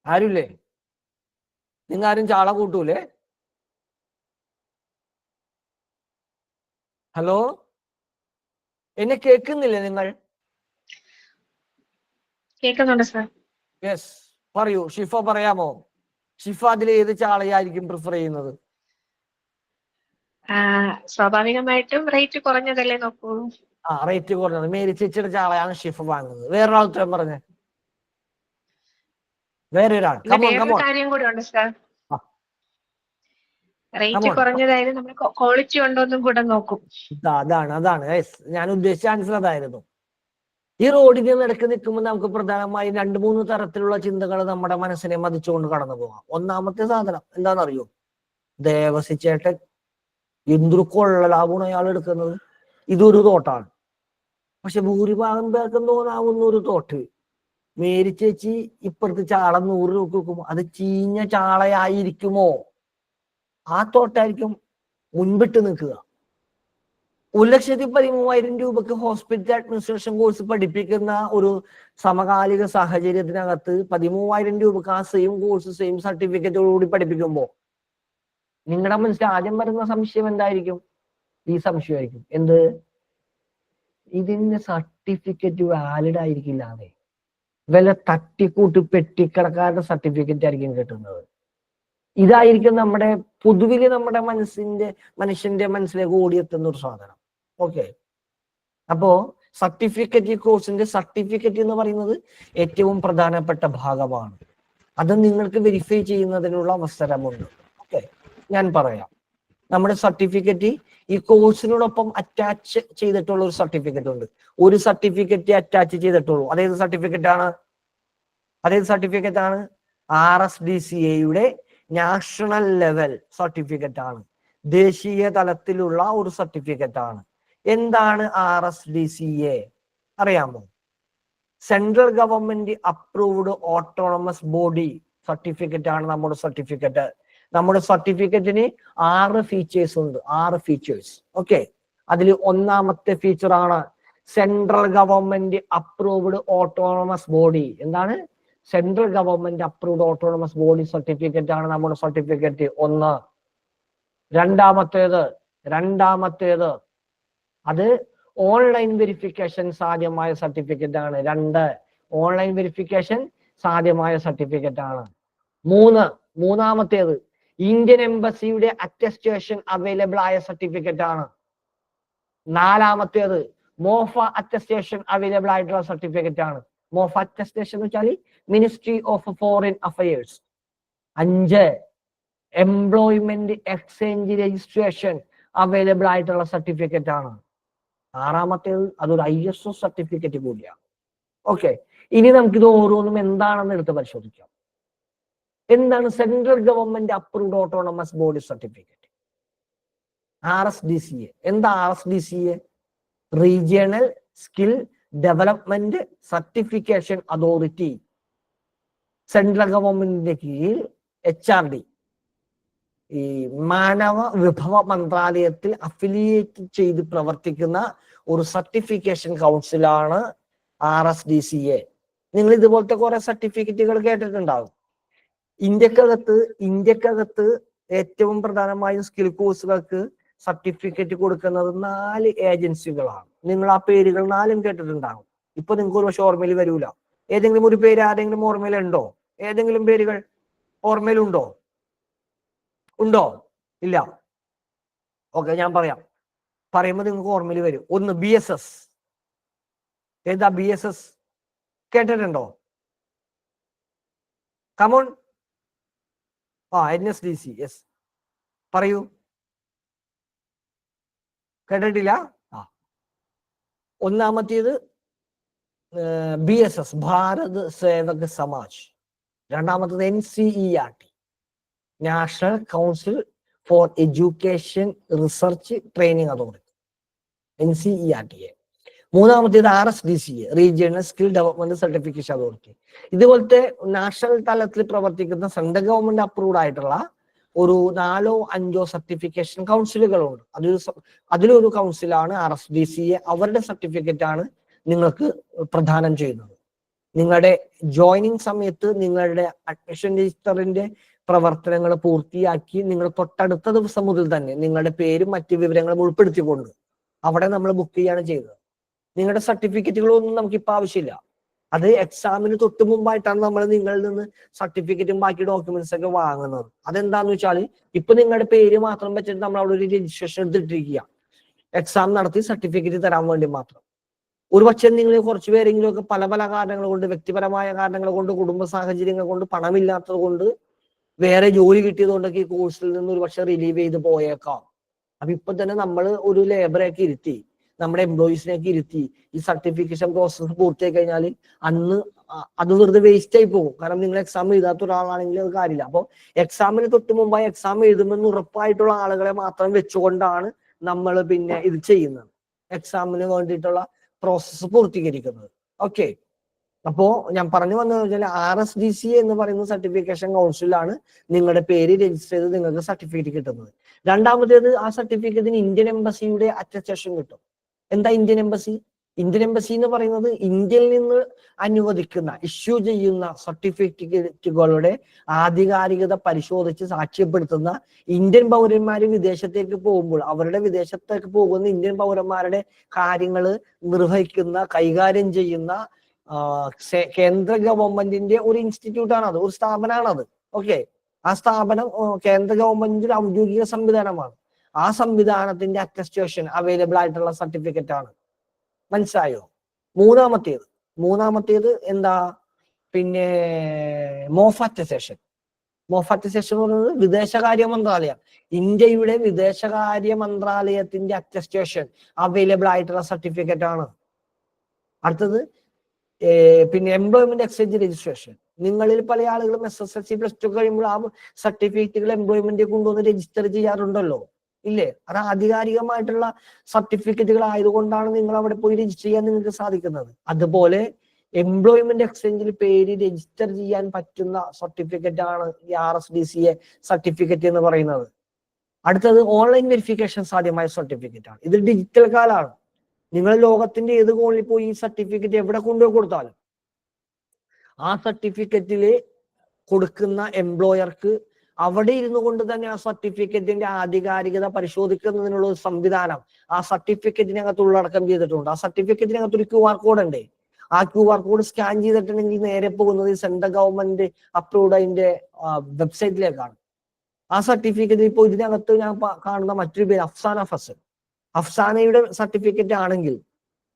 ആരുല്ലേ? നിങ്ങൾ ആരും ചാള കൂട്ടൂലേ? ഹലോ, എന്നെ കേൾക്കുന്നില്ലേ നിങ്ങൾ? കേൾക്കുന്നുണ്ട് സാർ. യെസ്, പറയൂ. ഷിഫ പറയാമോ? ഷിഫ അതിൽ ഏത് ചാളയായിരിക്കും പ്രിഫർ ചെയ്യുന്നത്? സ്വാഭാവികമായിട്ടും റേറ്റ് കുറഞ്ഞതല്ലേ നോക്കുള്ളൂ. റേറ്റ് കുറഞ്ഞത് മേരി ചേച്ചിയുടെ ചാളയാണ് ഷിഫ വാങ്ങുന്നത്. വേറൊരാൾ ഉത്തരം പറഞ്ഞേ. വേറൊരാൾ. വേറൊരു കാര്യം കൂടെ ഉണ്ട് സാർ. റേറ്റ് കുറഞ്ഞതായാലും നമ്മൾ ക്വാളിറ്റി ഉണ്ടോന്നും കൂടെ നോക്കും. അതാണ് ഞാൻ ഉദ്ദേശിച്ച ആൻസർ അതായിരുന്നു. ഈ റോഡിന്റെ നടുക്ക് നിൽക്കുമ്പോൾ നമുക്ക് പ്രധാനമായും 2-3 തരത്തിലുള്ള ചിന്തകൾ നമ്മുടെ മനസ്സിനെ മതിച്ചുകൊണ്ട് കടന്നു പോകാം. ഒന്നാമത്തെ സാധനം എന്താണെന്നറിയോ? ദേവസിച്ചേട്ടൻ എന്തൊരു കൊള്ള ലാഭമാണ് അയാൾ എടുക്കുന്നത്. ഇതൊരു തോട്ടാണ്. പക്ഷെ ഭൂരിഭാഗം പേർക്കും തോന്നാവുന്ന ഒരു തോട്ട്, മേരി ചേച്ചി ഇപ്പുറത്ത് ചാള 100 രൂപ വെക്കുമോ, അത് ചീഞ്ഞ ചാളയായിരിക്കുമോ? ആ തോട്ടായിരിക്കും മുൻപിട്ട് നിൽക്കുക. 1,13,000 രൂപക്ക് ഹോസ്പിറ്റൽ അഡ്മിനിസ്ട്രേഷൻ കോഴ്സ് പഠിപ്പിക്കുന്ന ഒരു സമകാലിക സാഹചര്യത്തിനകത്ത് 13,000 രൂപക്ക് ആ സെയിം കോഴ്സ് സെയിം സർട്ടിഫിക്കറ്റോടുകൂടി പഠിപ്പിക്കുമ്പോൾ നിങ്ങളുടെ മനസ്സിൽ ആദ്യം വരുന്ന സംശയം എന്തായിരിക്കും? ഈ സംശയമായിരിക്കും, എന്ത്, ഇതിന്റെ സർട്ടിഫിക്കറ്റ് വാലിഡ് ആയിരിക്കില്ല, അതെ, വല്ല തട്ടിക്കൂട്ട് പെട്ടിക്കടക്കാരുടെ സർട്ടിഫിക്കറ്റ് ആയിരിക്കും കിട്ടുന്നത്. ഇതായിരിക്കും നമ്മുടെ പൊതുവില് നമ്മുടെ മനുഷ്യന്റെ മനസ്സിലേക്ക് ഓടിയെത്തുന്ന ഒരു സാധനം. ഓക്കെ, അപ്പോ സർട്ടിഫിക്കറ്റ്, ഈ കോഴ്സിന്റെ സർട്ടിഫിക്കറ്റ് എന്ന് പറയുന്നത് ഏറ്റവും പ്രധാനപ്പെട്ട ഭാഗമാണ്. അത് നിങ്ങൾക്ക് വെരിഫൈ ചെയ്യുന്നതിനുള്ള അവസരമുണ്ട്. ഓക്കെ, ഞാൻ പറയാം. നമ്മുടെ സർട്ടിഫിക്കറ്റ് ഈ കോഴ്സിനോടൊപ്പം അറ്റാച്ച് ചെയ്തിട്ടുള്ള ഒരു സർട്ടിഫിക്കറ്റ് ഉണ്ട്. ഒരു സർട്ടിഫിക്കറ്റ് അറ്റാച്ച് ചെയ്തിട്ടുള്ളൂ. അതേത് സർട്ടിഫിക്കറ്റ് ആണ്? RSDCAയുടെ നാഷണൽ ലെവൽ സർട്ടിഫിക്കറ്റ് ആണ്. ദേശീയ തലത്തിലുള്ള ഒരു സർട്ടിഫിക്കറ്റ് ആണ്. എന്താണ് RSDCA അറിയാമോ? Central government approved autonomous body certificate ആണ് നമ്മുടെ സർട്ടിഫിക്കറ്റ്. നമ്മുടെ സർട്ടിഫിക്കറ്റിന് 6 ഫീച്ചേഴ്സ് ഉണ്ട്. 6 ഫീച്ചേഴ്സ്. ഓക്കെ, അതിൽ ഒന്നാമത്തെ ഫീച്ചർ ആണ് central government approved autonomous body. എന്താണ്? Central government approved autonomous body certificate ആണ് നമ്മുടെ സർട്ടിഫിക്കറ്റ്. 1. രണ്ടാമത്തേത് അത് ഓൺലൈൻ വെരിഫിക്കേഷൻ സാധ്യമായ സർട്ടിഫിക്കറ്റ് ആണ്. 2. ഓൺലൈൻ വെരിഫിക്കേഷൻ സാധ്യമായ സർട്ടിഫിക്കറ്റ് ആണ്. 3. മൂന്നാമത്തേത് ഇന്ത്യൻ എംബസിയുടെ അറ്റസ്റ്റേഷൻ അവൈലബിൾ ആയ സർട്ടിഫിക്കറ്റ് ആണ്. 4. മോഫ അറ്റസ്റ്റേഷൻ അവൈലബിൾ ആയിട്ടുള്ള സർട്ടിഫിക്കറ്റ് ആണ്. മോഫ അറ്റസ്റ്റേഷൻ എന്ന് വെച്ചാൽ ministry of foreign affairs. 5. Employment exchange registration available ആയിട്ടുള്ള സർട്ടിഫിക്കറ്റ് ആണ്. 6. അതൊരു ISO സർട്ടിഫിക്കറ്റ് കൂടിയാണ്. ഓക്കെ, ഇനി നമുക്കിത് ഓരോന്നും എന്താണെന്ന് എടുത്ത് പരിശോധിക്കാം. എന്താണ് central government approved autonomous body certificate? RSDCA. എന്താ RSDCA? Regional skill development certification authority. Central ഗവൺമെന്റിന്റെ കീഴിൽ HRD, ഈ മാനവ വിഭവ മന്ത്രാലയത്തിൽ അഫിലിയേറ്റ് ചെയ്ത് പ്രവർത്തിക്കുന്ന ഒരു സർട്ടിഫിക്കേഷൻ കൗൺസിലാണ് RSDCA. നിങ്ങൾ ഇതുപോലത്തെ കുറെ സർട്ടിഫിക്കറ്റുകൾ കേട്ടിട്ടുണ്ടാകും. ഇന്ത്യക്കകത്ത് ഏറ്റവും പ്രധാനമായും സ്കിൽ കോഴ്സുകൾക്ക് സർട്ടിഫിക്കറ്റ് കൊടുക്കുന്നത് 4 ഏജൻസികളാണ്. നിങ്ങൾ ആ പേരുകൾ 4ഉം കേട്ടിട്ടുണ്ടാകും. ഇപ്പൊ നിങ്ങൾക്ക് ഒരു പക്ഷെ ഓർമ്മയിൽ വരൂല. ഏതെങ്കിലും ഒരു പേര് ആരെങ്കിലും ഓർമ്മയിലുണ്ടോ? ഏതെങ്കിലും പേരുകൾ ഓർമ്മയിലുണ്ടോ? ഉണ്ടോ? ഇല്ല. ഓക്കെ, ഞാൻ പറയുമ്പോൾ നിങ്ങൾക്ക് ഓർമ്മയിൽ വരും. 1 BSS. ഏതാ BSS? കേട്ടിട്ടുണ്ടോ? കമോൺ. NSDC. യെസ്, പറയൂ. കേട്ടിട്ടില്ല? ഒന്നാമത്തേത് BSS, ഭാരത് സേവക് സമാജ്. രണ്ടാമത്തത് NCERT, national council for education research training authority, NCERTA. മൂന്നാമത്തേത് RSDCA, regional skill development certification authority. ഇതുപോലത്തെ നാഷണൽ തലത്തിൽ പ്രവർത്തിക്കുന്ന സെൻട്രൽ ഗവൺമെന്റ് അപ്രൂവ്ഡ് ആയിട്ടുള്ള ഒരു 4ഓ 5ഓ സർട്ടിഫിക്കേഷൻ കൗൺസിലുകളുണ്ട്. അതിലൊരു കൗൺസിലാണ് RSDCA. അവരുടെ സർട്ടിഫിക്കറ്റ് ആണ് നിങ്ങൾക്ക് പ്രദാനം ചെയ്യുന്നത്. നിങ്ങളുടെ ജോയിനിങ് സമയത്ത് നിങ്ങളുടെ അഡ്മിഷൻ രജിസ്റ്ററിന്റെ പ്രവർത്തനങ്ങൾ പൂർത്തിയാക്കി നിങ്ങൾ തൊട്ടടുത്ത ദിവസം മുതൽ തന്നെ നിങ്ങളുടെ പേരും മറ്റു വിവരങ്ങളും ഉൾപ്പെടുത്തിക്കൊണ്ട് അവിടെ നമ്മൾ ബുക്ക് ചെയ്യാണ് ചെയ്തത്. നിങ്ങളുടെ സർട്ടിഫിക്കറ്റുകളൊന്നും നമുക്കിപ്പോൾ ആവശ്യമില്ല. അത് എക്സാമിന് തൊട്ട് മുമ്പായിട്ടാണ് നമ്മൾ നിങ്ങളിൽ നിന്ന് സർട്ടിഫിക്കറ്റും ബാക്കി ഡോക്യുമെന്റ്സ് ഒക്കെ വാങ്ങുന്നത്. അതെന്താന്ന് വെച്ചാൽ ഇപ്പൊ നിങ്ങളുടെ പേര് മാത്രം വെച്ചിട്ട് നമ്മൾ അവിടെ ഒരു രജിസ്ട്രേഷൻ എടുത്തിട്ടിരിക്കുക, എക്സാം നടത്തി സർട്ടിഫിക്കറ്റ് തരാൻ വേണ്ടി മാത്രം. ഒരു പക്ഷേ നിങ്ങൾ കുറച്ച് പേരെങ്കിലും ഒക്കെ പല കാരണങ്ങൾ കൊണ്ട്, വ്യക്തിപരമായ കാരണങ്ങൾ കൊണ്ട്, കുടുംബ സാഹചര്യങ്ങൾ കൊണ്ട്, പണമില്ലാത്തത് കൊണ്ട്, വേറെ ജോലി കിട്ടിയത് കൊണ്ടൊക്കെ ഈ കോഴ്സിൽ നിന്ന് ഒരു പക്ഷെ റിലീവ് ചെയ്ത് പോയേക്കാം. അപ്പൊ ഇപ്പൊ തന്നെ നമ്മൾ ഒരു ലേബറൊക്കെ ഇരുത്തി, നമ്മുടെ എംപ്ലോയീസിനെയൊക്കെ ഇരുത്തി ഈ സർട്ടിഫിക്കേഷൻ പ്രോസസ്സ് പൂർത്തിയായി കഴിഞ്ഞാൽ അന്ന് അത് വെറുതെ വേസ്റ്റ് ആയി പോകും. കാരണം നിങ്ങൾ എക്സാം എഴുതാത്ത ഒരാളാണെങ്കിൽ അത് കാര്യമില്ല. അപ്പോൾ എക്സാമിന് തൊട്ട് മുമ്പായി എക്സാം എഴുതുമെന്ന് ഉറപ്പായിട്ടുള്ള ആളുകളെ മാത്രം വെച്ചുകൊണ്ടാണ് നമ്മൾ പിന്നെ ഇത് ചെയ്യുന്നത്, എക്സാമിന് വേണ്ടിയിട്ടുള്ള പ്രോസസ്സ് പൂർത്തീകരിക്കുന്നത്. ഓക്കെ, അപ്പോ ഞാൻ പറഞ്ഞു വന്നത് വെച്ചാൽ RSDCA എന്ന് പറയുന്ന സർട്ടിഫിക്കേഷൻ കൗൺസിലാണ് നിങ്ങളുടെ പേര് രജിസ്റ്റർ ചെയ്ത് നിങ്ങൾക്ക് സർട്ടിഫിക്കറ്റ് കിട്ടുന്നത്. രണ്ടാമത്തേത് ആ സർട്ടിഫിക്കറ്റിന് ഇന്ത്യൻ എംബസിയുടെ അറ്റസ്റ്റേഷൻ കിട്ടും. എന്താ ഇന്ത്യൻ എംബസി? ഇന്ത്യൻ എംബസി എന്ന് പറയുന്നത് ഇന്ത്യയിൽ നിന്ന് അനുവദിക്കുന്ന ഇഷ്യൂ ചെയ്യുന്ന സർട്ടിഫിക്കറ്റുകളുടെ ആധികാരികത പരിശോധിച്ച് സാക്ഷ്യപ്പെടുത്തുന്ന ഇന്ത്യൻ പൗരന്മാർ വിദേശത്തേക്ക് പോകുമ്പോൾ അവരുടെ വിദേശത്തേക്ക് പോകുന്ന ഇന്ത്യൻ പൗരന്മാരുടെ കാര്യങ്ങൾ നിർവഹിക്കുന്ന കൈകാര്യം ചെയ്യുന്ന കേന്ദ്ര ഗവൺമെന്റിന്റെ ഒരു ഇൻസ്റ്റിറ്റ്യൂട്ടാണ് അത്, ഒരു സ്ഥാപനമാണത്. ഓക്കെ, ആ സ്ഥാപനം കേന്ദ്ര ഗവൺമെന്റിന്റെ ഔദ്യോഗിക സംവിധാനമാണ്. ആ സംവിധാനത്തിന്റെ അറ്റസ്റ്റേഷൻ അവൈലബിൾ ആയിട്ടുള്ള സർട്ടിഫിക്കറ്റ് ആണ്. മനസ്സിലായോ? മൂന്നാമത്തേത് എന്താ? പിന്നെ മോഫ് അറ്റസ്റ്റേഷൻ. മോഫ് അറ്റസ്റ്റേഷൻ എന്ന് പറയുന്നത് വിദേശകാര്യ മന്ത്രാലയം, ഇന്ത്യയുടെ വിദേശകാര്യ മന്ത്രാലയത്തിന്റെ അറ്റസ്റ്റേഷൻ അവൈലബിൾ ആയിട്ടുള്ള സർട്ടിഫിക്കറ്റ് ആണ്. അടുത്തത് പിന്നെ എംപ്ലോയ്മെന്റ് എക്സ്ചേഞ്ച് രജിസ്ട്രേഷൻ. നിങ്ങളിൽ പല ആളുകളും SSLC +2 കഴിയുമ്പോൾ ആ സർട്ടിഫിക്കറ്റുകൾ എംപ്ലോയ്മെന്റ് കൊണ്ടുവന്ന് രജിസ്റ്റർ ചെയ്യാറുണ്ടല്ലോ, ഇല്ലേ? അത് ആധികാരികമായിട്ടുള്ള സർട്ടിഫിക്കറ്റുകൾ ആയതുകൊണ്ടാണ് നിങ്ങൾ അവിടെ പോയി രജിസ്റ്റർ ചെയ്യാൻ നിങ്ങൾക്ക് സാധിക്കുന്നത്. അതുപോലെ എംപ്ലോയ്മെന്റ് എക്സ്ചേഞ്ചിൽ പേര് രജിസ്റ്റർ ചെയ്യാൻ പറ്റുന്ന സർട്ടിഫിക്കറ്റ് ആണ് ഈ RSDCA സർട്ടിഫിക്കറ്റ് എന്ന് പറയുന്നത്. അടുത്തത് ഓൺലൈൻ വെരിഫിക്കേഷൻ സാധ്യമായ സർട്ടിഫിക്കറ്റ് ആണ്. ഇത് ഡിജിറ്റൽ കാലാണ്. നിങ്ങൾ ലോകത്തിന്റെ ഏത് കോണിൽ പോയി ഈ സർട്ടിഫിക്കറ്റ് എവിടെ കൊണ്ടുപോയി കൊടുത്താലും ആ സർട്ടിഫിക്കറ്റില് കൊടുക്കുന്ന എംപ്ലോയർക്ക് അവിടെ ഇരുന്നു കൊണ്ട് തന്നെ ആ സർട്ടിഫിക്കറ്റിന്റെ ആധികാരികത പരിശോധിക്കുന്നതിനുള്ള ഒരു സംവിധാനം ആ സർട്ടിഫിക്കറ്റിനകത്ത് ഉള്ളടക്കം ചെയ്തിട്ടുണ്ട്. ആ സർട്ടിഫിക്കറ്റിനകത്ത് ഒരു QR കോഡ് ഉണ്ട്. ആ QR കോഡ് സ്കാൻ ചെയ്തിട്ടുണ്ടെങ്കിൽ നേരെ പോകുന്നത് സെൻട്രൽ ഗവൺമെന്റ് അപ്രൂവ്ഡ് അതിന്റെ വെബ്സൈറ്റിലേക്കാണ്. ആ സർട്ടിഫിക്കറ്റ് ഇപ്പോൾ ഇതിനകത്ത് ഞാൻ കാണുന്ന മറ്റൊരു പേര് അഫ്സാന ഫസൽ. അഫ്സാനയുടെ സർട്ടിഫിക്കറ്റ് ആണെങ്കിൽ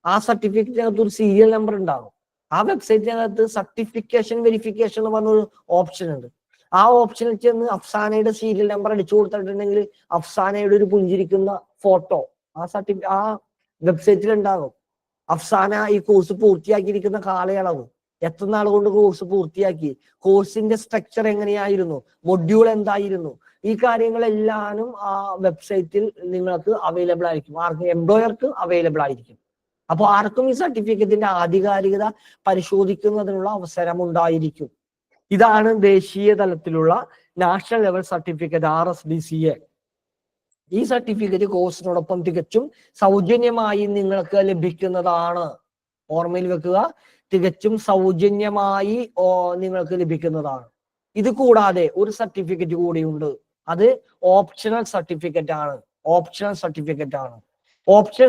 ആ സർട്ടിഫിക്കറ്റിനകത്ത് ഒരു സീരിയൽ നമ്പർ ഉണ്ടാകും. ആ വെബ്സൈറ്റിനകത്ത് സർട്ടിഫിക്കേഷൻ വെരിഫിക്കേഷൻ എന്ന് പറഞ്ഞൊരു ഓപ്ഷൻ ഉണ്ട്. ആ ഓപ്ഷനിൽ ചെന്ന് അഫ്സാനയുടെ സീരിയൽ നമ്പർ അടിച്ചു കൊടുത്തിട്ടുണ്ടെങ്കിൽ അഫ്സാനയുടെ ഒരു പുഞ്ചിരിക്കുന്ന ഫോട്ടോ ആ വെബ്സൈറ്റിൽ ഉണ്ടാകും. അഫ്സാന ഈ കോഴ്സ് പൂർത്തിയാക്കിയിരിക്കുന്ന കാലയളവ്, എത്ര നാൾ കൊണ്ട് കോഴ്സ് പൂർത്തിയാക്കി, കോഴ്സിന്റെ സ്ട്രക്ചർ എങ്ങനെയായിരുന്നു, മൊഡ്യൂൾ എന്തായിരുന്നു, ഈ കാര്യങ്ങളെല്ലാനും ആ വെബ്സൈറ്റിൽ നിങ്ങൾക്ക് അവൈലബിൾ ആയിരിക്കും. ആർക്കും എംപ്ലോയർക്ക് അവൈലബിൾ ആയിരിക്കും. അപ്പോൾ ആർക്കും ഈ സർട്ടിഫിക്കറ്റിന്റെ ആധികാരികത പരിശോധിക്കുന്നതിനുള്ള അവസരം ഉണ്ടായിരിക്കും. ഇതാണ് ദേശീയ തലത്തിലുള്ള നാഷണൽ ലെവൽ സർട്ടിഫിക്കറ്റ് RSDCA. ഈ സർട്ടിഫിക്കറ്റ് കോഴ്സിനോടൊപ്പം തികച്ചും സൗജന്യമായി നിങ്ങൾക്ക് ലഭിക്കുന്നതാണ്. ഓർമ്മയിൽ വെക്കുക, തികച്ചും സൗജന്യമായി നിങ്ങൾക്ക് ലഭിക്കുന്നതാണ്. ഇത് കൂടാതെ ഒരു സർട്ടിഫിക്കറ്റ് കൂടിയുണ്ട്. അത് ഓപ്ഷണൽ സർട്ടിഫിക്കറ്റ് ആണ്. ഓപ്ഷണൽ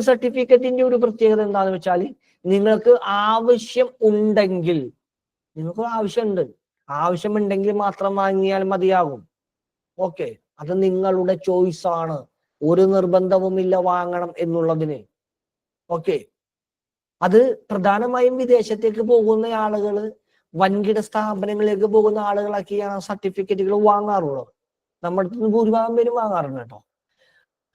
സർട്ടിഫിക്കറ്റിന്റെ ഒരു പ്രത്യേകത എന്താണെന്ന് വെച്ചാൽ നിങ്ങൾക്ക് ആവശ്യമുണ്ടെങ്കിൽ മാത്രം വാങ്ങിയാൽ മതിയാകും. ഓക്കെ, അത് നിങ്ങളുടെ ചോയ്സ് ആണ്. ഒരു നിർബന്ധവുമില്ല വാങ്ങണം എന്നുള്ളതിന്. ഓക്കെ, അത് പ്രധാനമായും വിദേശത്തേക്ക് പോകുന്ന ആളുകൾ, വൻകിട സ്ഥാപനങ്ങളിലേക്ക് പോകുന്ന ആളുകളൊക്കെയാണ് സർട്ടിഫിക്കറ്റുകൾ വാങ്ങാറുള്ളത്. നമ്മുടെ അടുത്ത് ഭൂരിഭാഗം പേരും വാങ്ങാറുണ്ട് കേട്ടോ.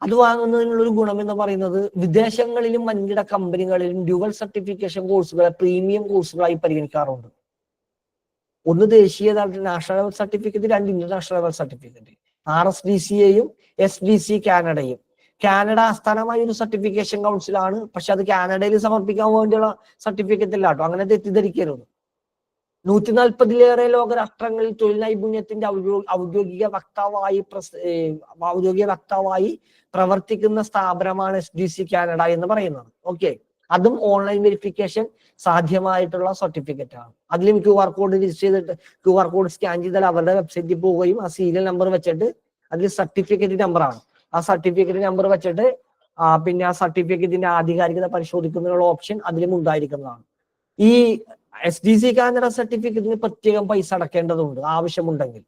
അത് വാങ്ങുന്നതിനുള്ള ഒരു ഗുണം എന്ന് പറയുന്നത് വിദേശങ്ങളിലും വൻകിട കമ്പനികളിലും ഡ്യുവൽ സർട്ടിഫിക്കേഷൻ കോഴ്സുകളെ പ്രീമിയം കോഴ്സുകളായി പരിഗണിക്കാറുണ്ട്. ഒന്ന് ദേശീയ തലത്തിൽ നാഷണൽ ലെവൽ സർട്ടിഫിക്കറ്റ്, രണ്ട് ഇന്റർനാഷണൽ ലെവൽ സർട്ടിഫിക്കറ്റ്. RSDCAയും SDC കാനഡയും. കാനഡ ആസ്ഥാനമായ ഒരു സർട്ടിഫിക്കേഷൻ കൗൺസിലാണ്. പക്ഷെ അത് കാനഡയിൽ സമർപ്പിക്കാൻ വേണ്ടിയുള്ള സർട്ടിഫിക്കറ്റ് അല്ല കേട്ടോ, അങ്ങനെ തെറ്റിദ്ധരിക്കരുത്. 140-ലേറെ ലോകരാഷ്ട്രങ്ങളിൽ തൊഴിൽ നൈപുണ്യത്തിന്റെ ഔദ്യോഗിക വക്താവായി പ്രവർത്തിക്കുന്ന സ്ഥാപനമാണ് SDC കാനഡ എന്ന് പറയുന്നത്. ഓക്കെ, അതും ഓൺലൈൻ വെരിഫിക്കേഷൻ സാധ്യമായിട്ടുള്ള സർട്ടിഫിക്കറ്റ് ആണ്. അതിലും QR കോഡ് രജിസ്റ്റർ ചെയ്തിട്ട് QR കോഡ് സ്കാൻ ചെയ്താൽ അവരുടെ വെബ്സൈറ്റിൽ പോവുകയും ആ സീരിയൽ നമ്പർ വെച്ചിട്ട് അതിൽ സർട്ടിഫിക്കറ്റ് നമ്പറാണ്. ആ സർട്ടിഫിക്കറ്റ് നമ്പർ വെച്ചിട്ട് പിന്നെ ആ സർട്ടിഫിക്കറ്റിന്റെ ആധികാരികത പരിശോധിക്കുന്നതിനുള്ള ഓപ്ഷൻ അതിലും ഉണ്ടായിരിക്കുന്നതാണ്. ഈ SDC കാനഡ സർട്ടിഫിക്കറ്റിന് പ്രത്യേകം പൈസ അടക്കേണ്ടതുണ്ട് ആവശ്യമുണ്ടെങ്കിൽ.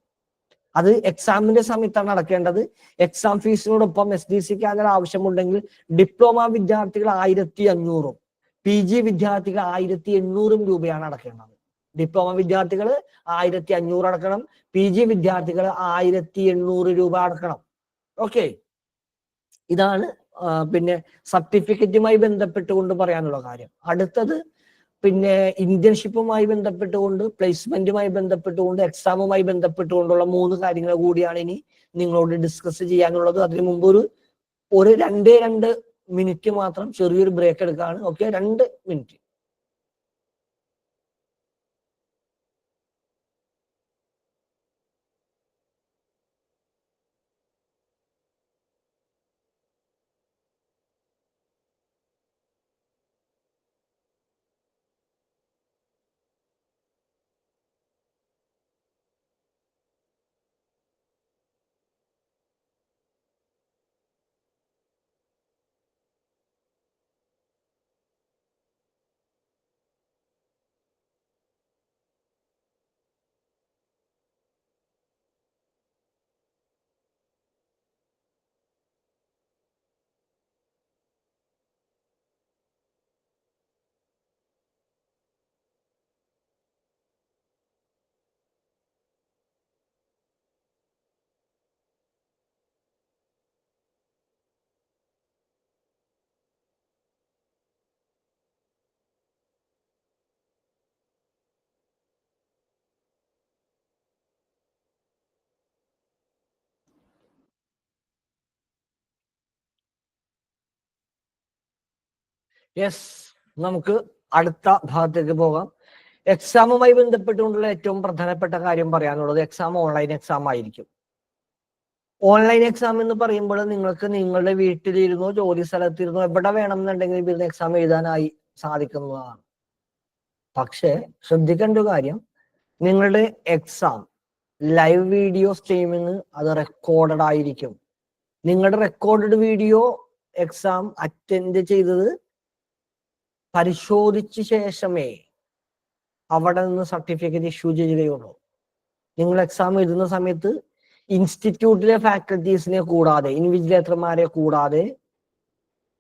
അത് എക്സാമിന്റെ സമയത്താണ് അടക്കേണ്ടത്. എക്സാം ഫീസിനോടൊപ്പം SDC കാനഡ ആവശ്യമുണ്ടെങ്കിൽ ഡിപ്ലോമ വിദ്യാർത്ഥികൾ 1500-ഉം PG വിദ്യാർത്ഥികൾ 1800-ഉം രൂപയാണ് അടക്കേണ്ടത്. ഡിപ്ലോമ വിദ്യാർത്ഥികൾ 1500 അടക്കണം, PG വിദ്യാർത്ഥികൾ 1800 രൂപ അടക്കണം. ഓക്കെ, ഇതാണ് പിന്നെ സർട്ടിഫിക്കറ്റുമായി ബന്ധപ്പെട്ടുകൊണ്ട് പറയാനുള്ള കാര്യം. അടുത്തത് പിന്നെ ഇന്റേൺഷിപ്പുമായി ബന്ധപ്പെട്ടുകൊണ്ട്, പ്ലേസ്മെന്റുമായി ബന്ധപ്പെട്ടുകൊണ്ട്, എക്സാമുമായി ബന്ധപ്പെട്ടുകൊണ്ടുള്ള 3 കാര്യങ്ങൾ കൂടിയാണ് ഇനി നിങ്ങളോട് ഡിസ്കസ് ചെയ്യാനുള്ളത്. അതിനു മുമ്പ് ഒരു 2 മിനിറ്റ് മാത്രം ചെറിയൊരു ബ്രേക്ക് എടുക്കുകയാണ്. Okay, 2 minute. യെസ്, നമുക്ക് അടുത്ത ഭാഗത്തേക്ക് പോകാം. എക്സാമുമായി ബന്ധപ്പെട്ടുകൊണ്ടുള്ള ഏറ്റവും പ്രധാനപ്പെട്ട കാര്യം പറയാനുള്ളത് എക്സാം ഓൺലൈൻ എക്സാം ആയിരിക്കും. ഓൺലൈൻ എക്സാം എന്ന് പറയുമ്പോൾ നിങ്ങൾക്ക് നിങ്ങളുടെ വീട്ടിലിരുന്നോ ജോലി സ്ഥലത്തിരുന്നോ എവിടെ വേണമെന്നുണ്ടെങ്കിൽ ഇരുന്ന് എക്സാം എഴുതാനായി സാധിക്കുന്നതാണ്. പക്ഷേ ശ്രദ്ധിക്കേണ്ട ഒരു കാര്യം, നിങ്ങളുടെ എക്സാം ലൈവ് വീഡിയോ സ്ട്രീമിംഗ് അത് റെക്കോർഡഡ് ആയിരിക്കും. നിങ്ങളുടെ റെക്കോർഡഡ് വീഡിയോ എക്സാം അറ്റൻഡ് ചെയ്തത് പരിശോധിച്ച ശേഷമേ അവിടെ നിന്ന് സർട്ടിഫിക്കറ്റ് ഇഷ്യൂ ചെയ്യുകയുള്ളൂ. നിങ്ങൾ എക്സാം എഴുതുന്ന സമയത്ത് ഇൻസ്റ്റിറ്റ്യൂട്ടിലെ ഫാക്കൽറ്റീസിനെ കൂടാതെ, ഇൻവിജിലേറ്റർമാരെ കൂടാതെ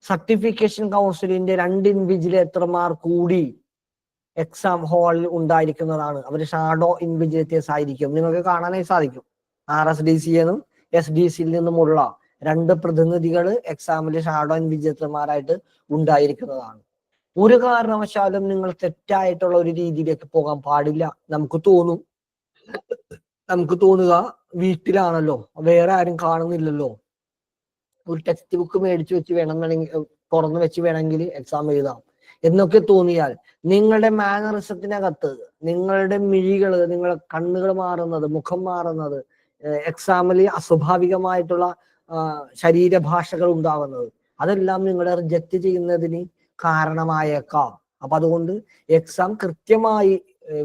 സർട്ടിഫിക്കേഷൻ കൗൺസിലിന്റെ 2 ഇൻവിജിലേറ്റർമാർ കൂടി എക്സാം ഹാളിൽ ഉണ്ടായിരിക്കുന്നതാണ്. അവർ ഷാഡോ ഇൻവിജിലേറ്റേഴ്സ് ആയിരിക്കും. നിങ്ങൾക്ക് കാണാനായി സാധിക്കും. RSDC എന്നും SDC നിന്നുമുള്ള 2 പ്രതിനിധികൾ എക്സാമിലെ ഷാഡോ ഇൻവിജിലേറ്റർമാരായിട്ട് ഉണ്ടായിരിക്കുന്നതാണ്. ഒരു കാരണവശാലും നിങ്ങൾ തെറ്റായിട്ടുള്ള ഒരു രീതിയിലേക്ക് പോകാൻ പാടില്ല. നമുക്ക് തോന്നുക വീട്ടിലാണല്ലോ, വേറെ ആരും കാണുന്നില്ലല്ലോ, ഒരു ടെക്സ്റ്റ് ബുക്ക് മേടിച്ചു വെച്ച് വേണമെന്നുണ്ടെങ്കിൽ തുറന്നു വെച്ച് വേണമെങ്കിൽ എക്സാം എഴുതാം എന്നൊക്കെ തോന്നിയാൽ നിങ്ങളുടെ മാനറിസത്തിനകത്ത് നിങ്ങളുടെ മിഴികള്, നിങ്ങളുടെ കണ്ണുകൾ മാറുന്നത്, മുഖം മാറുന്നത്, എക്സാമിൽ അസ്വാഭാവികമായിട്ടുള്ള ശരീരഭാഷകൾ ഉണ്ടാകുന്നത്, അതെല്ലാം നിങ്ങളെ റിജക്റ്റ് ചെയ്യുന്നതിന് കാരണമായേക്കാം. അപ്പൊ അതുകൊണ്ട് എക്സാം കൃത്യമായി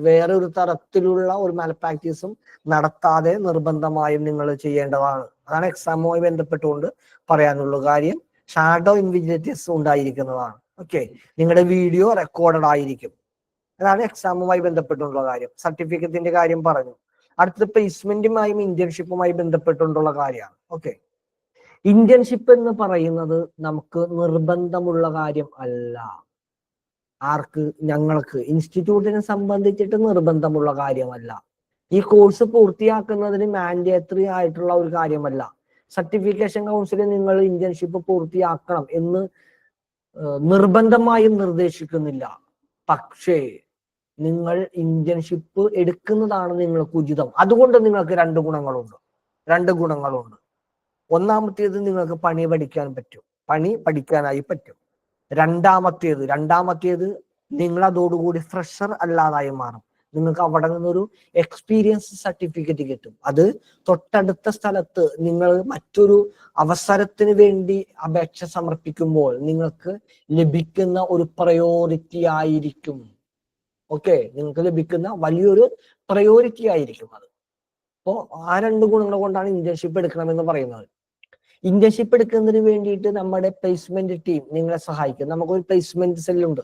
വേറെ ഒരു തരത്തിലുള്ള ഒരു മാൽപ്രാക്ടീസും നടത്താതെ നിർബന്ധമായും നിങ്ങൾ ചെയ്യേണ്ടതാണ്. അതാണ് എക്സാമുമായി ബന്ധപ്പെട്ടുകൊണ്ട് പറയാനുള്ള കാര്യം. ഷാഡോ ഇൻവിജിലേറ്റേഴ്സ് ഉണ്ടായിരിക്കുന്നതാണ്. ഓക്കെ, നിങ്ങളുടെ വീഡിയോ റെക്കോർഡഡ് ആയിരിക്കും. അതാണ് എക്സാമുമായി ബന്ധപ്പെട്ടുള്ള കാര്യം. സർട്ടിഫിക്കറ്റിന്റെ കാര്യം പറഞ്ഞു. അടുത്തത് പ്ലേസ്മെന്റുമായും ഇന്റേൺഷിപ്പുമായി ബന്ധപ്പെട്ടുള്ള കാര്യമാണ്. ഓക്കെ, ഇന്റേൺഷിപ്പ് എന്ന് പറയുന്നത് നമുക്ക് നിർബന്ധമുള്ള കാര്യം അല്ല. ആർക്ക്? ഞങ്ങൾക്ക്, ഇൻസ്റ്റിറ്റ്യൂട്ടിനെ സംബന്ധിച്ചിട്ട് നിർബന്ധമുള്ള കാര്യമല്ല. ഈ കോഴ്സ് പൂർത്തിയാക്കുന്നതിന് മാൻഡേറ്ററി ആയിട്ടുള്ള ഒരു കാര്യമല്ല. സർട്ടിഫിക്കേഷൻ കൗൺസിലിൽ നിങ്ങൾ ഇന്റേൺഷിപ്പ് പൂർത്തിയാക്കണം എന്ന് നിർബന്ധമായും നിർദ്ദേശിക്കുന്നില്ല. പക്ഷേ നിങ്ങൾ ഇന്റേൺഷിപ്പ് എടുക്കുന്നതാണ് നിങ്ങൾക്ക് ഉചിതം. അതുകൊണ്ട് നിങ്ങൾക്ക് 2 ഗുണങ്ങളുണ്ട്. ഒന്നാമത്തേത്, നിങ്ങൾക്ക് പണി പഠിക്കാനായി പറ്റും. രണ്ടാമത്തേത് നിങ്ങൾ അതോടുകൂടി ഫ്രഷർ അല്ലാതായി മാറും. നിങ്ങൾക്ക് അവിടെ നിന്നൊരു എക്സ്പീരിയൻസ് സർട്ടിഫിക്കറ്റ് കിട്ടും. അത് തൊട്ടടുത്ത സ്ഥലത്ത് നിങ്ങൾ മറ്റൊരു അവസരത്തിന് വേണ്ടി അപേക്ഷ സമർപ്പിക്കുമ്പോൾ നിങ്ങൾക്ക് ലഭിക്കുന്ന ഒരു പ്രയോറിറ്റി ആയിരിക്കും. ഓക്കെ, നിങ്ങൾക്ക് ലഭിക്കുന്ന വലിയൊരു പ്രയോറിറ്റി ആയിരിക്കും അത്. അപ്പോ ആ 2 ഗുണങ്ങൾ കൊണ്ടാണ് ഇന്റേൺഷിപ്പ് എടുക്കണമെന്ന് പറയുന്നത്. ഇന്റേൺഷിപ്പ് എടുക്കുന്നതിന് വേണ്ടിയിട്ട് നമ്മുടെ പ്ലേസ്മെന്റ് ടീം നിങ്ങളെ സഹായിക്കും. നമുക്കൊരു പ്ലേസ്മെന്റ് സെല്ലുണ്ട്.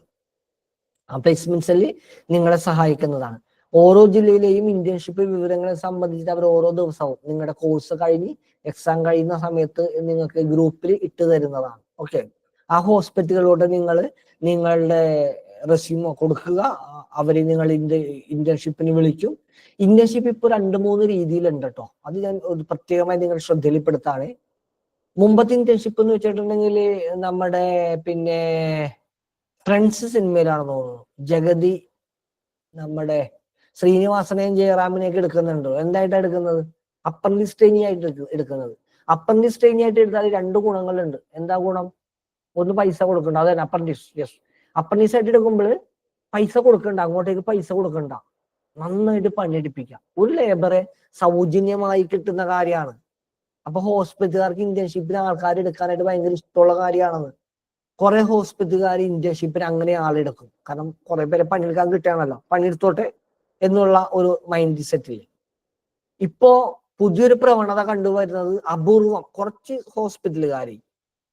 ആ പ്ലേസ്മെന്റ് സെല്ല് നിങ്ങളെ സഹായിക്കുന്നതാണ്. ഓരോ ജില്ലയിലെയും ഇന്റേൺഷിപ്പ് വിവരങ്ങളെ സംബന്ധിച്ച് അവർ ഓരോ ദിവസവും നിങ്ങളുടെ കോഴ്സ് കഴിഞ്ഞ് എക്സാം കഴിയുന്ന സമയത്ത് നിങ്ങൾക്ക് ഗ്രൂപ്പിൽ ഇട്ട് തരുന്നതാണ്. ഓക്കെ, ആ ഹോസ്പിറ്റലുകളോട് നിങ്ങൾ നിങ്ങളുടെ റെസ്യൂമോ കൊടുക്കുക. അവര് നിങ്ങൾ ഇന്റേൺഷിപ്പിന് വിളിക്കും. ഇന്റേൺഷിപ്പ് ഇപ്പോൾ 2-3 രീതിയിലുണ്ട് കേട്ടോ. അത് ഞാൻ ഒരു പ്രത്യേകമായി നിങ്ങളുടെ ശ്രദ്ധയിൽപ്പെടുത്താണ്. മുമ്പത്തെ ഇന്റേൺഷിപ്പ് എന്ന് വെച്ചിട്ടുണ്ടെങ്കിൽ നമ്മുടെ ഫ്രണ്ട്സ് സിനിമയിലാണെന്ന് തോന്നുന്നു, ജഗതി നമ്മുടെ ശ്രീനിവാസനെയും ജയറാമിനെയൊക്കെ എടുക്കുന്നുണ്ടോ? എന്തായിട്ടാണ് എടുക്കുന്നത്? അപ്രന്റീസ് ട്രെയിനിങ് ആയിട്ട് എടുക്കുന്നത്. അപ്രന്റീസ് ട്രെയിനിങ് ആയിട്ട് എടുത്താൽ 2 ഗുണങ്ങളുണ്ട്. എന്താ ഗുണം? ഒന്ന്, പൈസ കൊടുക്കണ്ട. അതെ, അപ്രന്റീസ്. യെസ്, അപ്രന്റീസ് ആയിട്ട് എടുക്കുമ്പോൾ പൈസ കൊടുക്കണ്ട, അങ്ങോട്ടേക്ക് പൈസ കൊടുക്കണ്ട, നന്നായിട്ട് പണിയെടുപ്പിക്കാം. ഒരു ലേബറെ സൗജന്യമായി കിട്ടുന്ന കാര്യമാണ്. അപ്പൊ ഹോസ്പിറ്റലുകാർക്ക് ഇന്റേൺഷിപ്പിന് ആൾക്കാർ എടുക്കാനായിട്ട് ഭയങ്കര ഇഷ്ടമുള്ള കാര്യമാണത്. കുറെ ഹോസ്പിറ്റലുകാർ ഇന്റേൺഷിപ്പിന് അങ്ങനെ ആളെടുക്കും. കാരണം കുറെ പേരെ പണിയെടുക്കാൻ കിട്ടുകയാണല്ലോ, പണിയെടുത്തോട്ടെ എന്നുള്ള ഒരു മൈൻഡ് സെറ്റിൽ. ഇപ്പോ പുതിയൊരു പ്രവണത കണ്ടുവരുന്നത്, അപൂർവം കുറച്ച് ഹോസ്പിറ്റലുകാർ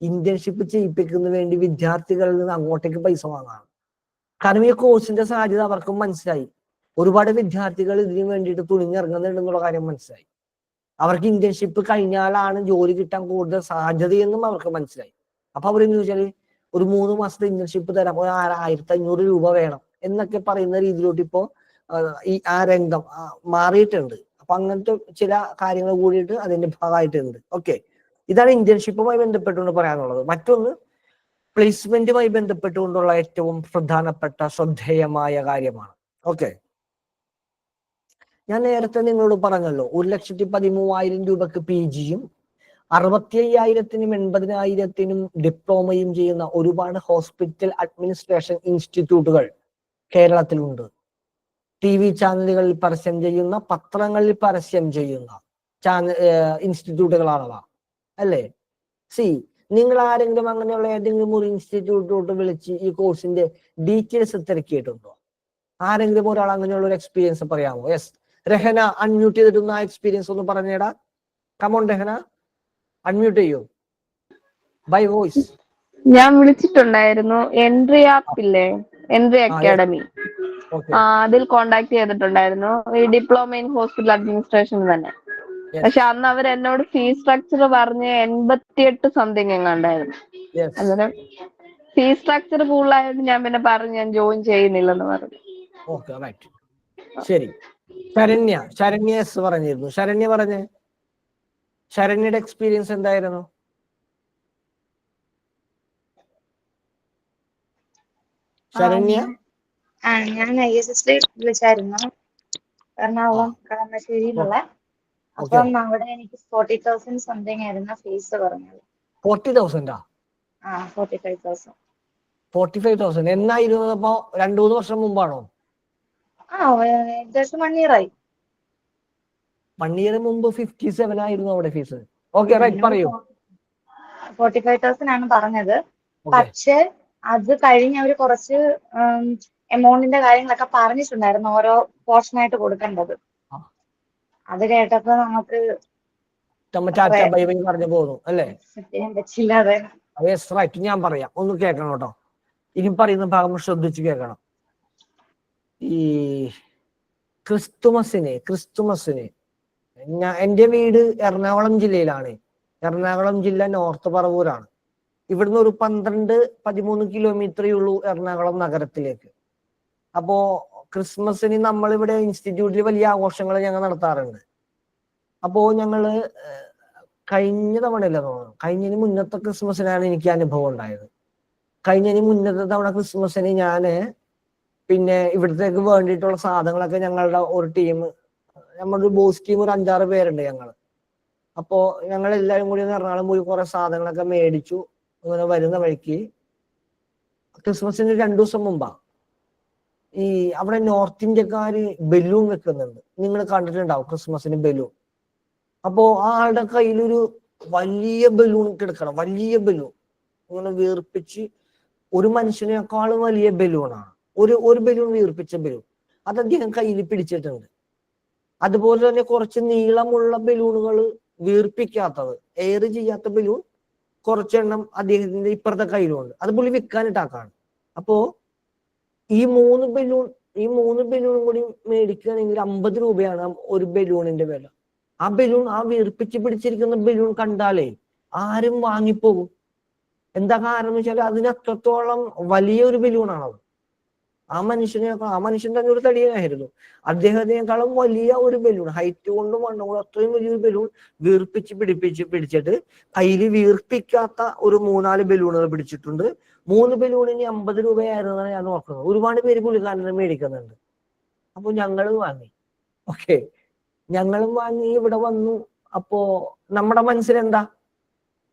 ഇന്റേൺഷിപ്പ് ചെയ്യിപ്പിക്കുന്നതിന് വേണ്ടി വിദ്യാർത്ഥികളിൽ നിന്ന് അങ്ങോട്ടേക്ക് പൈസ വാങ്ങാണ്. കാരണം ഈ കോഴ്സിന്റെ സാധ്യത അവർക്കും മനസ്സിലായി. ഒരുപാട് വിദ്യാർത്ഥികൾ ഇതിനു വേണ്ടിയിട്ട് തുണിഞ്ഞിറങ്ങുന്നുണ്ടെന്നുള്ള കാര്യം മനസ്സിലായി. അവർക്ക് ഇന്റേൺഷിപ്പ് കഴിഞ്ഞാലാണ് ജോലി കിട്ടാൻ കൂടുതൽ സാധ്യതയെന്നും അവർക്ക് മനസ്സിലായി. അപ്പൊ അവരെന്ന് ചോദിച്ചാൽ ഒരു 3 മാസത്തെ ഇന്റേൺഷിപ്പ് തരാം, 1500 രൂപ വേണം എന്നൊക്കെ പറയുന്ന രീതിയിലോട്ട് ഇപ്പോ ആ രംഗം മാറിയിട്ടുണ്ട്. അപ്പൊ അങ്ങനത്തെ ചില കാര്യങ്ങൾ കൂടിയിട്ട് അതിന്റെ ഭാഗമായിട്ടുണ്ട്. ഓക്കെ, ഇതാണ് ഇന്റേൺഷിപ്പുമായി ബന്ധപ്പെട്ടുകൊണ്ട് പറയാനുള്ളത്. മറ്റൊന്ന്, പ്ലേസ്മെന്റുമായി ബന്ധപ്പെട്ടുകൊണ്ടുള്ള ഏറ്റവും പ്രധാനപ്പെട്ട ശ്രദ്ധേയമായ കാര്യമാണ്. ഓക്കെ, ഞാൻ നേരത്തെ നിങ്ങളോട് പറഞ്ഞല്ലോ 1,13,000 രൂപക്ക് PG-യും 65,000-നും 80,000-നും ഡിപ്ലോമയും ചെയ്യുന്ന ഒരുപാട് ഹോസ്പിറ്റൽ അഡ്മിനിസ്ട്രേഷൻ ഇൻസ്റ്റിറ്റ്യൂട്ടുകൾ കേരളത്തിലുണ്ട്. TV ചാനലുകളിൽ പരസ്യം ചെയ്യുന്ന, പത്രങ്ങളിൽ പരസ്യം ചെയ്യുന്ന ഇൻസ്റ്റിറ്റ്യൂട്ടുകളാണവ, അല്ലേ? നിങ്ങൾ ആരെങ്കിലും അങ്ങനെയുള്ള ഏതെങ്കിലും ഒരു ഇൻസ്റ്റിറ്റ്യൂട്ടിലോട്ട് വിളിച്ച് ഈ കോഴ്സിന്റെ ഡീറ്റെയിൽസ് തിരക്കിയിട്ടുണ്ടോ? ആരെങ്കിലും ഒരാൾ അങ്ങനെയുള്ള ഒരു എക്സ്പീരിയൻസ് പറയാമോ? യെസ്, രഹന അൺമ്യൂട്ട് ചെയ്തിട്ടുന്ന ആ എക്സ്പീരിയൻസ് ഒന്ന് പറഞ്ഞേടാ. കമോൺ രഹന, അൺമ്യൂട്ട് ചെയ്യൂ ബൈ വോയിസ്. ഞാൻ വിളിച്ചിട്ടുണ്ടായിരുന്നു. എൻട്രി ആപ്പ് ഇല്ലേ, എൻട്രി അക്കാഡമി, അതിൽ കോണ്ടാക്ട് ചെയ്തിട്ടുണ്ടായിരുന്നു. ഈ ഡിപ്ലോമ ഇൻ ഹോസ്പിറ്റൽ അഡ്മിനിസ്ട്രേഷൻ തന്നെ. പക്ഷെ അന്ന് അവർ എന്നോട് ഫീസ് സ്ട്രക്ചർ പറഞ്ഞ് 88 സംതിങ് എങ്ങാണ്ടായിരുന്നു. അന്നേരം ഫീസ് സ്ട്രക്ചർ കൂടുതലായത് ഞാൻ പിന്നെ പറഞ്ഞു ഞാൻ ജോയിൻ ചെയ്യുന്നില്ലെന്ന് പറഞ്ഞു. ശരി, ശരണ്യ എസ് പറഞ്ഞിരുന്നു. ശരണ്യ പറഞ്ഞേ, ശരണ്യയുടെ എക്സ്പീരിയൻസ് എന്തായിരുന്നു? ശരണ്യ? ഞാൻ ISS വിളിച്ചായിരുന്നു, എറണാകുളം കളമശ്ശേരിയിലുള്ള. അപ്പം അവിടെ എനിക്ക് 40,000 സംതിങ് ആയിരുന്നു ഫീസ് പറഞ്ഞത്. 40,000? 45,000. 45,000 എന്നായിരുന്നു? അപ്പോ 2-3 വർഷം മുമ്പാണോ? ഏകദേശം 1 year ആയി. 1 year മുമ്പ് 57 ആയിരുന്നു അവിടെ ഫീസ്. ഓക്കെ, റൈറ്റ്, പറയൂ. 45,000 ആണ് പറഞ്ഞത്. പക്ഷെ അത് കഴിഞ്ഞ് അവര് കുറച്ച് എമൗണ്ടിന്റെ കാര്യങ്ങളൊക്കെ പറഞ്ഞിട്ടുണ്ടായിരുന്നു, ഓരോ പോർഷനായിട്ട് കൊടുക്കേണ്ടത്. അത് കേട്ടപ്പോ നമുക്ക് പറഞ്ഞു പോകുന്നു, അല്ലേ? ചെയ്യാൻ പറ്റില്ല. അതെ, റൈറ്റ്. ഞാൻ പറയാം, ഒന്ന് കേൾക്കണം കേട്ടോ. ഇനി പറയുന്ന ഭാഗം ശ്രദ്ധിച്ച് കേൾക്കണം. ഈ ക്രിസ്തുമസിന് എന്റെ വീട് എറണാകുളം ജില്ലയിലാണ്. എറണാകുളം ജില്ല നോർത്ത് പറവൂരാണ്. ഇവിടുന്ന് ഒരു 12-13 കിലോമീറ്ററേ ഉള്ളൂ എറണാകുളം നഗരത്തിലേക്ക്. അപ്പോ ക്രിസ്മസിന് നമ്മളിവിടെ ഇൻസ്റ്റിറ്റ്യൂട്ടിൽ വലിയ ആഘോഷങ്ങൾ ഞങ്ങൾ നടത്താറുണ്ട്. അപ്പോ ഞങ്ങള് കഴിഞ്ഞ തവണയല്ല തോന്നുന്നു, കഴിഞ്ഞതിന് മുന്നത്തെ ക്രിസ്മസിനാണ് എനിക്ക് അനുഭവം ഉണ്ടായത്. കഴിഞ്ഞതിന് മുന്നത്തെ തവണ ക്രിസ്മസിന് ഞാന് പിന്നെ ഇവിടത്തേക്ക് വേണ്ടിയിട്ടുള്ള സാധനങ്ങളൊക്കെ ഞങ്ങളുടെ ഒരു ടീം, നമ്മുടെ ബോസ് ടീം, ഒരു 5-6 പേരുണ്ട് ഞങ്ങള്. അപ്പോ ഞങ്ങൾ എല്ലാവരും കൂടി എറണാകുളം പോയി കുറെ സാധനങ്ങളൊക്കെ മേടിച്ചു. അങ്ങനെ വരുന്ന വഴിക്ക് ക്രിസ്മസിന് 2 ദിവസം മുമ്പാ ഈ അവിടെ നോർത്ത് ഇന്ത്യക്കാര് ബലൂൺ വെക്കുന്നുണ്ട്. നിങ്ങൾ കണ്ടിട്ടുണ്ടാവും ക്രിസ്മസിന് ബലൂൺ. അപ്പോ ആളുടെ കയ്യിലൊരു വലിയ ബലൂൺ കിടക്കണം, വലിയ ബലൂൺ, ഇങ്ങനെ വീർപ്പിച്ച്, ഒരു മനുഷ്യനേക്കാളും വലിയ ബലൂണാണ്. ഒരു ബലൂൺ, വീർപ്പിച്ച ബലൂൺ, അത് അദ്ദേഹം കയ്യിൽ പിടിച്ചിട്ടുണ്ട്. അതുപോലെ തന്നെ കുറച്ച് നീളമുള്ള ബലൂണുകൾ, വീർപ്പിക്കാത്തത്, എയർ ചെയ്യാത്ത ബലൂൺ കുറച്ചെണ്ണം അദ്ദേഹത്തിന്റെ ഇപ്പുറത്തെ കയ്യിലുണ്ട്. അത് പുള്ളി വിൽക്കാനിട്ടാക്കാണ്. അപ്പോ ഈ 3 ബലൂണും കൂടി മേടിക്കുകയാണെങ്കിൽ 50 രൂപയാണ് ഒരു ബലൂണിന്റെ വില. ആ ബലൂൺ, ആ വീർപ്പിച്ച് പിടിച്ചിരിക്കുന്ന ബലൂൺ കണ്ടാലേ ആരും വാങ്ങിപ്പോകും. എന്താ കാരണം എന്ന് വെച്ചാൽ അതിന് അത്രത്തോളം വലിയൊരു ബലൂണാണത്. ആ മനുഷ്യൻ തന്നെ ഒരു തടിയനായിരുന്നു. അദ്ദേഹത്തിനേക്കാളും വലിയ ഒരു ബലൂൺ, ഹൈറ്റ് കൊണ്ടും വണ്ണം കൊണ്ടും അത്രയും വലിയൊരു ബലൂൺ വീർപ്പിച്ച് പിടിച്ചിട്ട് കയ്യിൽ വീർപ്പിക്കാത്ത ഒരു 3-4 ബലൂണുകൾ പിടിച്ചിട്ടുണ്ട്. 3 ബലൂണിന് 50 രൂപയായിരുന്നാണ് ഞാൻ നോക്കുന്നത്. ഒരുപാട് പേര് പുള്ളിക്കാരനെ മേടിക്കുന്നുണ്ട്. അപ്പൊ ഞങ്ങളും വാങ്ങി. ഓക്കെ, ഞങ്ങളും വാങ്ങി ഇവിടെ വന്നു. അപ്പോ നമ്മുടെ മനസ്സിലെന്താ?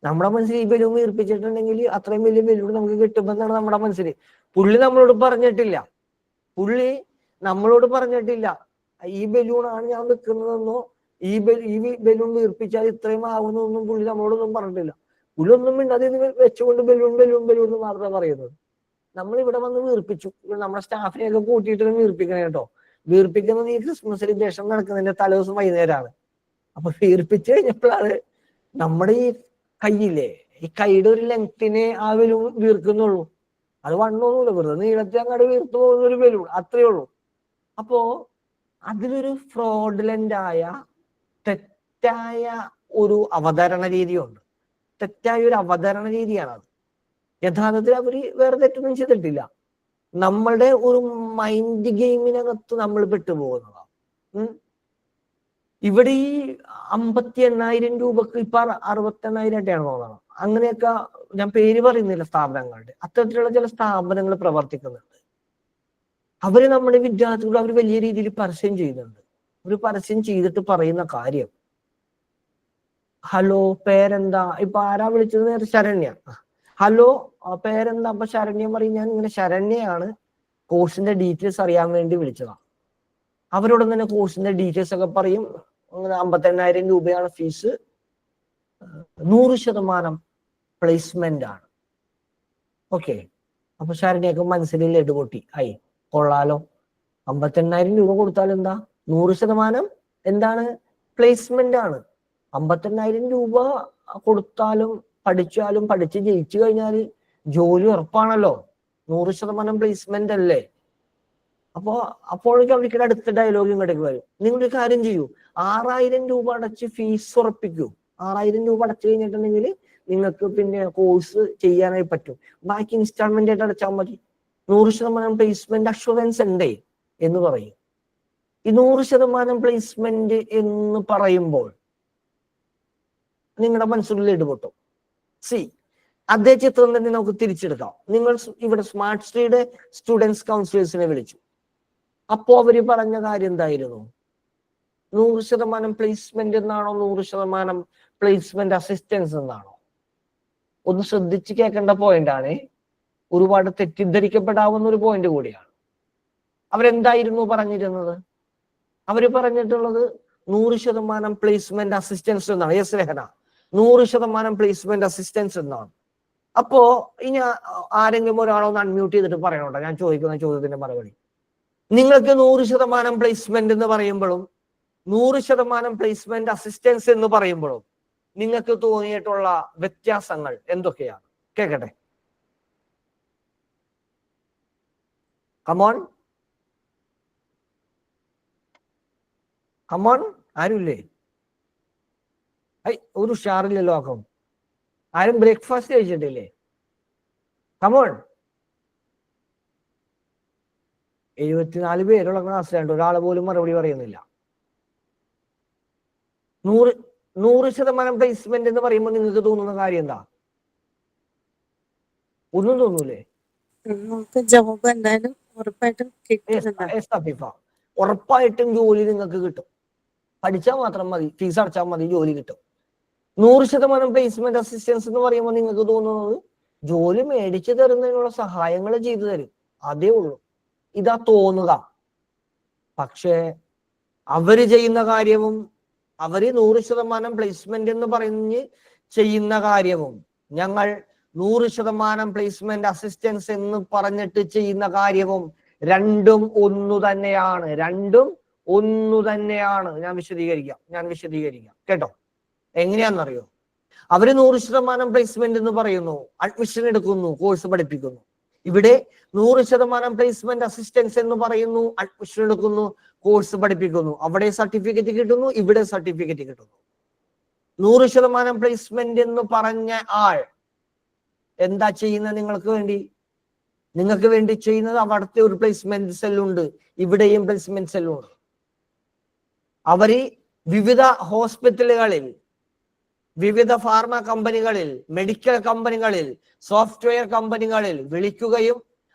നമ്മുടെ മനസ്സിൽ ഈ ബലൂൺ വീർപ്പിച്ചിട്ടുണ്ടെങ്കിൽ അത്രയും വലിയ ബലൂൺ നമുക്ക് കിട്ടുമെന്നാണ് നമ്മുടെ മനസ്സിൽ. പുള്ളി നമ്മളോട് പറഞ്ഞിട്ടില്ല ഈ ബലൂണാണ് ഞാൻ വെക്കുന്നതെന്നോ ഈ ബലൂൺ വീർപ്പിച്ചാൽ ഇത്രയും ആകുന്നൊന്നും പുള്ളി നമ്മളോടൊന്നും പറഞ്ഞിട്ടില്ല. പുള്ളി ഒന്നും മിണ്ടാതെ വെച്ചുകൊണ്ട് ബലൂൺ എന്ന് മാത്രമേ പറയുന്നത്. നമ്മൾ ഇവിടെ വന്ന് വീർപ്പിച്ചു. നമ്മുടെ സ്റ്റാഫിനെയൊക്കെ കൂട്ടിയിട്ട് വീർപ്പിക്കണേ കേട്ടോ. വീർപ്പിക്കുന്നത് ഈ ക്രിസ്മസ് സെലിബ്രേഷൻ നടക്കുന്നതിന്റെ തലേദിവസം വൈകുന്നേരമാണ്. അപ്പൊ വീർപ്പിച്ച് കഴിഞ്ഞപ്പോഴാണ് നമ്മുടെ ഈ കൈയില്ലേ, ഈ കൈയുടെ ഒരു ലെങ്തിനെ ആ ബലൂൺ വീർക്കുന്നുള്ളൂ. അത് വണ്ണമൊന്നുമില്ല, വെറുതെ നീളത്തിൽ അങ്ങോട്ട് വീർത്തു പോകുന്ന ഒരു ബലൂൺ, അത്രയേ ഉള്ളൂ. അപ്പോ അതിലൊരു ഫ്രോഡുലന്റ് തെറ്റായ ഒരു അവതരണ രീതിയുണ്ട്. തെറ്റായ ഒരു അവതരണ രീതിയാണ് അത്. യഥാർത്ഥത്തിൽ അവര് വേറെ തെറ്റൊന്നും ചെയ്തിട്ടില്ല. നമ്മളുടെ ഒരു മൈൻഡ് ഗെയിമിനകത്ത് നമ്മൾ പെട്ടുപോകുന്നതാണ്. ഇവിടെ ഈ 58,000 രൂപക്ക് ഇപ്പൊ 68,000 ആയിട്ടാണ് തോന്നണം. അങ്ങനെയൊക്കെ ഞാൻ പേര് പറയുന്നില്ല സ്ഥാപനങ്ങളുടെ, അത്തരത്തിലുള്ള ചില സ്ഥാപനങ്ങൾ പ്രവർത്തിക്കുന്നുണ്ട്. അവര് നമ്മുടെ വിദ്യാർത്ഥികൾ അവർ വലിയ രീതിയിൽ പരസ്യം ചെയ്യുന്നുണ്ട്. ഒരു പരസ്യം ചെയ്തിട്ട് പറയുന്ന കാര്യം, ഹലോ പേരെന്താ? ഇപ്പൊ ആരാ വിളിച്ചത്? നേരെ ശരണ്യ. ഹലോ പേരെന്താ? അപ്പൊ ശരണ്യ പറയും ഞാൻ ഇങ്ങനെ ശരണ്യാണ്, കോഴ്സിന്റെ ഡീറ്റെയിൽസ് അറിയാൻ വേണ്ടി വിളിച്ചതാ. അവരോട് തന്നെ കോഴ്സിന്റെ ഡീറ്റെയിൽസ് ഒക്കെ പറയും. 58,000 രൂപയാണ് ഫീസ്, 100% പ്ലേസ്മെന്റ് ആണ്. ഓക്കെ, അപ്പൊ ശരണ്യക്ക് മനസ്സിൽ ലഡു പൊട്ടി. ആയി, കൊള്ളാലോ, 58,000 രൂപ കൊടുത്താൽ എന്താ, 100% എന്താണ്, പ്ലേസ്മെന്റ് ആണ്. 58,000 രൂപ കൊടുത്താലും പഠിച്ചാലും പഠിച്ച് ജയിച്ചു കഴിഞ്ഞാൽ ജോലി ഉറപ്പാണല്ലോ, 100% പ്ലേസ്മെന്റ് അല്ലേ. അപ്പോഴേക്കും അവർക്ക് അടുത്ത ഡയലോഗ് ഇങ്ങോട്ടേക്ക് വരും. നിങ്ങളൊരു കാര്യം ചെയ്യൂ, 6,000 രൂപ അടച്ച് ഫീസ് ഉറപ്പിക്കൂ. 6,000 രൂപ അടച്ചു കഴിഞ്ഞിട്ടുണ്ടെങ്കിൽ നിങ്ങൾക്ക് പിന്നെ കോഴ്സ് ചെയ്യാനായി പറ്റും. ബാക്കി ഇൻസ്റ്റാൾമെന്റ് ആയിട്ട് അടച്ചാൽ മതി. 100% പ്ലേസ്മെന്റ് അഷുറൻസ് ഉണ്ടേ എന്ന് പറയും. ഈ 100% പ്ലേസ്മെന്റ് എന്ന് പറയുമ്പോൾ നിങ്ങളുടെ മനസ്സിൽ ഇടപെട്ടു. സി, അതേ ചിത്രം തന്നെ നമുക്ക് തിരിച്ചെടുക്കാം. നിങ്ങൾ ഇവിടെ സ്മാർട്ട് സ്ട്രീയുടെ സ്റ്റുഡൻസ് കൗൺസിലേഴ്സിനെ വിളിച്ചു. അപ്പോ അവര് പറഞ്ഞ കാര്യം എന്തായിരുന്നു? 100% പ്ലേസ്മെന്റ് എന്നാണോ, 100% പ്ലേസ്മെന്റ് അസിസ്റ്റൻസ് എന്നാണോ? ഒന്ന് ശ്രദ്ധിച്ച് കേൾക്കേണ്ട പോയിന്റ് ആണ്. ഒരുപാട് തെറ്റിദ്ധരിക്കപ്പെടാവുന്ന ഒരു പോയിന്റ് കൂടിയാണ്. അവരെന്തായിരുന്നു പറഞ്ഞിരുന്നത്? അവര് പറഞ്ഞിട്ടുള്ളത് 100% പ്ലേസ്മെന്റ് അസിസ്റ്റൻസ് എന്നാണ്. യെസ് രഹന, 100% പ്ലേസ്മെന്റ് അസിസ്റ്റൻസ് എന്നാണ്. അപ്പോ ഇനി ആരെങ്കിലും ഒരാളൊന്ന് അൺമ്യൂട്ട് ചെയ്തിട്ട് പറയണോട്ടോ, ഞാൻ ചോദിക്കുന്ന ചോദ്യത്തിന്റെ മറുപടി. നിങ്ങൾക്ക് 100% പ്ലേസ്മെന്റ് എന്ന് പറയുമ്പോഴും 100% പ്ലേസ്മെന്റ് അസിസ്റ്റൻസ് എന്ന് പറയുമ്പോഴും നിങ്ങൾക്ക് തോന്നിയിട്ടുള്ള വ്യത്യാസങ്ങൾ എന്തൊക്കെയാണ്? കേക്കട്ടെ. കമോൺ കമോൺ, ആരുമില്ലേ? ഒരു ഉഷാറില്ലല്ലോ ആക്കും. ആരും ബ്രേക്ക്ഫാസ്റ്റ് കഴിച്ചിട്ടില്ലേ? കമോൺ. 74 പേരുള്ള ക്ലാസ്സിലുണ്ട്, ഒരാൾ പോലും മറുപടി പറയുന്നില്ല. 100% പ്ലേസ്മെന്റ് എന്ന് പറയുമ്പോൾ നിങ്ങൾക്ക് തോന്നുന്ന കാര്യം എന്താ? ഒന്നും തോന്നൂലേ? നമുക്ക് ജോബ് എന്തായാലും ഉറപ്പായിട്ടും ഉറപ്പായിട്ടും ജോലി നിങ്ങൾക്ക് കിട്ടും. പഠിച്ചാൽ മാത്രം മതി, ഫീസ് അടച്ചാൽ മതി, ജോലി കിട്ടും. 100% പ്ലേസ്മെന്റ് അസിസ്റ്റൻസ് എന്ന് പറയുമ്പോൾ നിങ്ങൾക്ക് തോന്നുന്നത് ജോലി മേടിച്ചു തരുന്നതിനുള്ള സഹായങ്ങൾ ചെയ്തു തരും, അതേ ഉള്ളൂ. ഇതാ തോന്നുക. പക്ഷേ അവര് ചെയ്യുന്ന കാര്യവും അവര് 100% പ്ലേസ്മെന്റ് എന്ന് പറഞ്ഞ് ചെയ്യുന്ന കാര്യവും ഞങ്ങൾ 100% പ്ലേസ്മെന്റ് അസിസ്റ്റൻസ് എന്ന് പറഞ്ഞിട്ട് ചെയ്യുന്ന കാര്യവും രണ്ടും ഒന്നു തന്നെയാണ്. രണ്ടും ഒന്നു തന്നെയാണ്. ഞാൻ വിശദീകരിക്കാം കേട്ടോ. എങ്ങനെയാണെന്നറിയോ? അവര് 100% പ്ലേസ്മെന്റ് എന്ന് പറയുന്നു, അഡ്മിഷൻ എടുക്കുന്നു, കോഴ്സ് പഠിപ്പിക്കുന്നു. ഇവിടെ 100% പ്ലേസ്മെന്റ് അസിസ്റ്റൻസ് എന്ന് പറയുന്നു, അഡ്മിഷൻ എടുക്കുന്നു, കോഴ്സ് പഠിപ്പിക്കുന്നു. അവിടെ സർട്ടിഫിക്കറ്റ് കിട്ടുന്നു, ഇവിടെ സർട്ടിഫിക്കറ്റ് കിട്ടുന്നു. 100% പ്ലേസ്മെന്റ് എന്ന് പറഞ്ഞ ആൾ എന്താ ചെയ്യുന്നത്? നിങ്ങൾക്ക് വേണ്ടി ചെയ്യുന്നത് അവിടുത്തെ ഒരു പ്ലേസ്മെന്റ് സെല്ലുണ്ട്, ഇവിടെയും പ്ലേസ്മെന്റ് സെല്ലുണ്ട്. അവര് വിവിധ ഹോസ്പിറ്റലുകളിൽ, വിവിധ ഫാർമ കമ്പനികളിൽ, മെഡിക്കൽ കമ്പനികളിൽ, സോഫ്റ്റ്വെയർ കമ്പനികളിൽ വിളിക്കുകയും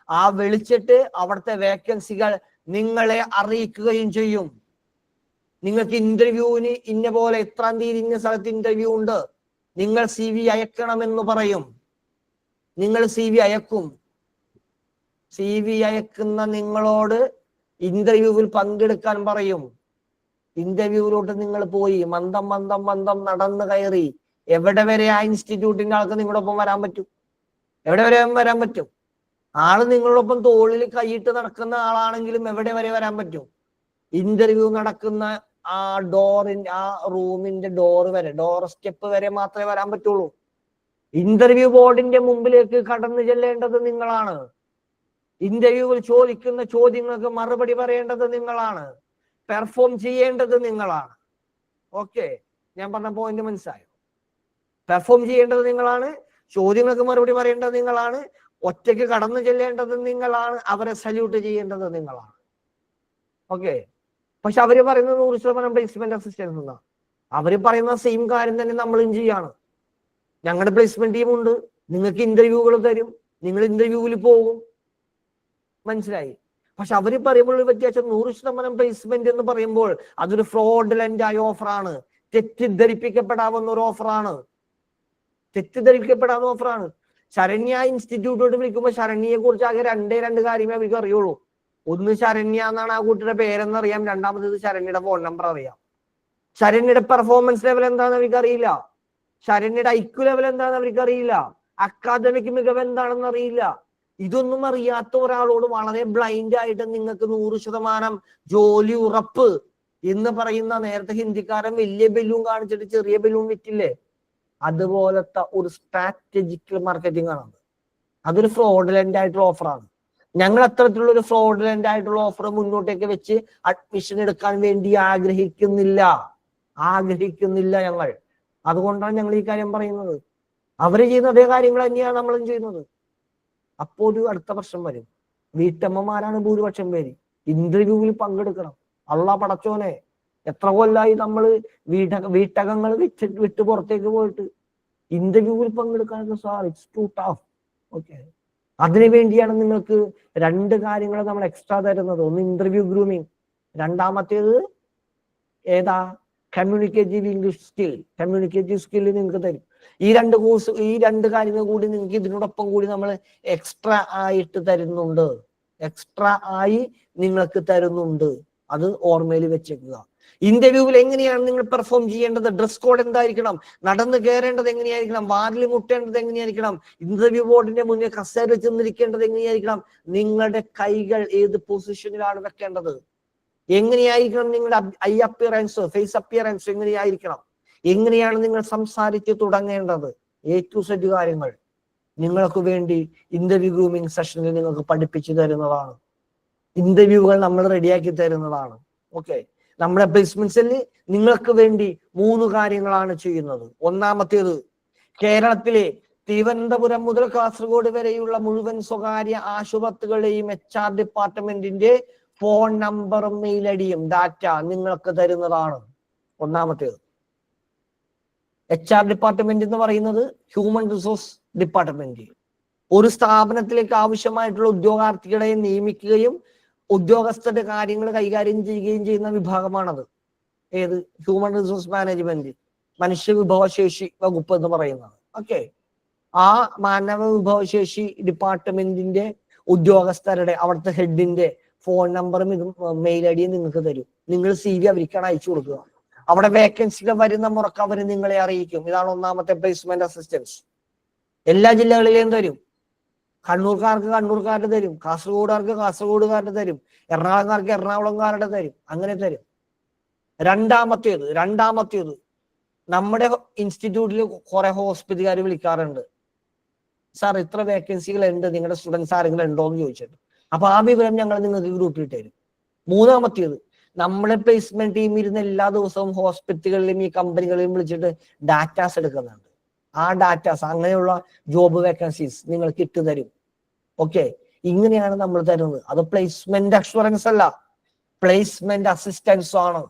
വിളിച്ചിട്ട് അവിടുത്തെ വേക്കൻസികൾ നിങ്ങളെ അറിയിക്കുകയും ചെയ്യും. നിങ്ങൾക്ക് ഇന്റർവ്യൂവിന് ഇന്ന പോലെ ഇത്രാം തീയതി ഇന്ന സ്ഥലത്ത് ഇന്റർവ്യൂ ഉണ്ട്, നിങ്ങൾ CV അയക്കണമെന്ന് പറയും. നിങ്ങൾ CV അയക്കും. CV അയക്കുന്ന നിങ്ങളോട് ഇന്റർവ്യൂവിൽ പങ്കെടുക്കാൻ പറയും. ഇന്റർവ്യൂവിലോട്ട് നിങ്ങൾ പോയി മന്ദം നടന്ന് കയറി എവിടെ വരെ ആ ഇൻസ്റ്റിറ്റ്യൂട്ടിന്റെ ആൾക്ക് നിങ്ങളോടൊപ്പം വരാൻ പറ്റും? എവിടെ വരെ വരാൻ പറ്റും? ആള് നിങ്ങളോടൊപ്പം തോളിൽ കൈയിട്ട് നടക്കുന്ന ആളാണെങ്കിലും എവിടെ വരെ വരാൻ പറ്റും? ഇന്റർവ്യൂ നടക്കുന്ന ആ റൂമിന്റെ ഡോർ വരെ, ഡോർ സ്റ്റെപ്പ് വരെ മാത്രമേ വരാൻ പറ്റുള്ളൂ. ഇന്റർവ്യൂ ബോർഡിന്റെ മുമ്പിലേക്ക് കടന്നു ചെല്ലേണ്ടത് നിങ്ങളാണ്. ഇന്റർവ്യൂവിൽ ചോദിക്കുന്ന ചോദ്യങ്ങൾക്ക് മറുപടി പറയേണ്ടത് നിങ്ങളാണ്. പെർഫോം ചെയ്യേണ്ടത് നിങ്ങളാണ്. ഓക്കെ, ഞാൻ പറഞ്ഞ പോയിന്റ് മനസ്സിലായോ? പെർഫോം ചെയ്യേണ്ടത് നിങ്ങളാണ്, ചോദ്യങ്ങൾക്ക് മറുപടി പറയേണ്ടത് നിങ്ങളാണ്, ഒറ്റയ്ക്ക് കടന്നു ചെല്ലേണ്ടത് നിങ്ങളാണ്, അവരെ സല്യൂട്ട് ചെയ്യേണ്ടത് നിങ്ങളാണ്. ഓക്കെ, പക്ഷെ അവര് പറയുന്നത് 100% പ്ലേസ്മെന്റ് അസിസ്റ്റൻസ് എന്നാ. അവര് പറയുന്ന സെയിം കാര്യം തന്നെ നമ്മളും ചെയ്യാണ്. ഞങ്ങളുടെ പ്ലേസ്മെന്റ് ടീം ഉണ്ട്, നിങ്ങൾക്ക് ഇന്റർവ്യൂകൾ തരും, നിങ്ങൾ ഇന്റർവ്യൂവിൽ പോകും. മനസ്സിലായി? പക്ഷെ അവര് പറയുമ്പോൾ വ്യത്യാസം, 100% പ്ലേസ്മെന്റ് എന്ന് പറയുമ്പോൾ അതൊരു ഫ്രോഡുലന്റ് ആയ ഓഫറാണ്. തെറ്റിദ്ധരിപ്പിക്കപ്പെടാവുന്ന ഒരു ഓഫറാണ്. തെറ്റിദ്ധരിക്കപ്പെടാവുന്ന ഓഫറാണ്. ശരണ്യ ഇൻസ്റ്റിറ്റ്യൂട്ടോട്ട് വിളിക്കുമ്പോൾ ശരണ്യയെ കുറിച്ച് ആകെ രണ്ട് കാര്യമേ അവർക്ക് അറിയുള്ളൂ. ഒന്ന് ശരണ്യ എന്നാണ് ആ കുട്ടിയുടെ പേരെന്നറിയാം, രണ്ടാമത്തേത് ശരണ്യയുടെ ഫോൺ നമ്പർ അറിയാം. ശരണ്യയുടെ പെർഫോമൻസ് ലെവൽ എന്താണെന്ന് അവർക്ക് അറിയില്ല, ശരണ്യയുടെ ഐക്യു ലെവൽ എന്താണെന്ന് അവർക്ക് അറിയില്ല, അക്കാദമിക് മികവ് എന്താണെന്ന് അറിയില്ല. ഇതൊന്നും അറിയാത്ത ഒരാളോട് വളരെ ബ്ലൈൻഡ് ആയിട്ട് നിങ്ങൾക്ക് 100% ജോലി ഉറപ്പ് എന്ന് പറയുന്ന, നേരത്തെ ഹിന്ദിക്കാരൻ വലിയ ബലൂൺ കാണിച്ചിട്ട് ചെറിയ ബലൂൺ വിറ്റില്ലേ, അതുപോലത്തെ ഒരു സ്ട്രാറ്റജിക്കൽ മാർക്കറ്റിംഗ് ആണ്. അതൊരു ഫ്രോഡുലന്റ് ആയിട്ടുള്ള ഓഫറാണ്. ഞങ്ങൾ അത്തരത്തിലുള്ള ഒരു ഫ്രോഡുലന്റ് ആയിട്ടുള്ള ഓഫർ മുന്നോട്ടേക്ക് വെച്ച് അഡ്മിഷൻ എടുക്കാൻ വേണ്ടി ആഗ്രഹിക്കുന്നില്ല ഞങ്ങൾ. അതുകൊണ്ടാണ് ഞങ്ങൾ ഈ കാര്യം പറയുന്നത്. അവര് ചെയ്യുന്ന അതേ കാര്യങ്ങൾ തന്നെയാണ് നമ്മളും ചെയ്യുന്നത്. അപ്പോൾ ഒരു അടുത്ത പ്രശ്നം വരും. വീട്ടമ്മമാരാണ് ഭൂരിപക്ഷം പേര്. ഇന്റർവ്യൂവിൽ പങ്കെടുക്കണം. അള്ളാ പടച്ചോനെ, എത്ര കൊല്ലായി നമ്മള് വീട്ടകങ്ങൾ വിട്ട് പുറത്തേക്ക് പോയിട്ട് ഇന്റർവ്യൂവിൽ പങ്കെടുക്കാനൊക്കെ sir, it's too tough. Okay, അതിനു വേണ്ടിയാണ് നിങ്ങൾക്ക് 2 കാര്യങ്ങൾ നമ്മൾ എക്സ്ട്രാ തരുന്നത്. ഒന്ന് ഇന്റർവ്യൂ ഗ്രൂമിങ്, രണ്ടാമത്തേത് ഏതാ, communicative English skill. Communicative skill നിങ്ങൾക്ക് തരും. ഈ 2 കോഴ്സ്, ഈ 2 കാര്യങ്ങൾ കൂടി നിങ്ങൾക്ക് ഇതിനോടൊപ്പം കൂടി നമ്മൾ എക്സ്ട്രാ ആയിട്ട് തരുന്നുണ്ട്. എക്സ്ട്രാ ആയി നിങ്ങൾക്ക് തരുന്നുണ്ട്. അത് ഓർമ്മയിൽ വെച്ചേക്കുക. ഇന്റർവ്യൂവിൽ എങ്ങനെയാണ് നിങ്ങൾ പെർഫോം ചെയ്യേണ്ടത്, ഡ്രസ് കോഡ് എന്തായിരിക്കണം, നടന്നു കയറേണ്ടത് എങ്ങനെയായിരിക്കണം, വാതിൽ മുട്ടേണ്ടത് എങ്ങനെയായിരിക്കണം, ഇന്റർവ്യൂ ബോർഡിന്റെ മുന്നിൽ കസേര ചെന്നിരിക്കേണ്ടത് എങ്ങനെയായിരിക്കണം, നിങ്ങളുടെ കൈകൾ ഏത് പൊസിഷനിലാണ് വെക്കേണ്ടത്, എങ്ങനെയായിരിക്കണം നിങ്ങളുടെ ഐ അപ്പിയറൻസ്, ഫേസ് അപ്പിയറൻസ് എങ്ങനെയായിരിക്കണം, എങ്ങനെയാണ് നിങ്ങൾ സംസാരിച്ച് തുടങ്ങേണ്ടത്, A to Z കാര്യങ്ങൾ നിങ്ങൾക്ക് വേണ്ടി ഇന്റർവ്യൂ ഗ്രൂമിംഗ് സെഷനിൽ നിങ്ങൾക്ക് പഠിപ്പിച്ചു തരുന്നതാണ്. ഇന്റർവ്യൂകൾ നമ്മൾ റെഡിയാക്കി തരുന്നതാണ്. ഓക്കെ, നമ്മുടെ പ്ലേസ്മെന്റ്സിൽ നിങ്ങൾക്ക് വേണ്ടി 3 കാര്യങ്ങളാണ് ചെയ്യുന്നത്. ഒന്നാമത്തേത്, കേരളത്തിലെ തിരുവനന്തപുരം മുതൽ കാസർഗോഡ് വരെയുള്ള മുഴുവൻ സ്വകാര്യ ആശുപത്രികളുടെയും HR ഡിപ്പാർട്ട്മെന്റിന്റെ ഫോൺ നമ്പറും മെയിൽ ഐഡിയും ഡാറ്റ നിങ്ങൾക്ക് തരുന്നതാണ്. ഒന്നാമത്തേത്. HR ഡിപ്പാർട്ട്മെന്റ് എന്ന് പറയുന്നത് ഹ്യൂമൻ റിസോഴ്സ് ഡിപ്പാർട്ട്മെന്റ്. ഒരു സ്ഥാപനത്തിലേക്ക് ആവശ്യമായിട്ടുള്ള ഉദ്യോഗാർത്ഥികളെ നിയമിക്കുകയും ഉദ്യോഗസ്ഥരുടെ കാര്യങ്ങൾ കൈകാര്യം ചെയ്യുകയും ചെയ്യുന്ന വിഭാഗമാണത്. ഏത്? ഹ്യൂമൻ റിസോഴ്സ് മാനേജ്മെന്റ്, മനുഷ്യ വിഭവശേഷി വകുപ്പ് എന്ന് പറയുന്നത്. ഓക്കെ, ആ മാനവ വിഭവശേഷി ഡിപ്പാർട്ട്മെന്റിന്റെ ഉദ്യോഗസ്ഥരുടെ, അവിടുത്തെ ഹെഡിന്റെ ഫോൺ നമ്പറും ഇതും മെയിൽ ഐഡിയും നിങ്ങൾക്ക് തരും. നിങ്ങൾ CV അവർക്കാണ് അയച്ചു കൊടുക്കുക. അവിടെ വേക്കൻസികൾ വരുന്ന മുറക്ക് അവർ നിങ്ങളെ അറിയിക്കും. ഇതാണ് ഒന്നാമത്തെ പ്ലേസ്മെന്റ് അസിസ്റ്റൻസ്. എല്ലാ ജില്ലകളിലെയും തരും. കണ്ണൂർക്കാർക്ക് കണ്ണൂർക്കാരുടെ തരും, കാസർഗോഡുകാർക്ക് കാസർഗോഡുകാരുടെ തരും, എറണാകുളംകാർക്ക് എറണാകുളംകാരുടെ തരും, അങ്ങനെ തരും. രണ്ടാമത്തേത് നമ്മുടെ ഇൻസ്റ്റിറ്റ്യൂട്ടിൽ കുറെ ഹോസ്പിറ്റലുകാർ വിളിക്കാറുണ്ട്, സാർ ഇത്ര വേക്കൻസികൾ ഉണ്ട്, നിങ്ങളുടെ സ്റ്റുഡൻസ് ആരെങ്കിലും ഉണ്ടോ എന്ന് ചോദിച്ചിട്ട്. അപ്പൊ ആ വിവരം ഞങ്ങൾ നിങ്ങൾക്ക് ഗ്രൂപ്പിൽ തരും. മൂന്നാമത്തേത്, നമ്മുടെ പ്ലേസ്മെന്റ് ടീം ഇരുന്ന് എല്ലാ ദിവസവും ഹോസ്പിറ്റലുകളിലും ഈ കമ്പനികളിലും വിളിച്ചിട്ട് ഡാറ്റാസ് എടുക്കുന്നുണ്ട്. ആ ഡാറ്റാസ്, അങ്ങനെയുള്ള ജോബ് വേക്കൻസീസ് നിങ്ങൾക്ക് ഇട്ട് തരും. ഓക്കെ, ഇങ്ങനെയാണ് നമ്മൾ തരുന്നത്. അത് പ്ലേസ്മെന്റ് അഷ്വറൻസ് അല്ല, പ്ലേസ്മെന്റ് അസിസ്റ്റൻസ് ആണ്.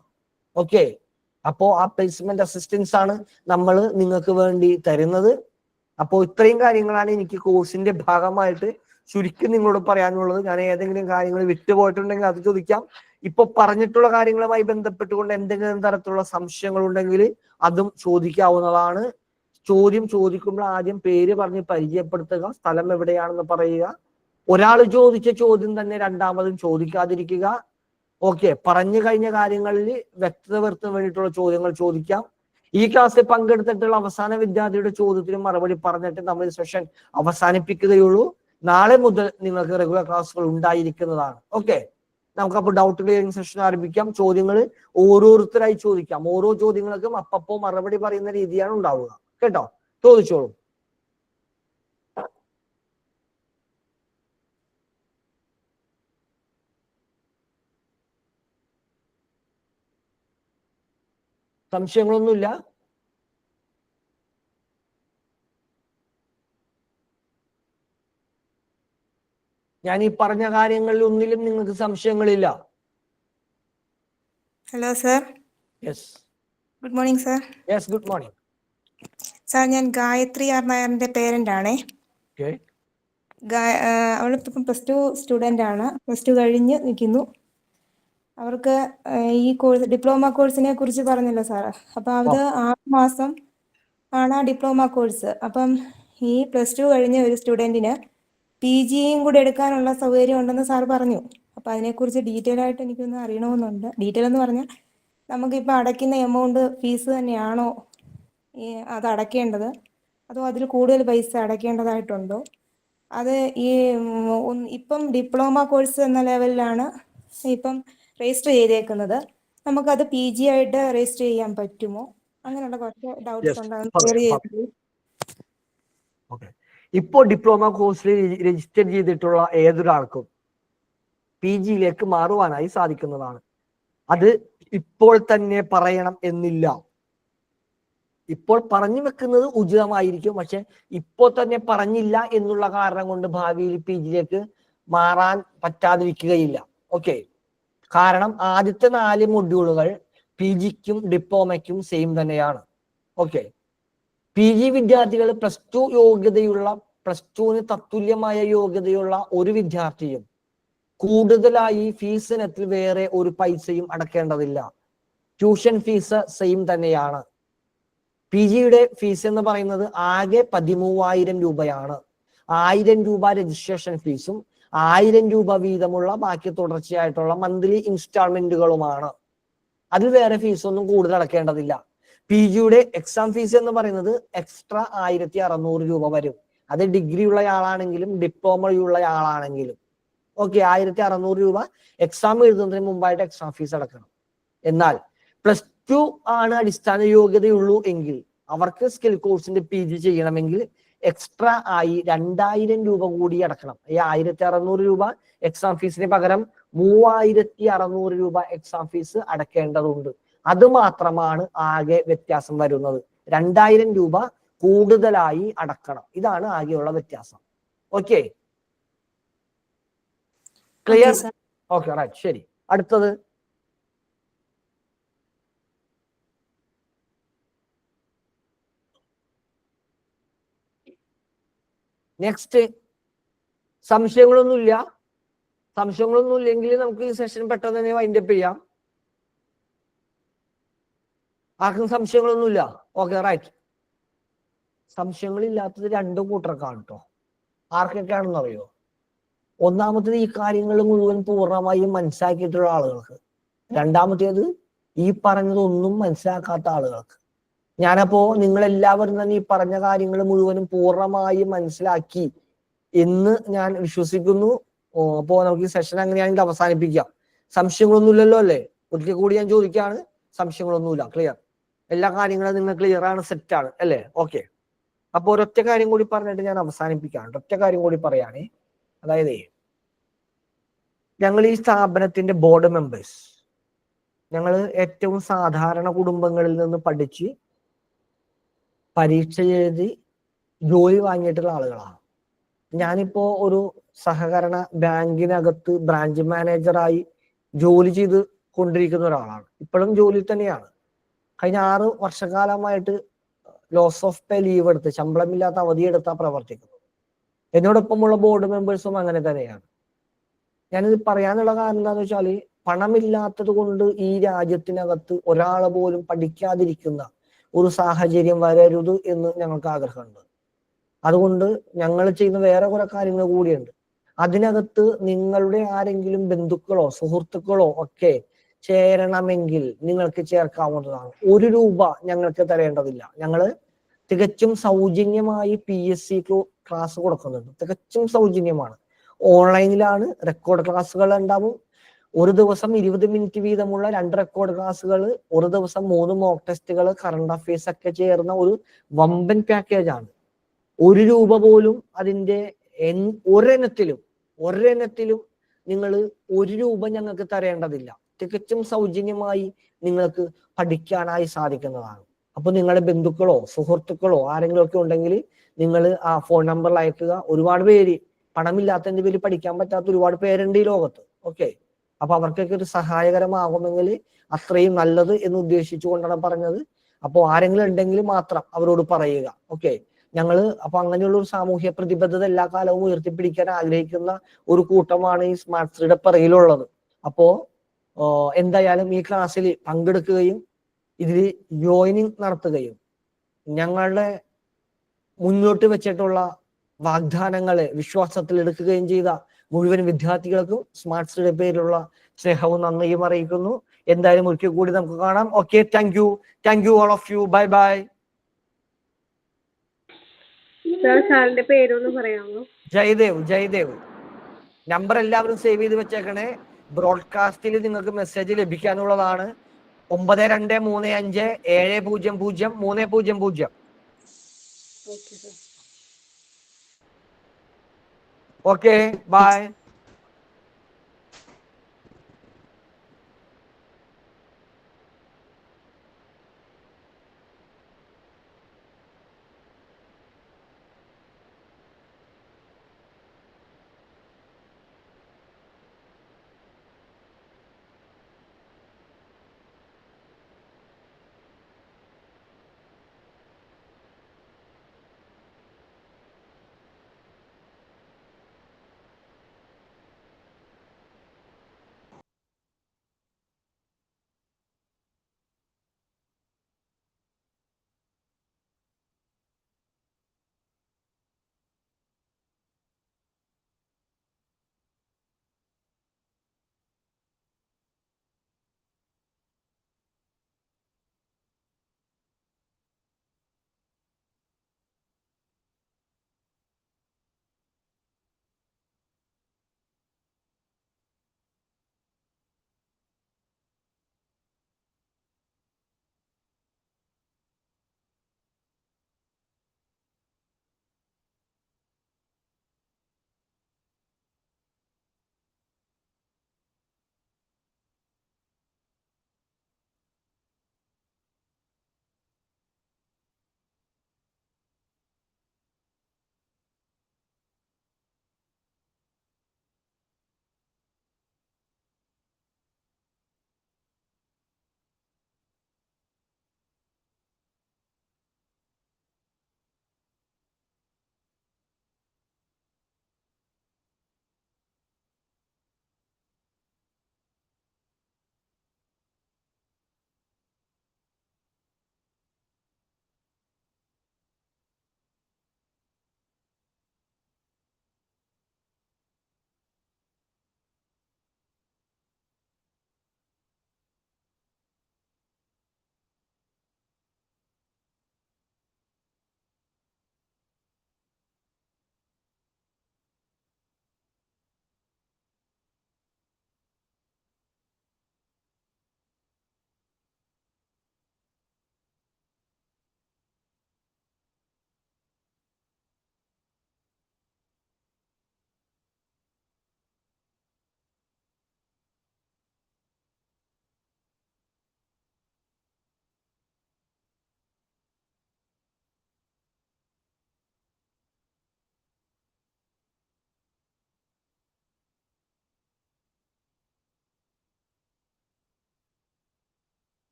ഓക്കെ, അപ്പോ ആ പ്ലേസ്മെന്റ് അസിസ്റ്റൻസ് ആണ് നമ്മൾ നിങ്ങൾക്ക് വേണ്ടി തരുന്നത്. അപ്പോൾ ഇത്രയും കാര്യങ്ങളാണ് എനിക്ക് കോഴ്സിന്റെ ഭാഗമായിട്ട് ചുരുക്കി നിങ്ങളോട് പറയാനുള്ളത്. ഞാൻ ഏതെങ്കിലും കാര്യങ്ങൾ വിട്ടുപോയിട്ടുണ്ടെങ്കിൽ അത് ചോദിക്കാം. ഇപ്പൊ പറഞ്ഞിട്ടുള്ള കാര്യങ്ങളുമായി ബന്ധപ്പെട്ടുകൊണ്ട് എന്തെങ്കിലും തരത്തിലുള്ള സംശയങ്ങൾ ഉണ്ടെങ്കിൽ അതും ചോദിക്കാവുന്നതാണ്. ചോദ്യം ചോദിക്കുമ്പോൾ ആദ്യം പേര് പറഞ്ഞ് പരിചയപ്പെടുത്തുക, സ്ഥലം എവിടെയാണെന്ന് പറയുക. ഒരാൾ ചോദിച്ച ചോദ്യം തന്നെ രണ്ടാമതും ചോദിക്കാതിരിക്കുക. ഓക്കെ, പറഞ്ഞു കഴിഞ്ഞ കാര്യങ്ങളിൽ വ്യക്തത വരുത്താൻ വേണ്ടിയിട്ടുള്ള ചോദ്യങ്ങൾ ചോദിക്കാം. ഈ ക്ലാസ്സിൽ പങ്കെടുത്തിട്ടുള്ള അവസാന വിദ്യാർത്ഥിയുടെ ചോദ്യത്തിന് മറുപടി പറഞ്ഞിട്ട് നമ്മൾ സെഷൻ അവസാനിപ്പിക്കുകയുള്ളൂ. നാളെ മുതൽ നിങ്ങൾക്ക് റെഗുലർ ക്ലാസ്സുകൾ ഉണ്ടായിരിക്കുന്നതാണ്. ഓക്കെ, നമുക്കപ്പോൾ ഡൗട്ട് ക്ലിയറിംഗ് സെഷൻ ആരംഭിക്കാം. ചോദ്യങ്ങൾ ഓരോരുത്തരായി ചോദിക്കാം. ഓരോ ചോദ്യങ്ങൾക്കും അപ്പപ്പോ മറുപടി പറയുന്ന രീതിയാണ് ഉണ്ടാവുക. കേട്ടോ, ചോദിച്ചോളൂ. സംശയങ്ങളൊന്നുമില്ല? ഞാൻ ഈ പറഞ്ഞ കാര്യങ്ങളിൽ ഒന്നിലും നിങ്ങൾക്ക് സംശയങ്ങളില്ല? Hello sir. Yes, good morning sir. Yes, good morning sir. ഞാൻ ഗായത്രി ആർ നായറിന്റെ പേരന്റ് ആണേ. അവളിപ്പം +2 സ്റ്റുഡന്റ് ആണ്. +2 കഴിഞ്ഞ് നിൽക്കുന്നു. അവർക്ക് ഈ കോഴ്സ് ഡിപ്ലോമ കോഴ്സിനെ കുറിച്ച് പറഞ്ഞല്ലോ സാറ്. അപ്പം അത് 6 മാസം ആണ് ആ ഡിപ്ലോമ കോഴ്സ്. അപ്പം ഈ +2 കഴിഞ്ഞ ഒരു സ്റ്റുഡൻറ്റിന് PGയും കൂടെ എടുക്കാനുള്ള സൗകര്യം ഉണ്ടെന്ന് സാർ പറഞ്ഞു. അപ്പം അതിനെക്കുറിച്ച് ഡീറ്റെയിൽ ആയിട്ട് എനിക്കൊന്ന് അറിയണമെന്നുണ്ട്. ഡീറ്റെയിൽ എന്ന് പറഞ്ഞാൽ നമുക്കിപ്പോൾ അടയ്ക്കുന്ന എമൗണ്ട് ഫീസ് തന്നെയാണോ അത് അടയ്ക്കേണ്ടത്, അതോ അതിൽ കൂടുതൽ പൈസ അടയ്ക്കേണ്ടതായിട്ടുണ്ടോ? അത് ഈ ഇപ്പം ഡിപ്ലോമ കോഴ്സ് എന്ന ലെവലിലാണ് ഇപ്പം രജിസ്റ്റർ ചെയ്തേക്കുന്നത്. നമുക്കത് PG ആയിട്ട് രജിസ്റ്റർ ചെയ്യാൻ പറ്റുമോ? അങ്ങനെയുള്ള കുറച്ച് ഡൗട്ട്സ് ഉണ്ടാകും. ക്ലിയർ ചെയ്ത്. ഇപ്പോ ഡിപ്ലോമ കോഴ്സിൽ രജിസ്റ്റർ ചെയ്തിട്ടുള്ള ഏതൊരാൾക്കും PGയിലേക്ക് മാറുവാനായി സാധിക്കുന്നതാണ്. അത് ഇപ്പോൾ തന്നെ പറയണം എന്നില്ല. ഇപ്പോൾ പറഞ്ഞു വെക്കുന്നത് ഉചിതമായിരിക്കും, പക്ഷെ ഇപ്പോൾ തന്നെ പറഞ്ഞില്ല എന്നുള്ള കാരണം കൊണ്ട് ഭാവിയിൽ PGയിലേക്ക് മാറാൻ പറ്റാതിരിക്കുകയില്ല. ഓക്കെ, കാരണം ആദ്യത്തെ 4 മൊഡ്യൂളുകൾ PGക്കും ഡിപ്ലോമയ്ക്കും സെയിം തന്നെയാണ്. ഓക്കെ, PG വിദ്യാർത്ഥികൾ +2 യോഗ്യതയുള്ള +2ന് തത്തുല്യമായ യോഗ്യതയുള്ള ഒരു വിദ്യാർത്ഥിയും കൂടുതലായി ഫീസ് ഇനത്തിൽ വേറെ ഒരു പൈസയും അടക്കേണ്ടതില്ല. ട്യൂഷൻ ഫീസ് സെയിം തന്നെയാണ്. PGയുടെ ഫീസ് എന്ന് പറയുന്നത് ആകെ 13,000 രൂപയാണ്. 1000 രൂപ രജിസ്ട്രേഷൻ ഫീസും 1000 രൂപ വീതമുള്ള ബാക്കി തുടർച്ചയായിട്ടുള്ള മന്ത്ലി ഇൻസ്റ്റാൾമെന്റുകളുമാണ്. അതിൽ വേറെ ഫീസ് ഒന്നും കൂടുതൽ അടക്കേണ്ടതില്ല. PGയുടെ എക്സാം ഫീസ് എന്ന് പറയുന്നത് എക്സ്ട്രാ 1600 രൂപ വരും. അത് ഡിഗ്രി ഉള്ള ആളാണെങ്കിലും ഡിപ്ലോമയുള്ള ആളാണെങ്കിലും. ഓക്കെ, 1600 രൂപ എക്സാം എഴുതുന്നതിന് മുമ്പായിട്ട് എക്സാം ഫീസ് അടക്കണം. എന്നാൽ +2 ആണ് അടിസ്ഥാന യോഗ്യതയുള്ളൂ എങ്കിൽ അവർക്ക് സ്കിൽ കോഴ്സിന്റെ PG ചെയ്യണമെങ്കിൽ എക്സ്ട്രാ ആയി 2000 രൂപ കൂടി അടക്കണം. ഈ 1600 രൂപ എക്സാം ഫീസിന് പകരം 3600 രൂപ എക്സാം ഫീസ് അടക്കേണ്ടതുണ്ട്. അത് മാത്രമാണ് ആകെ വ്യത്യാസം വരുന്നത്. 2000 രൂപ കൂടുതലായി അടക്കണം. ഇതാണ് ആകെയുള്ള വ്യത്യാസം. Okay, clear? ഓക്കെ, റൈറ്റ്, ശരി. അടുത്തത് നെക്സ്റ്റ്. സംശയങ്ങളൊന്നുമില്ല ഇല്ലെങ്കിൽ നമുക്ക് ഈ സെഷൻ പെട്ടെന്ന് തന്നെ വൈൻഡപ്പ് ചെയ്യാം. ആർക്കും സംശയങ്ങളൊന്നുമില്ല? Okay, right. സംശയങ്ങളില്ലാത്തത് 2 കൂട്ടർക്കാണ് കേട്ടോ. ആർക്കൊക്കെയാണെന്ന് അറിയോ? ഒന്നാമത്തേത് ഈ കാര്യങ്ങൾ മുഴുവൻ പൂർണ്ണമായും മനസ്സിലാക്കിയിട്ടുള്ള ആളുകൾക്ക്. രണ്ടാമത്തേത് ഈ പറഞ്ഞതൊന്നും മനസ്സിലാക്കാത്ത ആളുകൾക്ക്. ഞാനപ്പോ നിങ്ങളെല്ലാവരും തന്നെ ഈ പറഞ്ഞ കാര്യങ്ങൾ മുഴുവനും പൂർണ്ണമായും മനസ്സിലാക്കി എന്ന് ഞാൻ വിശ്വസിക്കുന്നു. അപ്പോ നമുക്ക് ഈ സെഷൻ അങ്ങനെയാണെങ്കിൽ അവസാനിപ്പിക്കാം. സംശയങ്ങളൊന്നുമില്ലല്ലോ അല്ലേ? ഒരിക്കൽ കൂടി ഞാൻ ചോദിക്കുകയാണ്, സംശയങ്ങളൊന്നുമില്ല? ക്ലിയർ? എല്ലാ കാര്യങ്ങളും നിങ്ങൾ ക്ലിയർ ആണ്, സെറ്റ് ആണ് അല്ലേ? ഓക്കെ, അപ്പൊ ഒരൊറ്റ കാര്യം കൂടി പറഞ്ഞിട്ട് ഞാൻ അവസാനിപ്പിക്കാം. ഒറ്റ കാര്യം കൂടി പറയാനേ, അതായത് ഞങ്ങൾ ഈ സ്ഥാപനത്തിന്റെ ബോർഡ് മെമ്പേഴ്സ്, ഞങ്ങൾ ഏറ്റവും സാധാരണ കുടുംബങ്ങളിൽ നിന്ന് പഠിച്ച് പരീക്ഷ എഴുതി ജോലി വാങ്ങിയിട്ടുള്ള ആളുകളാണ്. ഞാനിപ്പോ ഒരു സഹകരണ ബാങ്കിനകത്ത് ബ്രാഞ്ച് മാനേജറായി ജോലി ചെയ്ത് കൊണ്ടിരിക്കുന്ന ഒരാളാണ്. ഇപ്പോഴും ജോലി തന്നെയാണ്. കഴിഞ്ഞ 6 വർഷക്കാലമായിട്ട് ലോസ് ഓഫ് പേ ലീവ് എടുത്ത്, ശമ്പളമില്ലാത്ത അവധിയെടുത്താ പ്രവർത്തിക്കുന്നത്. എന്നോടൊപ്പമുള്ള ബോർഡ് മെമ്പേഴ്സും അങ്ങനെ തന്നെയാണ്. ഞാനിത് പറയാനുള്ള കാരണം എന്താണെന്ന് വെച്ചാൽ, പണമില്ലാത്തത് കൊണ്ട് ഈ രാജ്യത്തിനകത്ത് ഒരാളെ പോലും പഠിക്കാതിരിക്കുന്ന ഒരു സാഹചര്യം വരരുത് എന്ന് ഞങ്ങൾക്ക് ആഗ്രഹമുണ്ട്. അതുകൊണ്ട് ഞങ്ങൾ ചെയ്യുന്ന വേറെ കുറെ കാര്യങ്ങൾ കൂടിയുണ്ട്. അതിനകത്ത് നിങ്ങളുടെ ആരെങ്കിലും ബന്ധുക്കളോ സുഹൃത്തുക്കളോ ഒക്കെ ചേരണമെങ്കിൽ നിങ്ങൾക്ക് ചേർക്കാവുന്നതാണ്. 1 രൂപ ഞങ്ങൾക്ക് തരേണ്ടതില്ല. ഞങ്ങൾ തികച്ചും സൗജന്യമായി PSC ക്ലാസ് കൊടുക്കുന്നുണ്ട്. തികച്ചും സൗജന്യമാണ്. ഓൺലൈനിലാണ്. റെക്കോർഡ് ക്ലാസ്സുകൾ ഉണ്ടാവും. ഒരു ദിവസം 20 മിനിറ്റ് വീതമുള്ള 2 റെക്കോർഡ് ക്ലാസ്സുകൾ, ഒരു ദിവസം 3 മോക്ക് ടെസ്റ്റുകൾ, കറണ്ട് അഫയേഴ്സ് ഒക്കെ ചേർന്ന ഒരു വമ്പൻ പാക്കേജ് ആണ്. 1 രൂപ പോലും അതിന്റെ ഒരെണ്ണത്തിലും നിങ്ങൾ 1 രൂപ ഞങ്ങൾക്ക് തരേണ്ടതില്ല. തികച്ചും സൗജന്യമായി നിങ്ങൾക്ക് പഠിക്കാനായി സാധിക്കുന്നതാണ്. അപ്പൊ നിങ്ങളുടെ ബന്ധുക്കളോ സുഹൃത്തുക്കളോ ആരെങ്കിലും ഒക്കെ ഉണ്ടെങ്കിൽ നിങ്ങൾ ആ ഫോൺ നമ്പറിൽ അയക്കുക. ഒരുപാട് പേര് പണമില്ലാത്തതിന്റെ പേരിൽ പഠിക്കാൻ പറ്റാത്ത ഒരുപാട് പേരുണ്ട് ഈ ലോകത്ത്. ഓക്കെ, അപ്പൊ അവർക്കൊക്കെ ഒരു സഹായകരമാകുമെങ്കിൽ അത്രയും നല്ലത് എന്ന് ഉദ്ദേശിച്ചുകൊണ്ടാണ് പറഞ്ഞത്. അപ്പോൾ ആരെങ്കിലും ഉണ്ടെങ്കിൽ മാത്രം അവരോട് പറയുക. ഓക്കെ, അപ്പൊ അങ്ങനെയുള്ള ഒരു സാമൂഹ്യ പ്രതിബദ്ധത എല്ലാ കാലവും ഉയർത്തിപ്പിടിക്കാൻ ആഗ്രഹിക്കുന്ന ഒരു കൂട്ടമാണ് ഈ സ്മാർട്ട് സിറ്റിയുടെ പിറകിലുള്ളത്. അപ്പോ എന്തായാലും ഈ ക്ലാസ്സിൽ പങ്കെടുക്കുകയും ഇതിൽ ജോയിനിങ് നടത്തുകയും ഞങ്ങളുടെ മുന്നോട്ട് വെച്ചിട്ടുള്ള വാഗ്ദാനങ്ങളെ വിശ്വാസത്തിൽ എടുക്കുകയും ചെയ്ത മുഴുവൻ വിദ്യാർത്ഥികൾക്കും സ്മാർട്ട് സ്റ്റഡിയുടെ പേരിലുള്ള സ്നേഹവും നന്ദിയും അറിയിക്കുന്നു. എന്തായാലും ഒരിക്കൽ കൂടി നമുക്ക് കാണാം. Okay, thank you all of you. Bye bye. സാറിന്റെ പേരൊന്ന് പറയാമോ? ജയദേവ്. നമ്പർ എല്ലാവരും സേവ് ചെയ്ത് വെച്ചേക്കണേ. ബ്രോഡ്കാസ്റ്റിൽ നിങ്ങൾക്ക് മെസ്സേജ് ലഭിക്കാനുള്ളതാണ്. 9235700300. Okay, by.